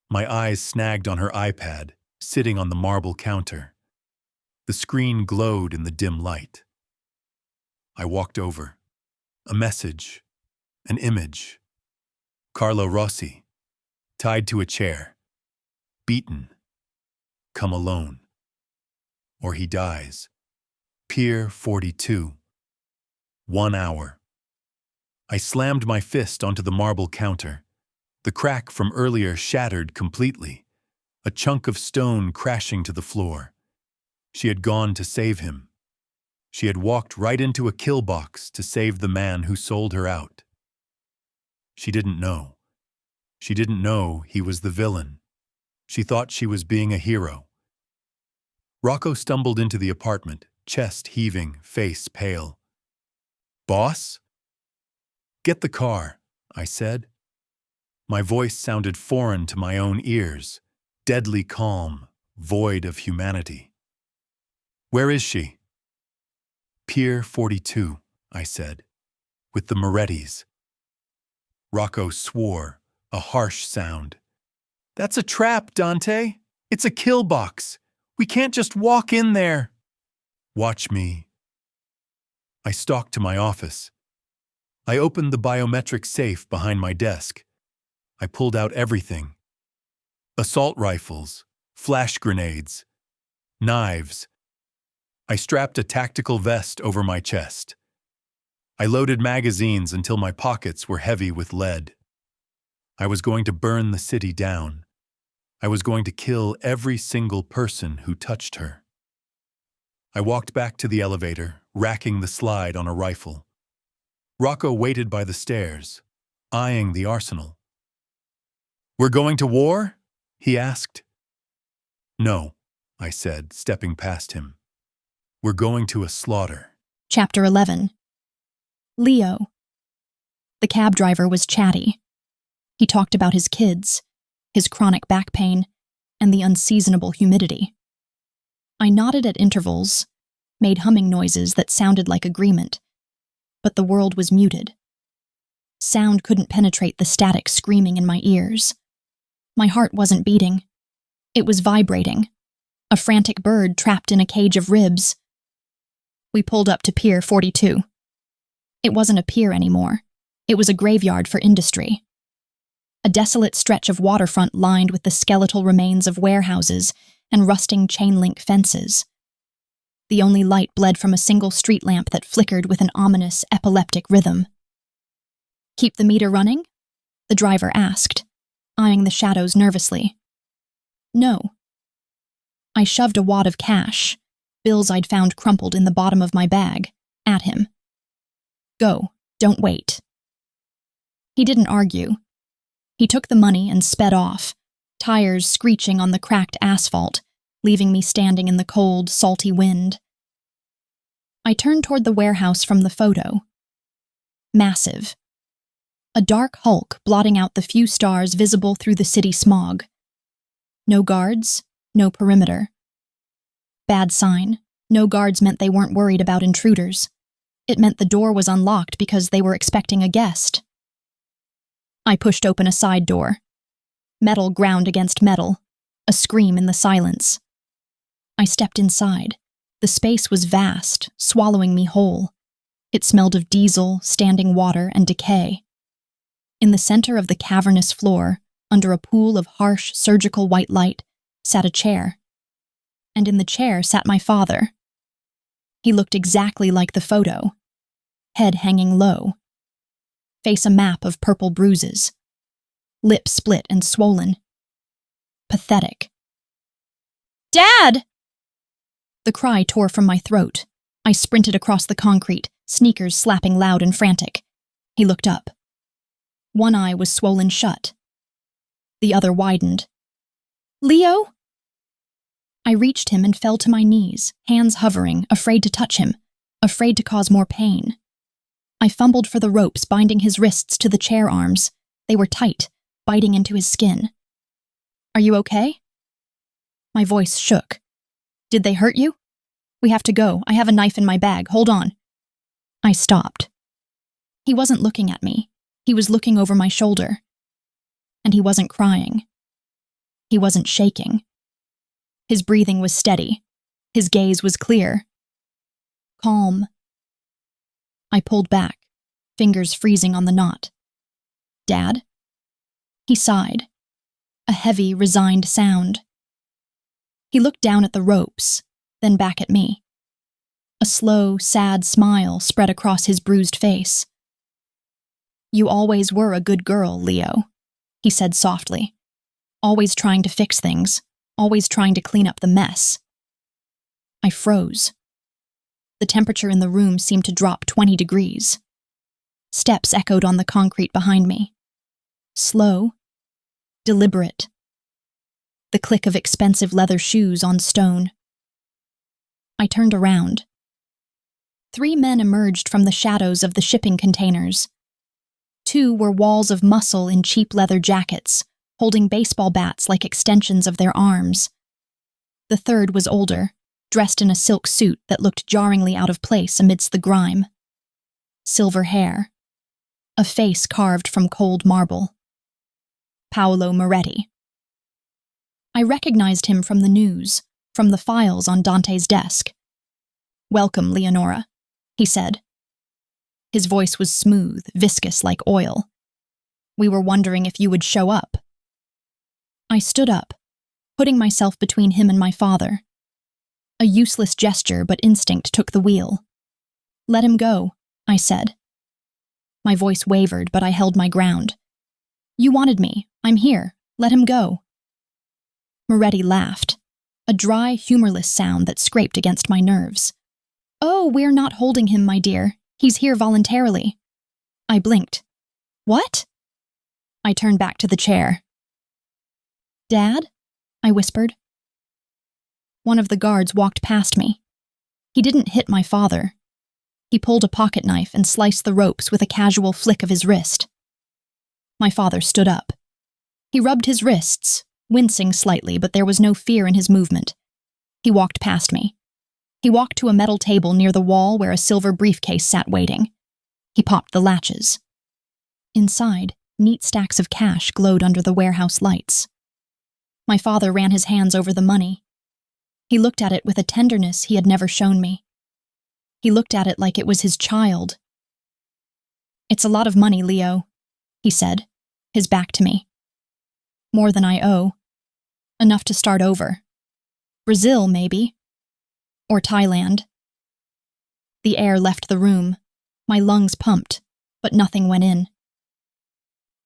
My eyes snagged on her iPad, sitting on the marble counter. The screen glowed in the dim light. I walked over. A message. An image. Carlo Rossi. Tied to a chair. Beaten. Come alone. Or he dies. Pier 42. 1 hour. I slammed my fist onto the marble counter. The crack from earlier shattered completely. A chunk of stone crashing to the floor. She had gone to save him. She had walked right into a kill box to save the man who sold her out. She didn't know. She didn't know he was the villain. She thought she was being a hero. Rocco stumbled into the apartment, chest heaving, face pale. "Boss?" "Get the car," I said. My voice sounded foreign to my own ears, deadly calm, void of humanity. "Where is she?" "Pier 42, I said, "with the Morettis." Rocco swore, a harsh sound. "That's a trap, Dante. It's a kill box. We can't just walk in there." "Watch me." I stalked to my office. I opened the biometric safe behind my desk. I pulled out everything. Assault rifles, flash grenades, knives. I strapped a tactical vest over my chest. I loaded magazines until my pockets were heavy with lead. I was going to burn the city down. I was going to kill every single person who touched her. I walked back to the elevator, racking the slide on a rifle. Rocco waited by the stairs, eyeing the arsenal. "We're going to war?" he asked. "No," I said, stepping past him. "We're going to a slaughter." Chapter 11. Leo. The cab driver was chatty. He talked about his kids, his chronic back pain, and the unseasonable humidity. I nodded at intervals, made humming noises that sounded like agreement, but the world was muted. Sound couldn't penetrate the static screaming in my ears. My heart wasn't beating. It was vibrating, a frantic bird trapped in a cage of ribs. We pulled up to Pier 42. It wasn't a pier anymore. It was a graveyard for industry. A desolate stretch of waterfront lined with the skeletal remains of warehouses and rusting chain-link fences. The only light bled from a single street lamp that flickered with an ominous, epileptic rhythm. "Keep the meter running?" the driver asked, eyeing the shadows nervously. "No." I shoved a wad of cash, bills I'd found crumpled in the bottom of my bag, at him. "Go, don't wait." He didn't argue. He took the money and sped off, tires screeching on the cracked asphalt, leaving me standing in the cold, salty wind. I turned toward the warehouse from the photo. Massive. A dark hulk blotting out the few stars visible through the city smog. No guards, no perimeter. Bad sign. No guards meant they weren't worried about intruders. It meant the door was unlocked because they were expecting a guest. I pushed open a side door. Metal ground against metal, a scream in the silence. I stepped inside. The space was vast, swallowing me whole. It smelled of diesel, standing water, and decay. In the center of the cavernous floor, under a pool of harsh, surgical white light, sat a chair. And in the chair sat my father. He looked exactly like the photo. Head hanging low. Face a map of purple bruises. Lips split and swollen. Pathetic. "Dad!" The cry tore from my throat. I sprinted across the concrete, sneakers slapping loud and frantic. He looked up. One eye was swollen shut. The other widened. "Leo?" I reached him and fell to my knees, hands hovering, afraid to touch him, afraid to cause more pain. I fumbled for the ropes binding his wrists to the chair arms. They were tight, biting into his skin. "Are you okay?" My voice shook. "Did they hurt you? We have to go. I have a knife in my bag. Hold on." I stopped. He wasn't looking at me. He was looking over my shoulder. And he wasn't crying. He wasn't shaking. His breathing was steady. His gaze was clear. Calm. I pulled back, fingers freezing on the knot. "Dad?" He sighed. A heavy, resigned sound. He looked down at the ropes, then back at me. A slow, sad smile spread across his bruised face. "You always were a good girl, Leo," he said softly. "Always trying to fix things, always trying to clean up the mess." I froze. The temperature in the room seemed to drop 20 degrees. Steps echoed on the concrete behind me. Slow, deliberate. The click of expensive leather shoes on stone. I turned around. 3 men emerged from the shadows of the shipping containers. 2 were walls of muscle in cheap leather jackets, holding baseball bats like extensions of their arms. The third was older, dressed in a silk suit that looked jarringly out of place amidst the grime. Silver hair. A face carved from cold marble. Paolo Moretti. I recognized him from the news, from the files on Dante's desk. "Welcome, Leonora," he said. His voice was smooth, viscous like oil. "We were wondering if you would show up." I stood up, putting myself between him and my father. A useless gesture, but instinct took the wheel. "Let him go," I said. My voice wavered, but I held my ground. "You wanted me. I'm here. Let him go." Moretti laughed, a dry, humorless sound that scraped against my nerves. "Oh, we're not holding him, my dear. He's here voluntarily." I blinked. "What?" I turned back to the chair. "Dad?" I whispered. One of the guards walked past me. He didn't hit my father. He pulled a pocket knife and sliced the ropes with a casual flick of his wrist. My father stood up. He rubbed his wrists, wincing slightly, but there was no fear in his movement. He walked past me. He walked to a metal table near the wall where a silver briefcase sat waiting. He popped the latches. Inside, neat stacks of cash glowed under the warehouse lights. My father ran his hands over the money. He looked at it with a tenderness he had never shown me. He looked at it like it was his child. "It's a lot of money, Leo," he said, his back to me. "More than I owe. Enough to start over. Brazil, maybe. Or Thailand." The air left the room. My lungs pumped, but nothing went in.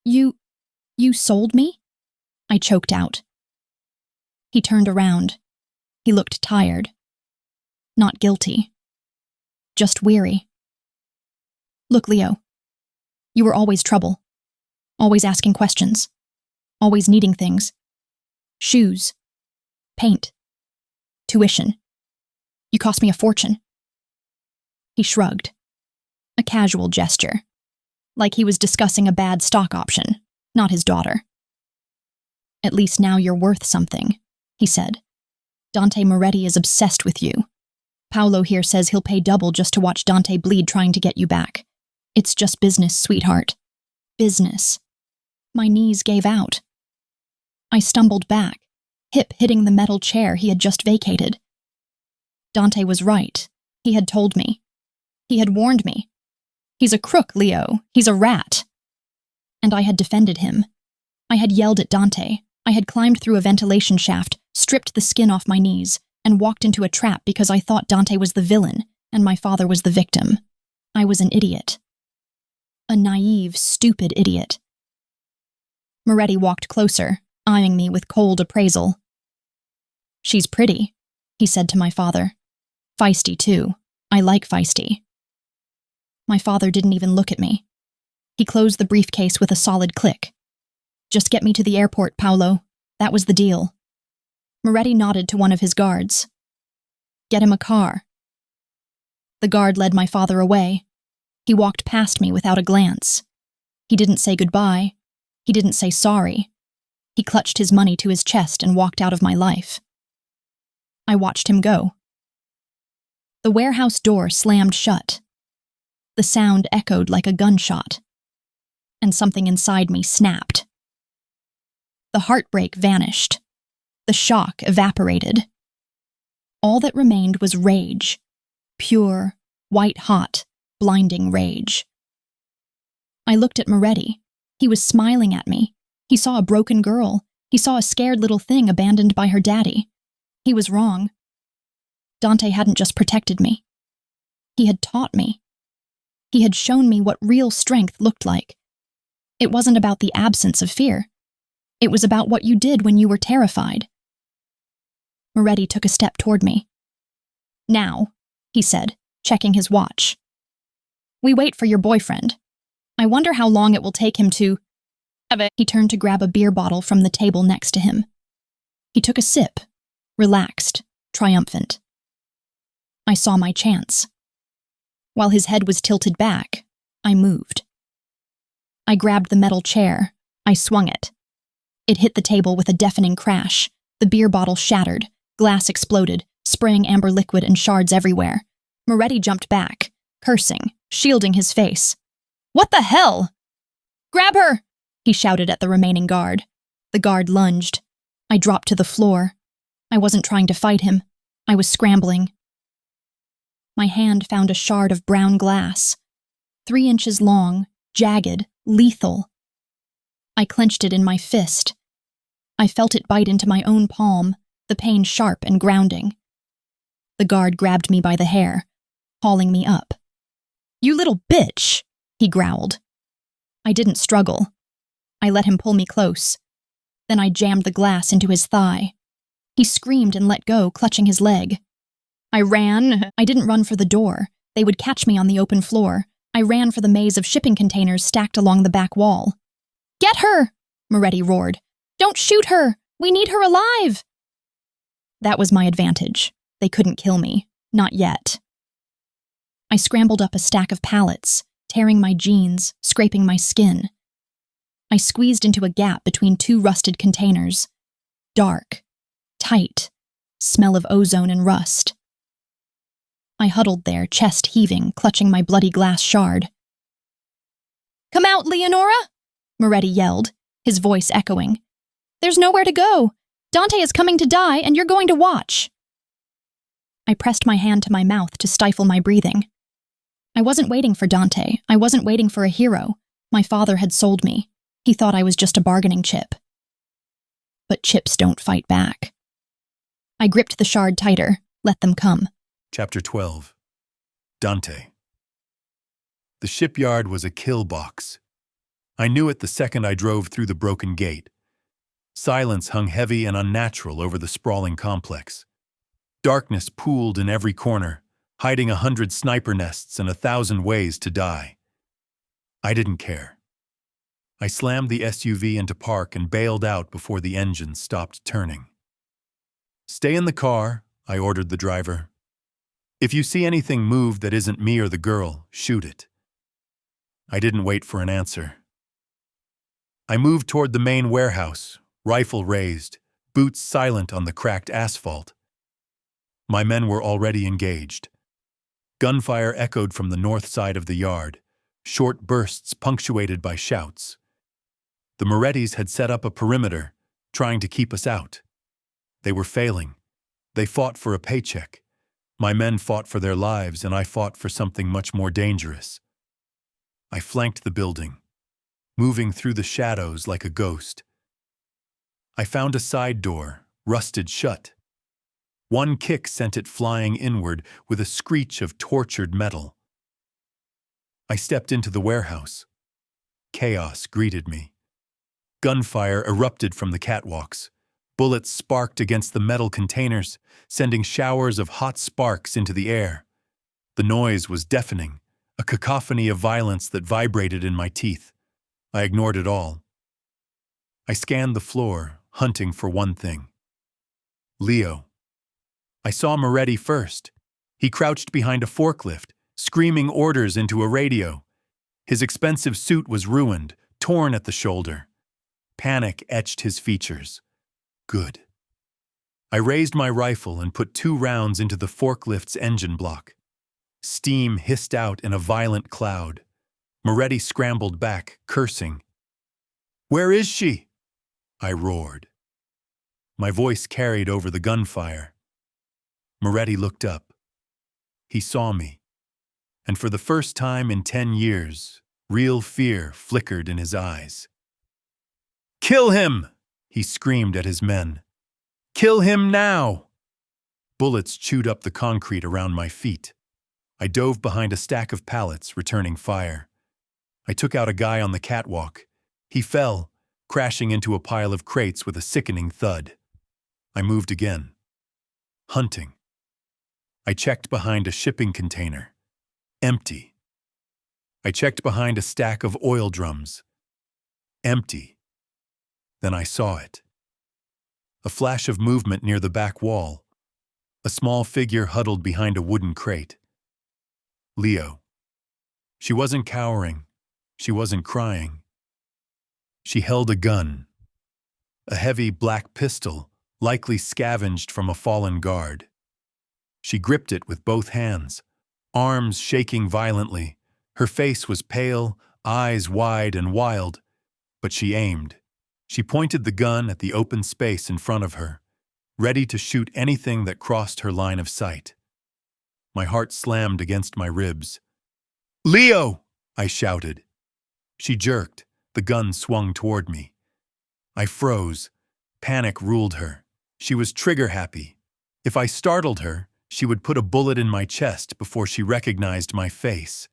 You sold me?" I choked out. He turned around. He looked tired. Not guilty. Just weary. "Look, Leo. You were always trouble. Always asking questions. Always needing things. Shoes. Paint. Tuition. You cost me a fortune." He shrugged. A casual gesture. Like he was discussing a bad stock option, not his daughter. "At least now you're worth something," he said. "Dante Moretti is obsessed with you. Paolo here says he'll pay double just to watch Dante bleed trying to get you back. It's just business, sweetheart. Business." My knees gave out. I stumbled back, hip hitting the metal chair he had just vacated. Dante was right. He had told me. He had warned me. "He's a crook, Leo. He's a rat." And I had defended him. I had yelled at Dante. I had climbed through a ventilation shaft, stripped the skin off my knees, and walked into a trap because I thought Dante was the villain and my father was the victim. I was an idiot. A naive, stupid idiot. Moretti walked closer, eyeing me with cold appraisal. "She's pretty," he said to my father. "Feisty, too. I like feisty." My father didn't even look at me. He closed the briefcase with a solid click. "Just get me to the airport, Paolo. That was the deal." Moretti nodded to one of his guards. "Get him a car." The guard led my father away. He walked past me without a glance. He didn't say goodbye. He didn't say sorry. He clutched his money to his chest and walked out of my life. I watched him go. The warehouse door slammed shut. The sound echoed like a gunshot. And something inside me snapped. The heartbreak vanished. The shock evaporated. All that remained was rage. Pure, white-hot, blinding rage. I looked at Moretti. He was smiling at me. He saw a broken girl. He saw a scared little thing abandoned by her daddy. He was wrong. Dante hadn't just protected me. He had taught me. He had shown me what real strength looked like. It wasn't about the absence of fear. It was about what you did when you were terrified. Moretti took a step toward me. "Now," he said, checking his watch. "We wait for your boyfriend. I wonder how long it will take him to—" He turned to grab a beer bottle from the table next to him. He took a sip, relaxed, triumphant. I saw my chance. While his head was tilted back, I moved. I grabbed the metal chair. I swung it. It hit the table with a deafening crash. The beer bottle shattered. Glass exploded, spraying amber liquid and shards everywhere. Moretti jumped back, cursing, shielding his face. "What the hell?" "Grab her!" he shouted at the remaining guard. The guard lunged. I dropped to the floor. I wasn't trying to fight him. I was scrambling. My hand found a shard of brown glass. 3 inches long, jagged, lethal. I clenched it in my fist. I felt it bite into my own palm, the pain sharp and grounding. The guard grabbed me by the hair, hauling me up. "You little bitch," he growled. I didn't struggle. I let him pull me close. Then I jammed the glass into his thigh. He screamed and let go, clutching his leg. I ran. I didn't run for the door. They would catch me on the open floor. I ran for the maze of shipping containers stacked along the back wall. "Get her!" Moretti roared. "Don't shoot her! We need her alive!" That was my advantage. They couldn't kill me. Not yet. I scrambled up a stack of pallets, tearing my jeans, scraping my skin. I squeezed into a gap between 2 rusted containers. Dark, tight, smell of ozone and rust. I huddled there, chest heaving, clutching my bloody glass shard. "Come out, Leonora!" Moretti yelled, his voice echoing. "There's nowhere to go. Dante is coming to die, and you're going to watch." I pressed my hand to my mouth to stifle my breathing. I wasn't waiting for Dante. I wasn't waiting for a hero. My father had sold me. He thought I was just a bargaining chip. But chips don't fight back. I gripped the shard tighter, let them come. Chapter 12. Dante. The shipyard was a kill box. I knew it the second I drove through the broken gate. Silence hung heavy and unnatural over the sprawling complex. Darkness pooled in every corner, hiding 100 sniper nests and 1,000 ways to die. I didn't care. I slammed the SUV into park and bailed out before the engine stopped turning. "Stay in the car," I ordered the driver. "If you see anything move that isn't me or the girl, shoot it." I didn't wait for an answer. I moved toward the main warehouse, rifle raised, boots silent on the cracked asphalt. My men were already engaged. Gunfire echoed from the north side of the yard, short bursts punctuated by shouts. The Morettis had set up a perimeter, trying to keep us out. They were failing. They fought for a paycheck. My men fought for their lives, and I fought for something much more dangerous. I flanked the building, moving through the shadows like a ghost. I found a side door, rusted shut. One kick sent it flying inward with a screech of tortured metal. I stepped into the warehouse. Chaos greeted me. Gunfire erupted from the catwalks. Bullets sparked against the metal containers, sending showers of hot sparks into the air. The noise was deafening, a cacophony of violence that vibrated in my teeth. I ignored it all. I scanned the floor, hunting for one thing. Leo. I saw Moretti first. He crouched behind a forklift, screaming orders into a radio. His expensive suit was ruined, torn at the shoulder. Panic etched his features. Good. I raised my rifle and put 2 rounds into the forklift's engine block. Steam hissed out in a violent cloud. Moretti scrambled back, cursing. "Where is she?" I roared. My voice carried over the gunfire. Moretti looked up. He saw me, and for the first time in 10 years, real fear flickered in his eyes. "Kill him!" he screamed at his men. "Kill him now!" Bullets chewed up the concrete around my feet. I dove behind a stack of pallets, returning fire. I took out a guy on the catwalk. He fell, crashing into a pile of crates with a sickening thud. I moved again. Hunting. I checked behind a shipping container. Empty. I checked behind a stack of oil drums. Empty. Then I saw it. A flash of movement near the back wall. A small figure huddled behind a wooden crate. Leo. She wasn't cowering. She wasn't crying. She held a gun. A heavy black pistol, likely scavenged from a fallen guard. She gripped it with both hands, arms shaking violently. Her face was pale, eyes wide and wild, but she aimed. She pointed the gun at the open space in front of her, ready to shoot anything that crossed her line of sight. My heart slammed against my ribs. "Leo!" I shouted. She jerked. The gun swung toward me. I froze. Panic ruled her. She was trigger-happy. If I startled her, she would put a bullet in my chest before she recognized my face.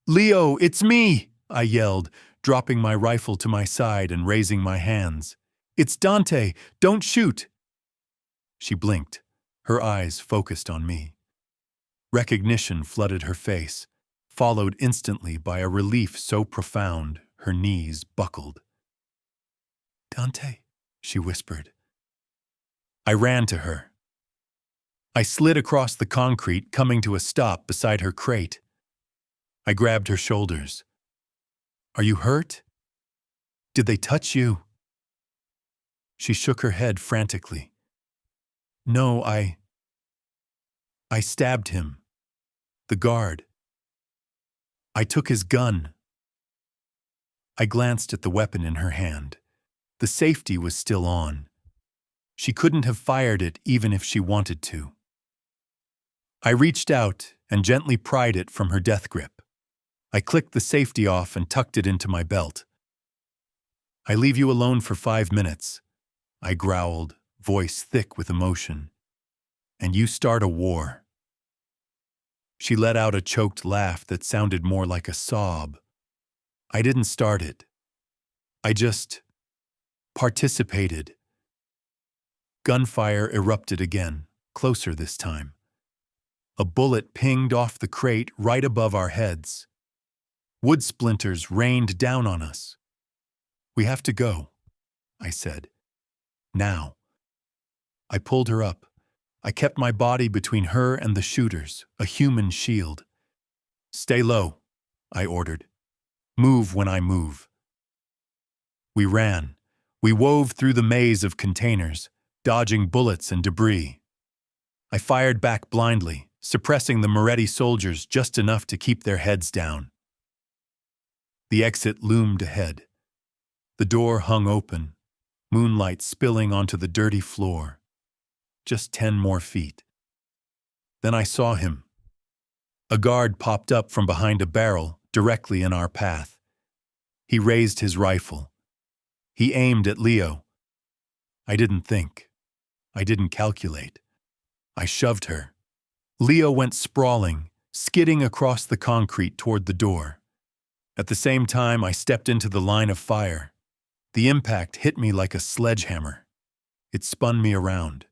"Leo, it's me!" I yelled, dropping my rifle to my side and raising my hands. "It's Dante! Don't shoot!" She blinked, her eyes focused on me. Recognition flooded her face, followed instantly by a relief so profound her knees buckled. "Dante," she whispered. I ran to her. I slid across the concrete, coming to a stop beside her crate. I grabbed her shoulders. "Are you hurt? Did they touch you?" She shook her head frantically. No, I stabbed him. The guard. I took his gun. I glanced at the weapon in her hand. The safety was still on. She couldn't have fired it even if she wanted to. I reached out and gently pried it from her death grip. I clicked the safety off and tucked it into my belt. I leave you alone for 5 minutes, I growled, voice thick with emotion. And you start a war. She let out a choked laugh that sounded more like a sob. I didn't start it. I just participated. Gunfire erupted again, closer this time. A bullet pinged off the crate right above our heads. Wood splinters rained down on us. We have to go, I said. Now. I pulled her up. I kept my body between her and the shooters, a human shield. Stay low, I ordered. Move when I move. We ran. We wove through the maze of containers, dodging bullets and debris. I fired back blindly, suppressing the Moretti soldiers just enough to keep their heads down. The exit loomed ahead. The door hung open, moonlight spilling onto the dirty floor. Just 10 more feet. Then I saw him. A guard popped up from behind a barrel directly in our path. He raised his rifle. He aimed at Leo. I didn't think. I didn't calculate. I shoved her. Leo went sprawling, skidding across the concrete toward the door. At the same time, I stepped into the line of fire. The impact hit me like a sledgehammer. It spun me around.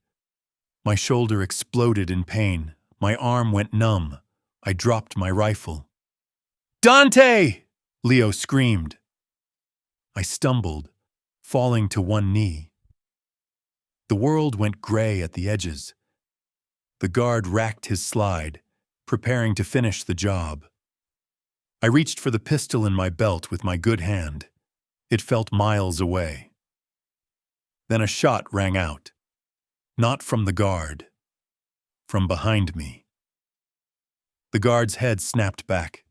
My shoulder exploded in pain. My arm went numb. I dropped my rifle. "Dante!" Leo screamed. I stumbled, falling to one knee. The world went gray at the edges. The guard racked his slide, preparing to finish the job. I reached for the pistol in my belt with my good hand. It felt miles away. Then a shot rang out. Not from the guard. From behind me. The guard's head snapped back.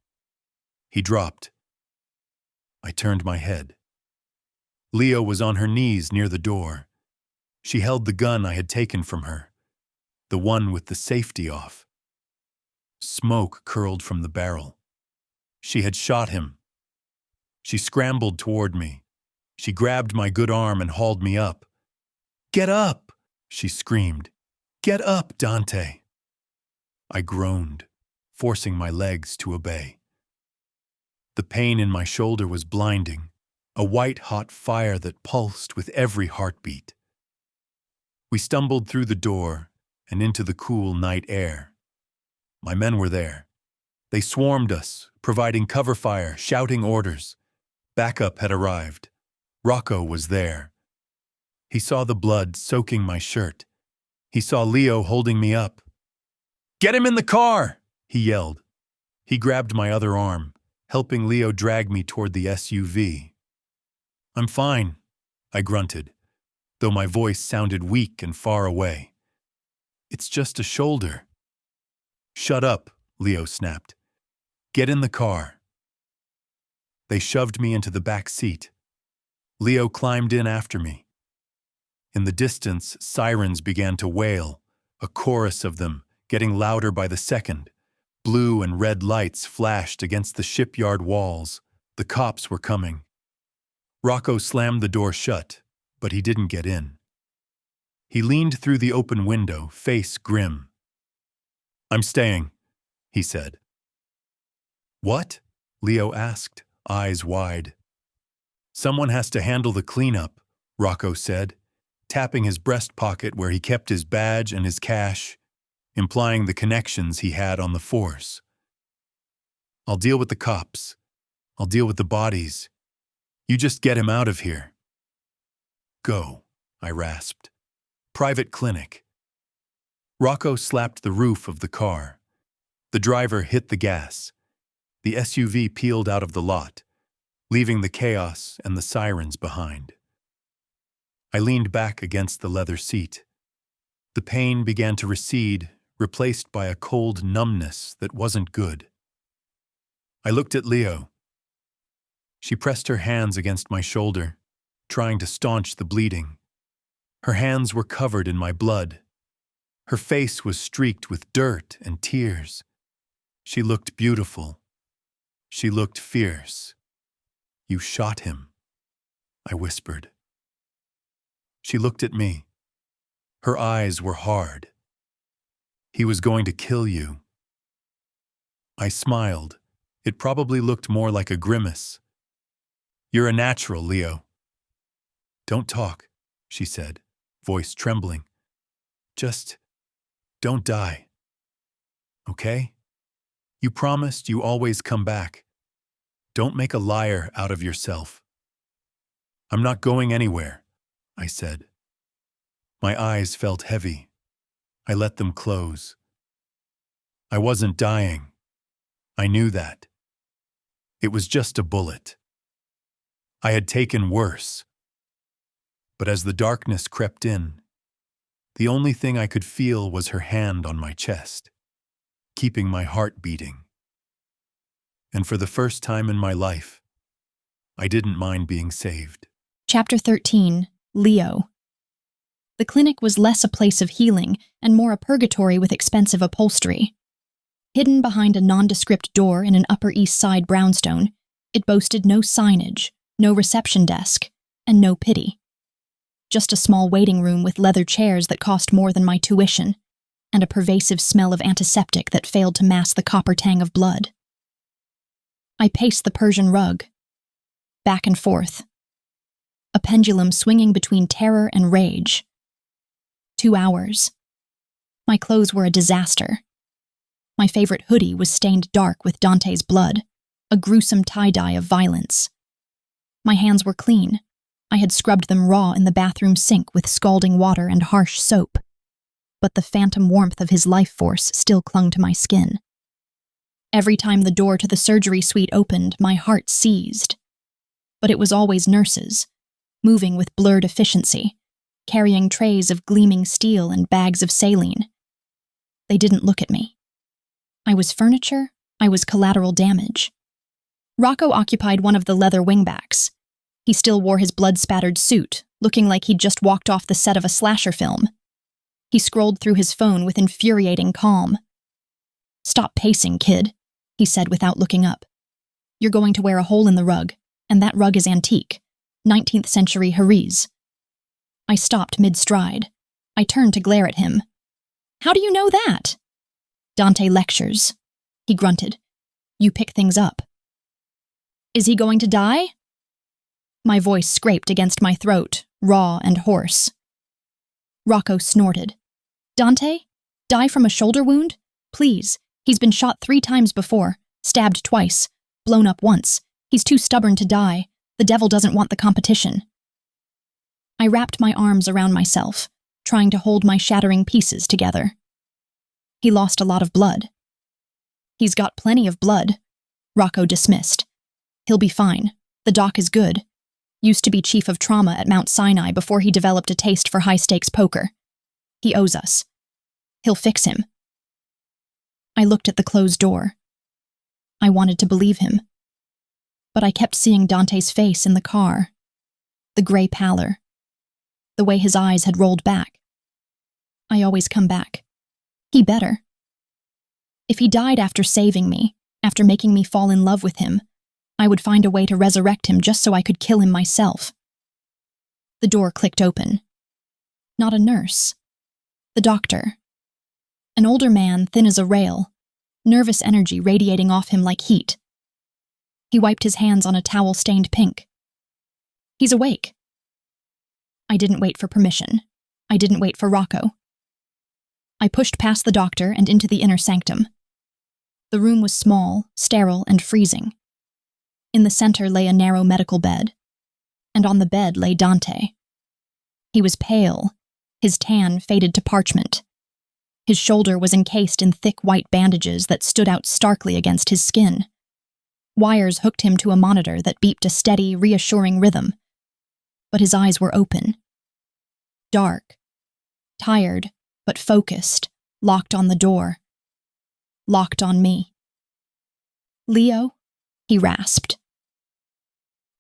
He dropped. I turned my head. Leo was on her knees near the door. She held the gun I had taken from her, the one with the safety off. Smoke curled from the barrel. She had shot him. She scrambled toward me. She grabbed my good arm and hauled me up. "Get up!" she screamed. "Get up, Dante!" I groaned, forcing my legs to obey. The pain in my shoulder was blinding, a white-hot fire that pulsed with every heartbeat. We stumbled through the door and into the cool night air. My men were there. They swarmed us, providing cover fire, shouting orders. Backup had arrived. Rocco was there. He saw the blood soaking my shirt. He saw Leo holding me up. "Get him in the car!" he yelled. He grabbed my other arm, helping Leo drag me toward the SUV. "I'm fine," I grunted, though my voice sounded weak and far away. "It's just a shoulder." "Shut up," Leo snapped. "Get in the car." They shoved me into the back seat. Leo climbed in after me. In the distance, sirens began to wail, a chorus of them, getting louder by the second. Blue and red lights flashed against the shipyard walls. The cops were coming. Rocco slammed the door shut, but he didn't get in. He leaned through the open window, face grim. "I'm staying," he said. "What?" Leo asked, eyes wide. "Someone has to handle the cleanup," Rocco said, tapping his breast pocket where he kept his badge and his cash, implying the connections he had on the force. "I'll deal with the cops. I'll deal with the bodies. You just get him out of here." "Go," I rasped. "Private clinic." Rocco slapped the roof of the car. The driver hit the gas. The SUV peeled out of the lot, leaving the chaos and the sirens behind. I leaned back against the leather seat. The pain began to recede, replaced by a cold numbness that wasn't good. I looked at Leo. She pressed her hands against my shoulder, trying to staunch the bleeding. Her hands were covered in my blood. Her face was streaked with dirt and tears. She looked beautiful. She looked fierce. "You shot him," I whispered. She looked at me. Her eyes were hard. "He was going to kill you." I smiled. It probably looked more like a grimace. "You're a natural, Leo." "Don't talk," she said, voice trembling. "Just don't die. Okay? You promised you always come back. Don't make a liar out of yourself." "I'm not going anywhere," I said. My eyes felt heavy. I let them close. I wasn't dying. I knew that. It was just a bullet. I had taken worse. But as the darkness crept in, the only thing I could feel was her hand on my chest, keeping my heart beating. And for the first time in my life, I didn't mind being saved. Chapter 13, Leo. The clinic was less a place of healing and more a purgatory with expensive upholstery. Hidden behind a nondescript door in an Upper East Side brownstone, it boasted no signage, no reception desk, and no pity. Just a small waiting room with leather chairs that cost more than my tuition, and a pervasive smell of antiseptic that failed to mask the copper tang of blood. I paced the Persian rug, back and forth, a pendulum swinging between terror and rage. 2 hours. My clothes were a disaster. My favorite hoodie was stained dark with Dante's blood, a gruesome tie-dye of violence. My hands were clean. I had scrubbed them raw in the bathroom sink with scalding water and harsh soap. But the phantom warmth of his life force still clung to my skin. Every time the door to the surgery suite opened, my heart seized. But it was always nurses, moving with blurred efficiency, carrying trays of gleaming steel and bags of saline. They didn't look at me. I was furniture, I was collateral damage. Rocco occupied one of the leather wingbacks. He still wore his blood-spattered suit, looking like he'd just walked off the set of a slasher film. He scrolled through his phone with infuriating calm. "Stop pacing, kid," he said without looking up. "You're going to wear a hole in the rug, and that rug is antique, 19th century Heriz." I stopped mid-stride. I turned to glare at him. "How do you know that?" "Dante lectures," he grunted. "You pick things up." "Is he going to die?" My voice scraped against my throat, raw and hoarse. Rocco snorted. "Dante? Die from a shoulder wound? Please, he's been shot 3 times before, stabbed twice, blown up once. He's too stubborn to die. The devil doesn't want the competition." I wrapped my arms around myself, trying to hold my shattering pieces together. "He lost a lot of blood." "He's got plenty of blood," Rocco dismissed. "He'll be fine. The doc is good. Used to be chief of trauma at Mount Sinai before he developed a taste for high-stakes poker. He owes us. He'll fix him." I looked at the closed door. I wanted to believe him. But I kept seeing Dante's face in the car. The gray pallor. The way his eyes had rolled back. I always come back. He better. If he died after saving me, after making me fall in love with him, I would find a way to resurrect him just so I could kill him myself. The door clicked open. Not a nurse. The doctor. An older man, thin as a rail, nervous energy radiating off him like heat. He wiped his hands on a towel stained pink. "He's awake." I didn't wait for permission. I didn't wait for Rocco. I pushed past the doctor and into the inner sanctum. The room was small, sterile, and freezing. In the center lay a narrow medical bed, and on the bed lay Dante. He was pale, his tan faded to parchment. His shoulder was encased in thick white bandages that stood out starkly against his skin. Wires hooked him to a monitor that beeped a steady, reassuring rhythm. But his eyes were open. Dark, tired, but focused, locked on the door. Locked on me. "Leo?" he rasped.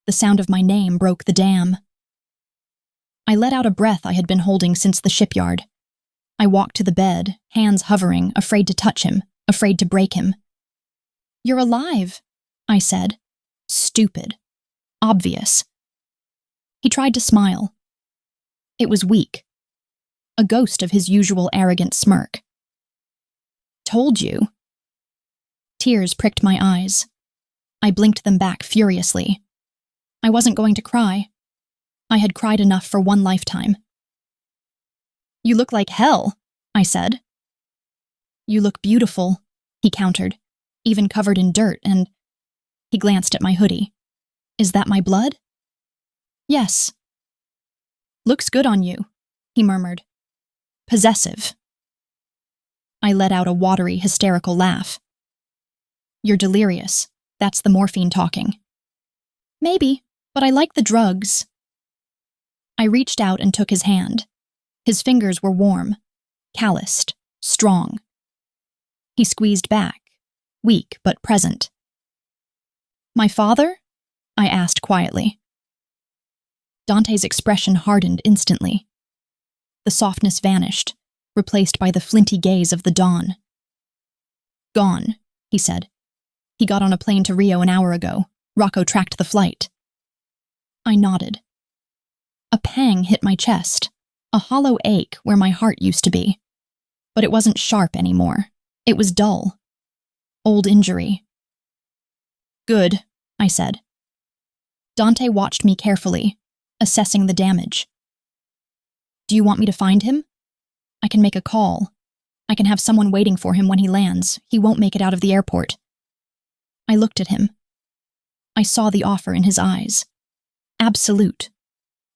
The sound of my name broke the dam. I let out a breath I had been holding since the shipyard. I walked to the bed, hands hovering, afraid to touch him, afraid to break him. "You're alive," I said. Stupid. Obvious. He tried to smile. It was weak. A ghost of his usual arrogant smirk. "Told you." Tears pricked my eyes. I blinked them back furiously. I wasn't going to cry. I had cried enough for one lifetime. "You look like hell," I said. "You look beautiful," he countered, even covered in dirt, and he glanced at my hoodie. "Is that my blood?" "Yes." "Looks good on you," he murmured. "Possessive." I let out a watery, hysterical laugh. "You're delirious. That's the morphine talking." "Maybe, but I like the drugs." I reached out and took his hand. His fingers were warm, calloused, strong. He squeezed back, weak but present. "My father?" I asked quietly. Dante's expression hardened instantly. The softness vanished, replaced by the flinty gaze of the dawn. "Gone," he said. "He got on a plane to Rio an hour ago. Rocco tracked the flight." I nodded. A pang hit my chest, a hollow ache where my heart used to be. But it wasn't sharp anymore. It was dull. Old injury. "Good," I said. Dante watched me carefully, assessing the damage. "Do you want me to find him? I can make a call. I can have someone waiting for him when he lands. He won't make it out of the airport." I looked at him. I saw the offer in his eyes. Absolute.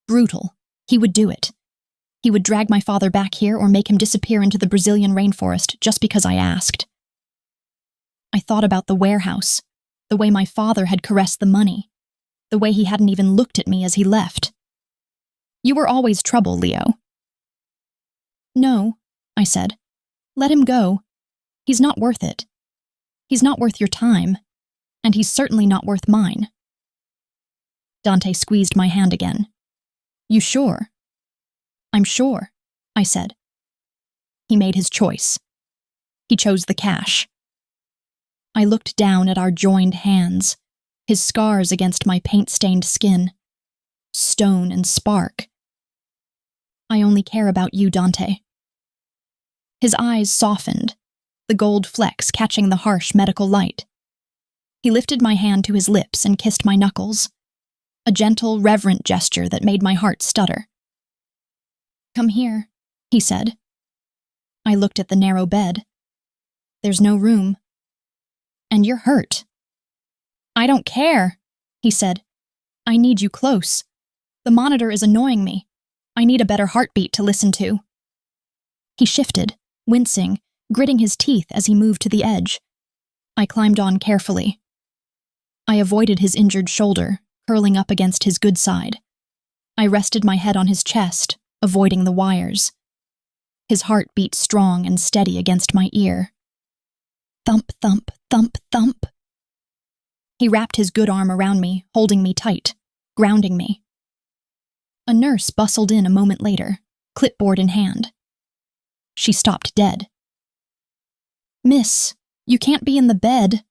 Brutal. He would do it. He would drag my father back here or make him disappear into the Brazilian rainforest just because I asked. I thought about the warehouse, the way my father had caressed the money, the way he hadn't even looked at me as he left. "You were always trouble, Leo." "No," I said. "Let him go. He's not worth it. He's not worth your time, and he's certainly not worth mine." Dante squeezed my hand again. "You sure?" "I'm sure," I said. He made his choice. He chose the cash. I looked down at our joined hands, his scars against my paint-stained skin. Stone and spark. "I only care about you, Dante." His eyes softened, the gold flecks catching the harsh medical light. He lifted my hand to his lips and kissed my knuckles. A gentle, reverent gesture that made my heart stutter. "Come here," he said. I looked at the narrow bed. "There's no room." "And you're hurt." "I don't care," he said. "I need you close. The monitor is annoying me. I need a better heartbeat to listen to." He shifted, wincing, gritting his teeth as he moved to the edge. I climbed on carefully. I avoided his injured shoulder, curling up against his good side. I rested my head on his chest, avoiding the wires. His heart beat strong and steady against my ear. Thump, thump, thump, thump. He wrapped his good arm around me, holding me tight, grounding me. A nurse bustled in a moment later, clipboard in hand. She stopped dead. "Miss, you can't be in the bed,"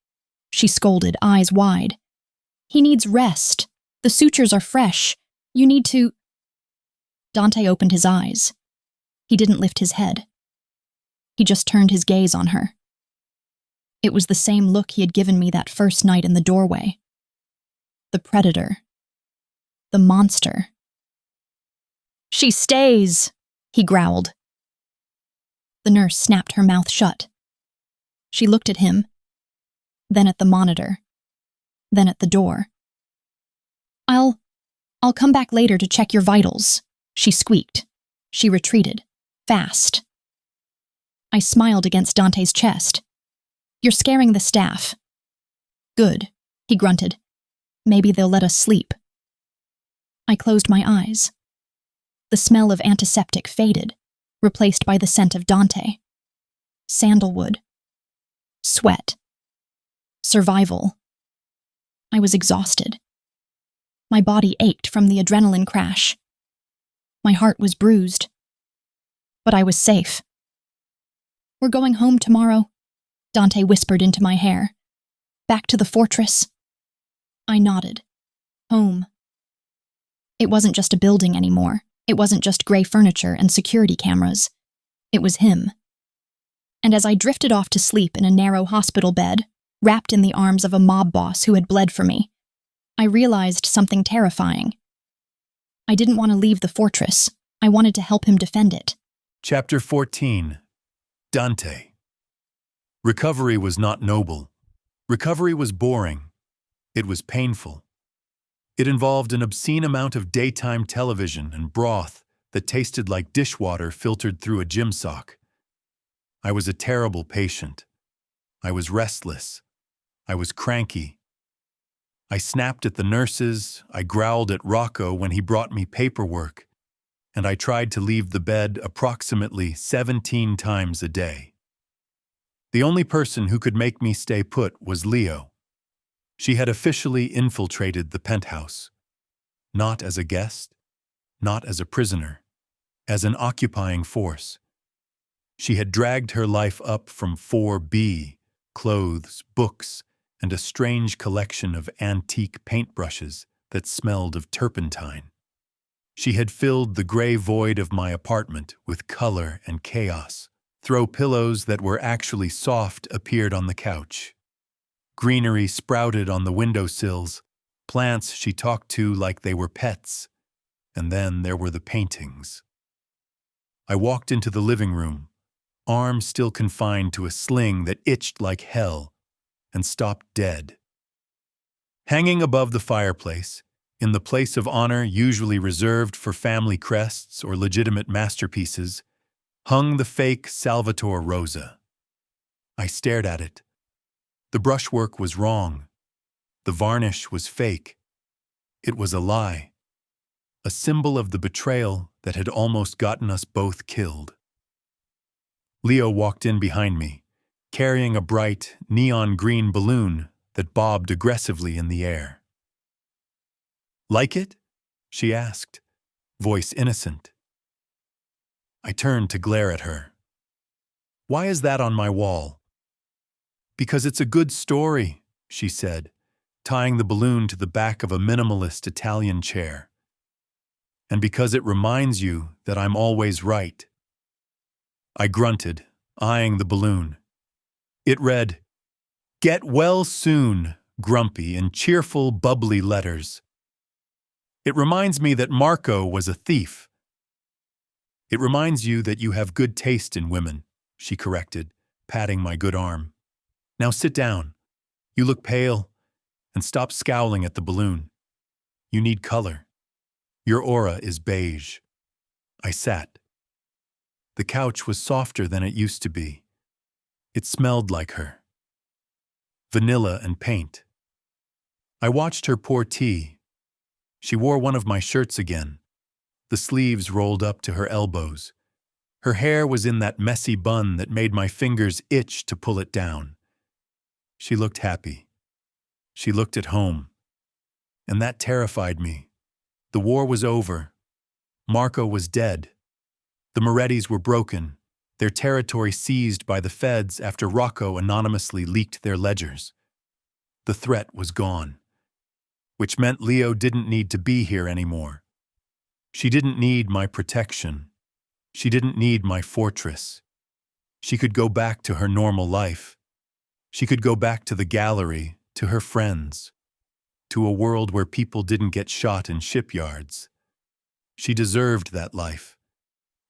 she scolded, eyes wide. "He needs rest. The sutures are fresh. You need to—" Dante opened his eyes. He didn't lift his head. He just turned his gaze on her. It was the same look he had given me that first night in the doorway. The predator. The monster. "She stays," he growled. The nurse snapped her mouth shut. She looked at him, then at the monitor, then at the door. I'll come back later to check your vitals," she squeaked. She retreated, fast. I smiled against Dante's chest. "You're scaring the staff." "Good," he grunted. "Maybe they'll let us sleep." I closed my eyes. The smell of antiseptic faded, replaced by the scent of Dante. Sandalwood. Sweat. Survival. I was exhausted. My body ached from the adrenaline crash. My heart was bruised. But I was safe. "We're going home tomorrow," Dante whispered into my hair. "Back to the fortress." I nodded. Home. It wasn't just a building anymore. It wasn't just gray furniture and security cameras. It was him. And as I drifted off to sleep in a narrow hospital bed, wrapped in the arms of a mob boss who had bled for me, I realized something terrifying. I didn't want to leave the fortress. I wanted to help him defend it. Chapter 14. Dante. Recovery was not noble. Recovery was boring. It was painful. It involved an obscene amount of daytime television and broth that tasted like dishwater filtered through a gym sock. I was a terrible patient. I was restless. I was cranky. I snapped at the nurses, I growled at Rocco when he brought me paperwork, and I tried to leave the bed approximately 17 times a day. The only person who could make me stay put was Leo. She had officially infiltrated the penthouse. Not as a guest, not as a prisoner, as an occupying force. She had dragged her life up from 4B, clothes, books, and a strange collection of antique paintbrushes that smelled of turpentine. She had filled the gray void of my apartment with color and chaos. Throw pillows that were actually soft appeared on the couch. Greenery sprouted on the windowsills, plants she talked to like they were pets. And then there were the paintings. I walked into the living room, arms still confined to a sling that itched like hell, and stopped dead. Hanging above the fireplace, in the place of honor usually reserved for family crests or legitimate masterpieces, hung the fake Salvatore Rosa. I stared at it. The brushwork was wrong. The varnish was fake. It was a lie. A symbol of the betrayal that had almost gotten us both killed. Leo walked in behind me, carrying a bright, neon green balloon that bobbed aggressively in the air. "Like it?" she asked, voice innocent. I turned to glare at her. "Why is that on my wall?" "Because it's a good story," she said, tying the balloon to the back of a minimalist Italian chair. "And because it reminds you that I'm always right." I grunted, eyeing the balloon. It read, "Get well soon," grumpy in cheerful, bubbly letters. "It reminds me that Marco was a thief." "It reminds you that you have good taste in women," she corrected, patting my good arm. "Now sit down. You look pale, and stop scowling at the balloon. You need color. Your aura is beige." I sat. The couch was softer than it used to be. It smelled like her. Vanilla and paint. I watched her pour tea. She wore one of my shirts again. The sleeves rolled up to her elbows. Her hair was in that messy bun that made my fingers itch to pull it down. She looked happy. She looked at home. And that terrified me. The war was over. Marco was dead. The Morettis were broken, their territory seized by the feds after Rocco anonymously leaked their ledgers. The threat was gone, which meant Leo didn't need to be here anymore. She didn't need my protection. She didn't need my fortress. She could go back to her normal life. She could go back to the gallery, to her friends, to a world where people didn't get shot in shipyards. She deserved that life.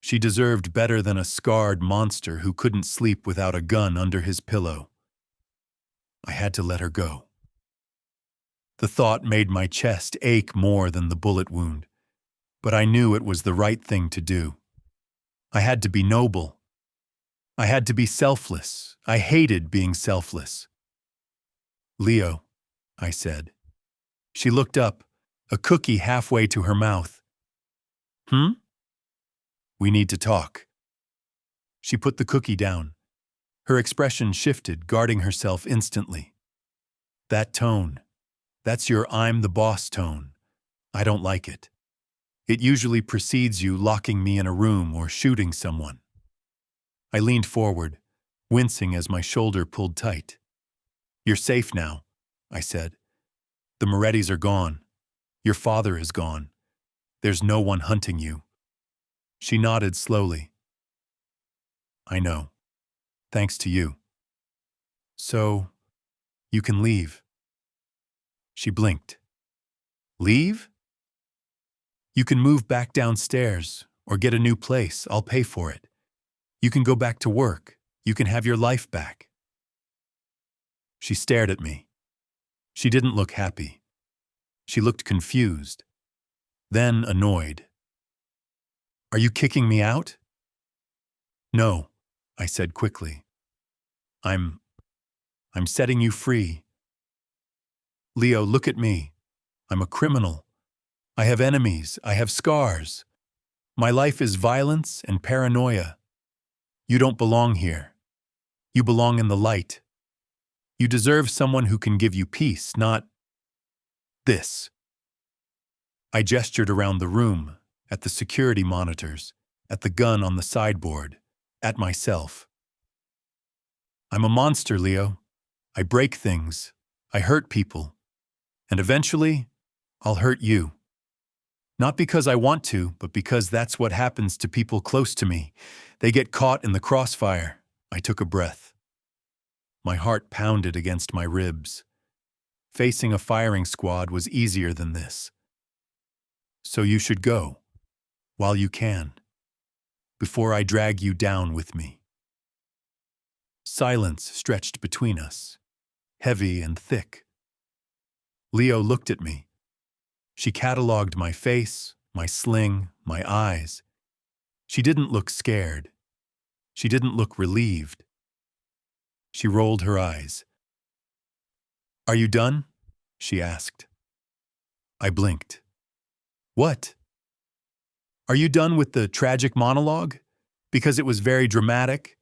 She deserved better than a scarred monster who couldn't sleep without a gun under his pillow. I had to let her go. The thought made my chest ache more than the bullet wound, but I knew it was the right thing to do. I had to be noble. I had to be selfless. I hated being selfless. "Leo," I said. She looked up, a cookie halfway to her mouth. "Hmm?" "We need to talk." She put the cookie down. Her expression shifted, guarding herself instantly. That tone. That's your I'm the boss tone. I don't like it. It usually precedes you locking me in a room or shooting someone. I leaned forward, wincing as my shoulder pulled tight. You're safe now, I said. The Morettis are gone. Your father is gone. There's no one hunting you. She nodded slowly. I know. Thanks to you. So, you can leave. She blinked. Leave? You can move back downstairs or get a new place. I'll pay for it. You can go back to work. You can have your life back. She stared at me. She didn't look happy. She looked confused, then annoyed. Are you kicking me out? No, I said quickly. I'm setting you free. Leo, look at me. I'm a criminal. I have enemies. I have scars. My life is violence and paranoia. You don't belong here. You belong in the light. You deserve someone who can give you peace, not this. I gestured around the room, at the security monitors, at the gun on the sideboard, at myself. I'm a monster, Leo. I break things. I hurt people. And eventually, I'll hurt you. Not because I want to, but because that's what happens to people close to me. They get caught in the crossfire. I took a breath. My heart pounded against my ribs. Facing a firing squad was easier than this. So you should go, while you can, before I drag you down with me. Silence stretched between us, heavy and thick. Leo looked at me. She catalogued my face, my sling, my eyes. She didn't look scared. She didn't look relieved. She rolled her eyes. Are you done? She asked. I blinked. What? Are you done with the tragic monologue? Because it was very dramatic,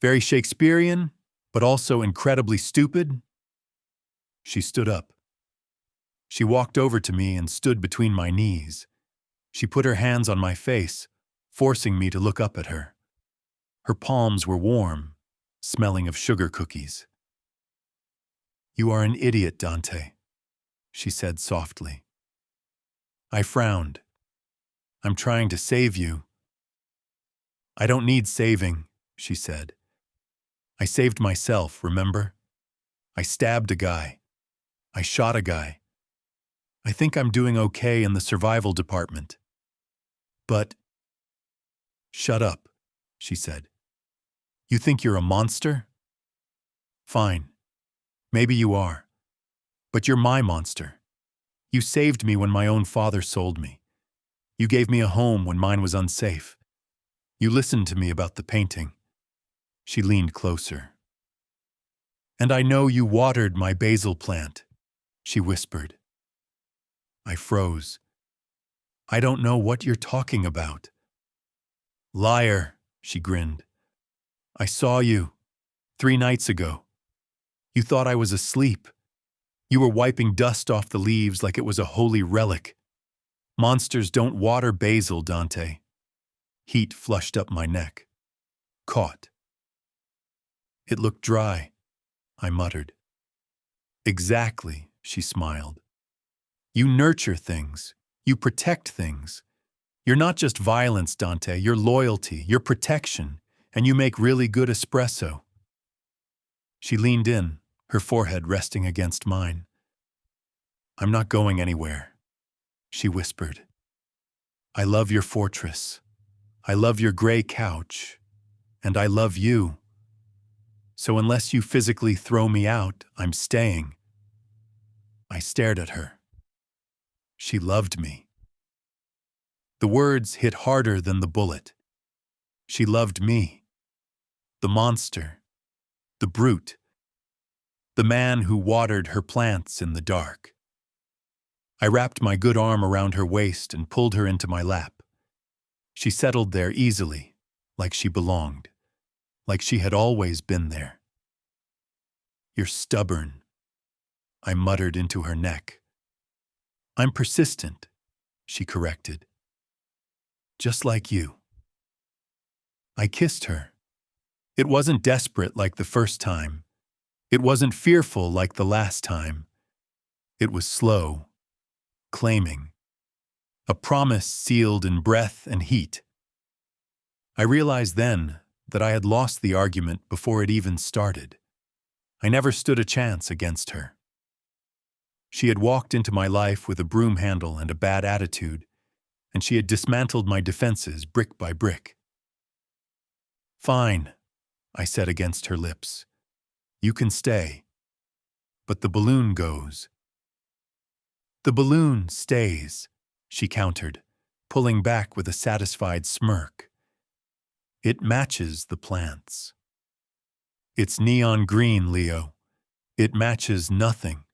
very Shakespearean, but also incredibly stupid? She stood up. She walked over to me and stood between my knees. She put her hands on my face, forcing me to look up at her. Her palms were warm, smelling of sugar cookies. You are an idiot, Dante, she said softly. I frowned. I'm trying to save you. I don't need saving, she said. I saved myself, remember? I stabbed a guy. I shot a guy. I think I'm doing okay in the survival department. But... Shut up, she said. You think you're a monster? Fine. Maybe you are. But you're my monster. You saved me when my own father sold me. You gave me a home when mine was unsafe. You listened to me about the painting. She leaned closer. And I know you watered my basil plant, she whispered. I froze. I don't know what you're talking about. Liar, she grinned. I saw you 3 nights ago. You thought I was asleep. You were wiping dust off the leaves like it was a holy relic. Monsters don't water basil, Dante. Heat flushed up my neck. Caught. It looked dry, I muttered. Exactly, she smiled. You nurture things. You protect things. You're not just violence, Dante. You're loyalty. You're protection. And you make really good espresso. She leaned in, her forehead resting against mine. I'm not going anywhere, she whispered. I love your fortress. I love your gray couch. And I love you. So unless you physically throw me out, I'm staying. I stared at her. She loved me. The words hit harder than the bullet. She loved me. The monster. The brute. The man who watered her plants in the dark. I wrapped my good arm around her waist and pulled her into my lap. She settled there easily, like she belonged. like she had always been there. "You're stubborn," I muttered into her neck. "I'm persistent," she corrected. "Just like you." I kissed her. It wasn't desperate like the first time. It wasn't fearful like the last time. It was slow, claiming. A promise sealed in breath and heat. I realized then that I had lost the argument before it even started. I never stood a chance against her. She had walked into my life with a broom handle and a bad attitude, and she had dismantled my defenses brick by brick. "Fine," I said against her lips. "You can stay. But the balloon goes." "The balloon stays," she countered, pulling back with a satisfied smirk. "It matches the plants. It's neon green, Leo. It matches nothing."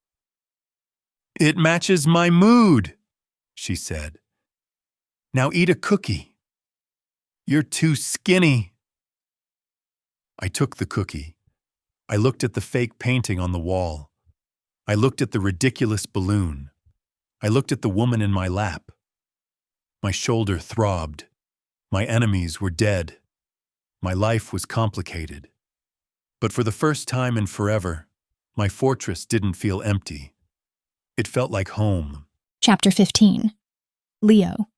"It matches my mood," she said. "Now eat a cookie." "You're too skinny." I took the cookie. I looked at the fake painting on the wall. I looked at the ridiculous balloon. I looked at the woman in my lap. My shoulder throbbed. My enemies were dead. My life was complicated. But for the first time in forever, my fortress didn't feel empty. It felt like home. Chapter 15. Leo.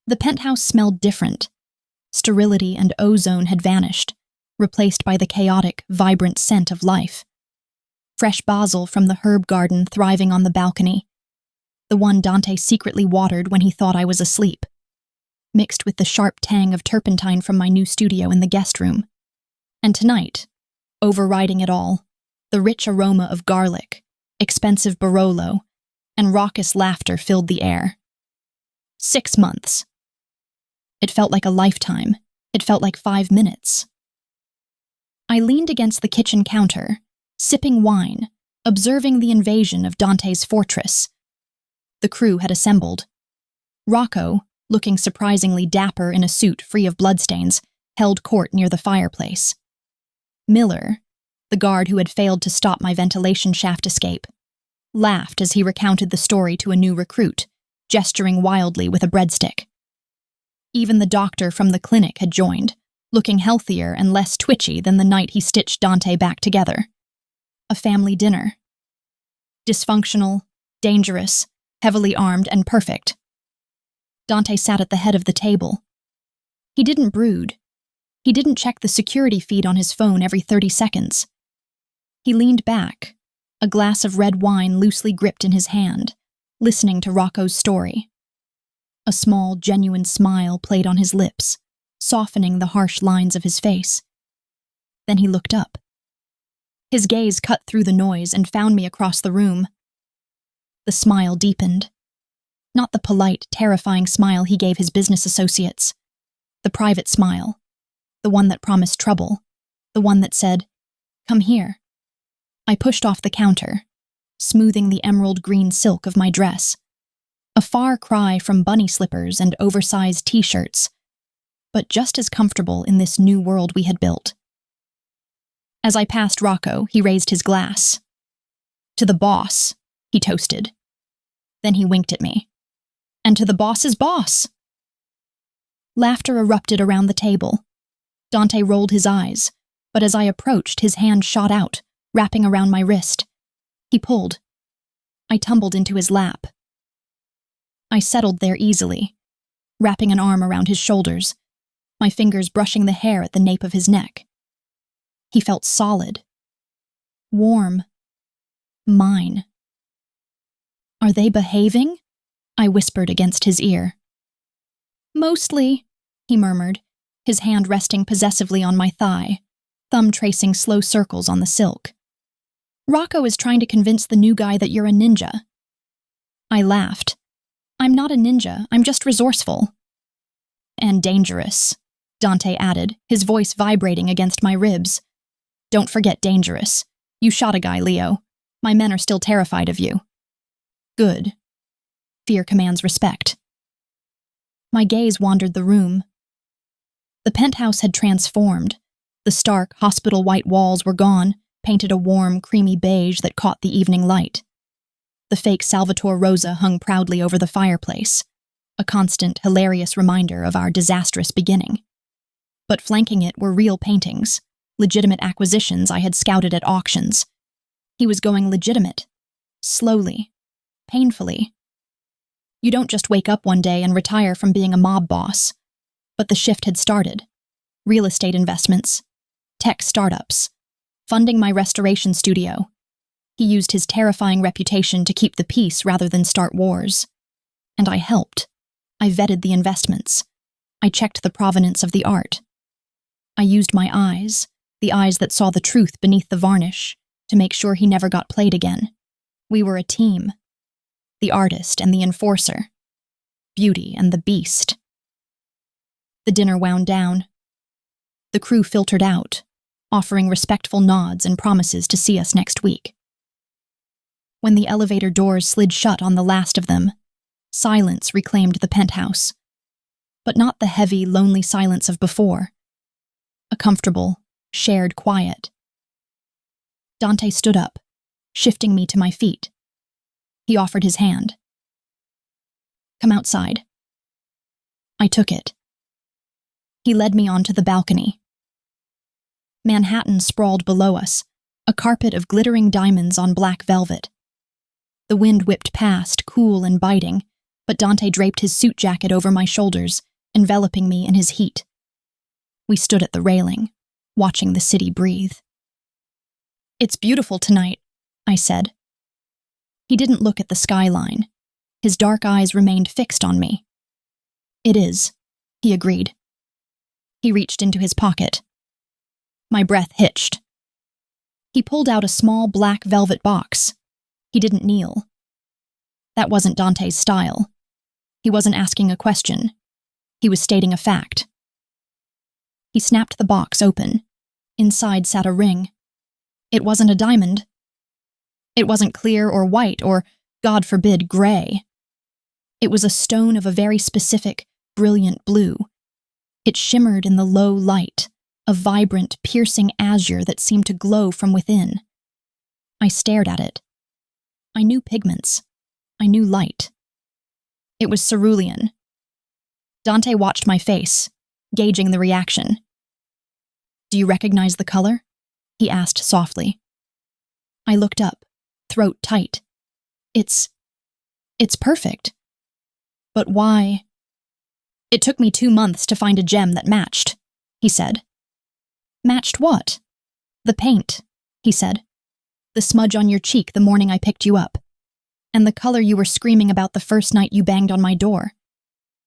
The penthouse smelled different. Sterility and ozone had vanished, replaced by the chaotic, vibrant scent of life. Fresh basil from the herb garden thriving on the balcony, the one Dante secretly watered when he thought I was asleep, mixed with the sharp tang of turpentine from my new studio in the guest room. And tonight, overriding it all, the rich aroma of garlic, expensive Barolo, and raucous laughter filled the air. 6 months. It felt like a lifetime. It felt like 5 minutes. I leaned against the kitchen counter, sipping wine, observing the invasion of Dante's fortress. The crew had assembled. Rocco, looking surprisingly dapper in a suit free of bloodstains, held court near the fireplace. Miller, the guard who had failed to stop my ventilation shaft escape, laughed as he recounted the story to a new recruit, gesturing wildly with a breadstick. Even the doctor from the clinic had joined, looking healthier and less twitchy than the night he stitched Dante back together. A family dinner. Dysfunctional, dangerous, heavily armed, and perfect. Dante sat at the head of the table. He didn't brood. He didn't check the security feed on his phone every 30 seconds. He leaned back, a glass of red wine loosely gripped in his hand, listening to Rocco's story. A small, genuine smile played on his lips, softening the harsh lines of his face. Then he looked up. His gaze cut through the noise and found me across the room. The smile deepened. Not the polite, terrifying smile he gave his business associates. The private smile. The one that promised trouble. The one that said, "Come here." I pushed off the counter, smoothing the emerald green silk of my dress. A far cry from bunny slippers and oversized t-shirts, but just as comfortable in this new world we had built. As I passed Rocco, he raised his glass. "To the boss," he toasted. Then he winked at me. "And to the boss's boss." Laughter erupted around the table. Dante rolled his eyes, but as I approached, his hand shot out, wrapping around my wrist. He pulled. I tumbled into his lap. I settled there easily, wrapping an arm around his shoulders, my fingers brushing the hair at the nape of his neck. He felt solid. Warm. Mine. "Are they behaving?" I whispered against his ear. "Mostly," he murmured, his hand resting possessively on my thigh, thumb tracing slow circles on the silk. "Rocco is trying to convince the new guy that you're a ninja." I laughed. "I'm not a ninja, I'm just resourceful." "And dangerous," Dante added, his voice vibrating against my ribs. "Don't forget dangerous. You shot a guy, Leo. My men are still terrified of you." "Good." Fear commands respect. My gaze wandered the room. The penthouse had transformed, The stark, hospital-white walls were gone, painted a warm, creamy beige that caught the evening light. The fake Salvatore Rosa hung proudly over the fireplace, a constant, hilarious reminder of our disastrous beginning. But flanking it were real paintings, legitimate acquisitions I had scouted at auctions. He was going legitimate. Slowly. Painfully. You don't just wake up one day and retire from being a mob boss. But the shift had started. Real estate investments. Tech startups. Funding my restoration studio. He used his terrifying reputation to keep the peace rather than start wars. And I helped. I vetted the investments. I checked the provenance of the art. I used my eyes, the eyes that saw the truth beneath the varnish, to make sure he never got played again. We were a team. The artist and the enforcer. Beauty and the beast. The dinner wound down. The crew filtered out, offering respectful nods and promises to see us next week. When the elevator doors slid shut on the last of them, silence reclaimed the penthouse. But not the heavy, lonely silence of before. A comfortable, shared quiet. Dante stood up, shifting me to my feet. He offered his hand. "Come outside." I took it. He led me onto the balcony. Manhattan sprawled below us, a carpet of glittering diamonds on black velvet. The wind whipped past, cool and biting, but Dante draped his suit jacket over my shoulders, enveloping me in his heat. We stood at the railing, watching the city breathe. "It's beautiful tonight," I said. He didn't look at the skyline. His dark eyes remained fixed on me. "It is," he agreed. He reached into his pocket. My breath hitched. He pulled out a small black velvet box. He didn't kneel. That wasn't Dante's style. He wasn't asking a question. He was stating a fact. He snapped the box open. Inside sat a ring. It wasn't a diamond. It wasn't clear or white or, God forbid, gray. It was a stone of a very specific, brilliant blue. It shimmered in the low light, a vibrant, piercing azure that seemed to glow from within. I stared at it. I knew pigments. I knew light. It was cerulean. Dante watched my face, gauging the reaction. "Do you recognize the color?" he asked softly. I looked up, throat tight. It's perfect. But why? "It took me 2 months to find a gem that matched," he said. "Matched what?" "The paint," he said. "The smudge on your cheek the morning I picked you up. And the color you were screaming about the first night you banged on my door.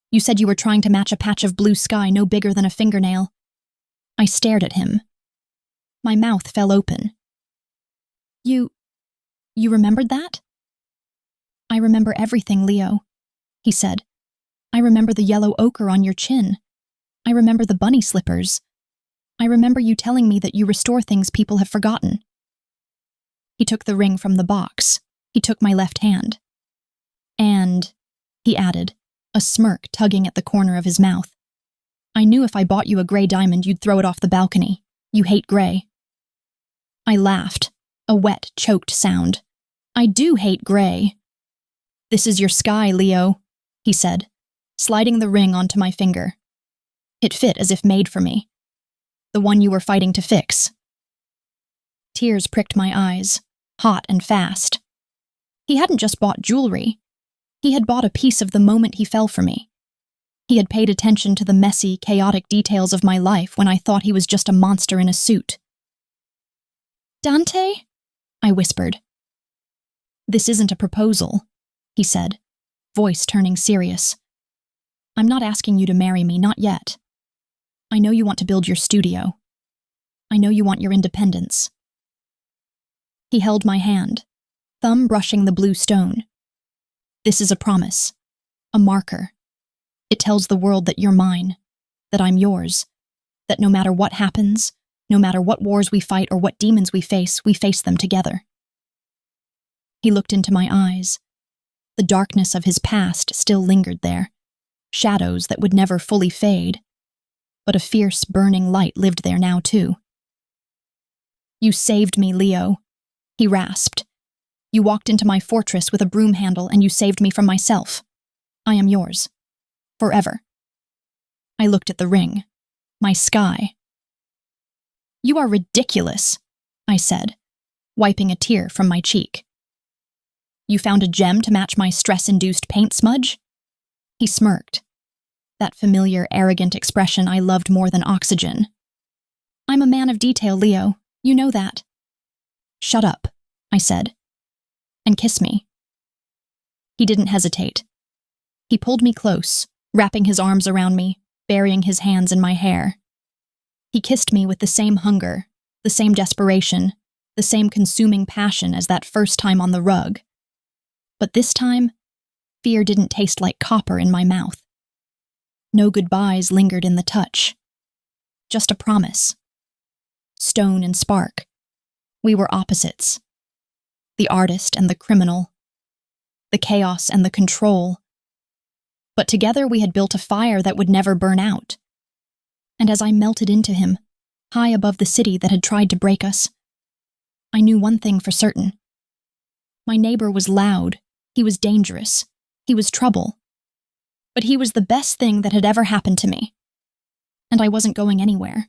You said you were trying to match a patch of blue sky no bigger than a fingernail." I stared at him. My mouth fell open. You remembered that?" "I remember everything, Leo," he said. "I remember the yellow ochre on your chin. I remember the bunny slippers. I remember you telling me that you restore things people have forgotten." He took the ring from the box. He took my left hand. "And," he added, a smirk tugging at the corner of his mouth, "I knew if I bought you a gray diamond you'd throw it off the balcony. You hate gray." I laughed, a wet, choked sound. "I do hate gray." "This is your sky, Leo," he said, sliding the ring onto my finger. It fit as if made for me. "The one you were fighting to fix." Tears pricked my eyes, hot and fast. He hadn't just bought jewelry. He had bought a piece of the moment he fell for me. He had paid attention to the messy, chaotic details of my life when I thought he was just a monster in a suit. "Dante?" I whispered. "This isn't a proposal," he said, voice turning serious. "I'm not asking you to marry me, not yet. I know you want to build your studio. I know you want your independence." He held my hand, thumb brushing the blue stone. "This is a promise, a marker. It tells the world that you're mine, that I'm yours, that no matter what happens, no matter what wars we fight or what demons we face them together." He looked into my eyes. The darkness of his past still lingered there, shadows that would never fully fade. But a fierce, burning light lived there now, too. You saved me, Leo, he rasped. You walked into my fortress with a broom handle and you saved me from myself. I am yours. Forever. I looked at the ring. My sky. You are ridiculous, I said, wiping a tear from my cheek. You found a gem to match my stress-induced paint smudge? He smirked. That familiar, arrogant expression I loved more than oxygen. I'm a man of detail, Leo. You know that. Shut up, I said, and kiss me. He didn't hesitate. He pulled me close, wrapping his arms around me, burying his hands in my hair. He kissed me with the same hunger, the same desperation, the same consuming passion as that first time on the rug. But this time, fear didn't taste like copper in my mouth. No goodbyes lingered in the touch. Just a promise. Stone and spark. We were opposites. The artist and the criminal. The chaos and the control. But together we had built a fire that would never burn out. And as I melted into him, high above the city that had tried to break us, I knew one thing for certain. My neighbor was loud, he was dangerous, he was trouble. But he was the best thing that had ever happened to me. And I wasn't going anywhere.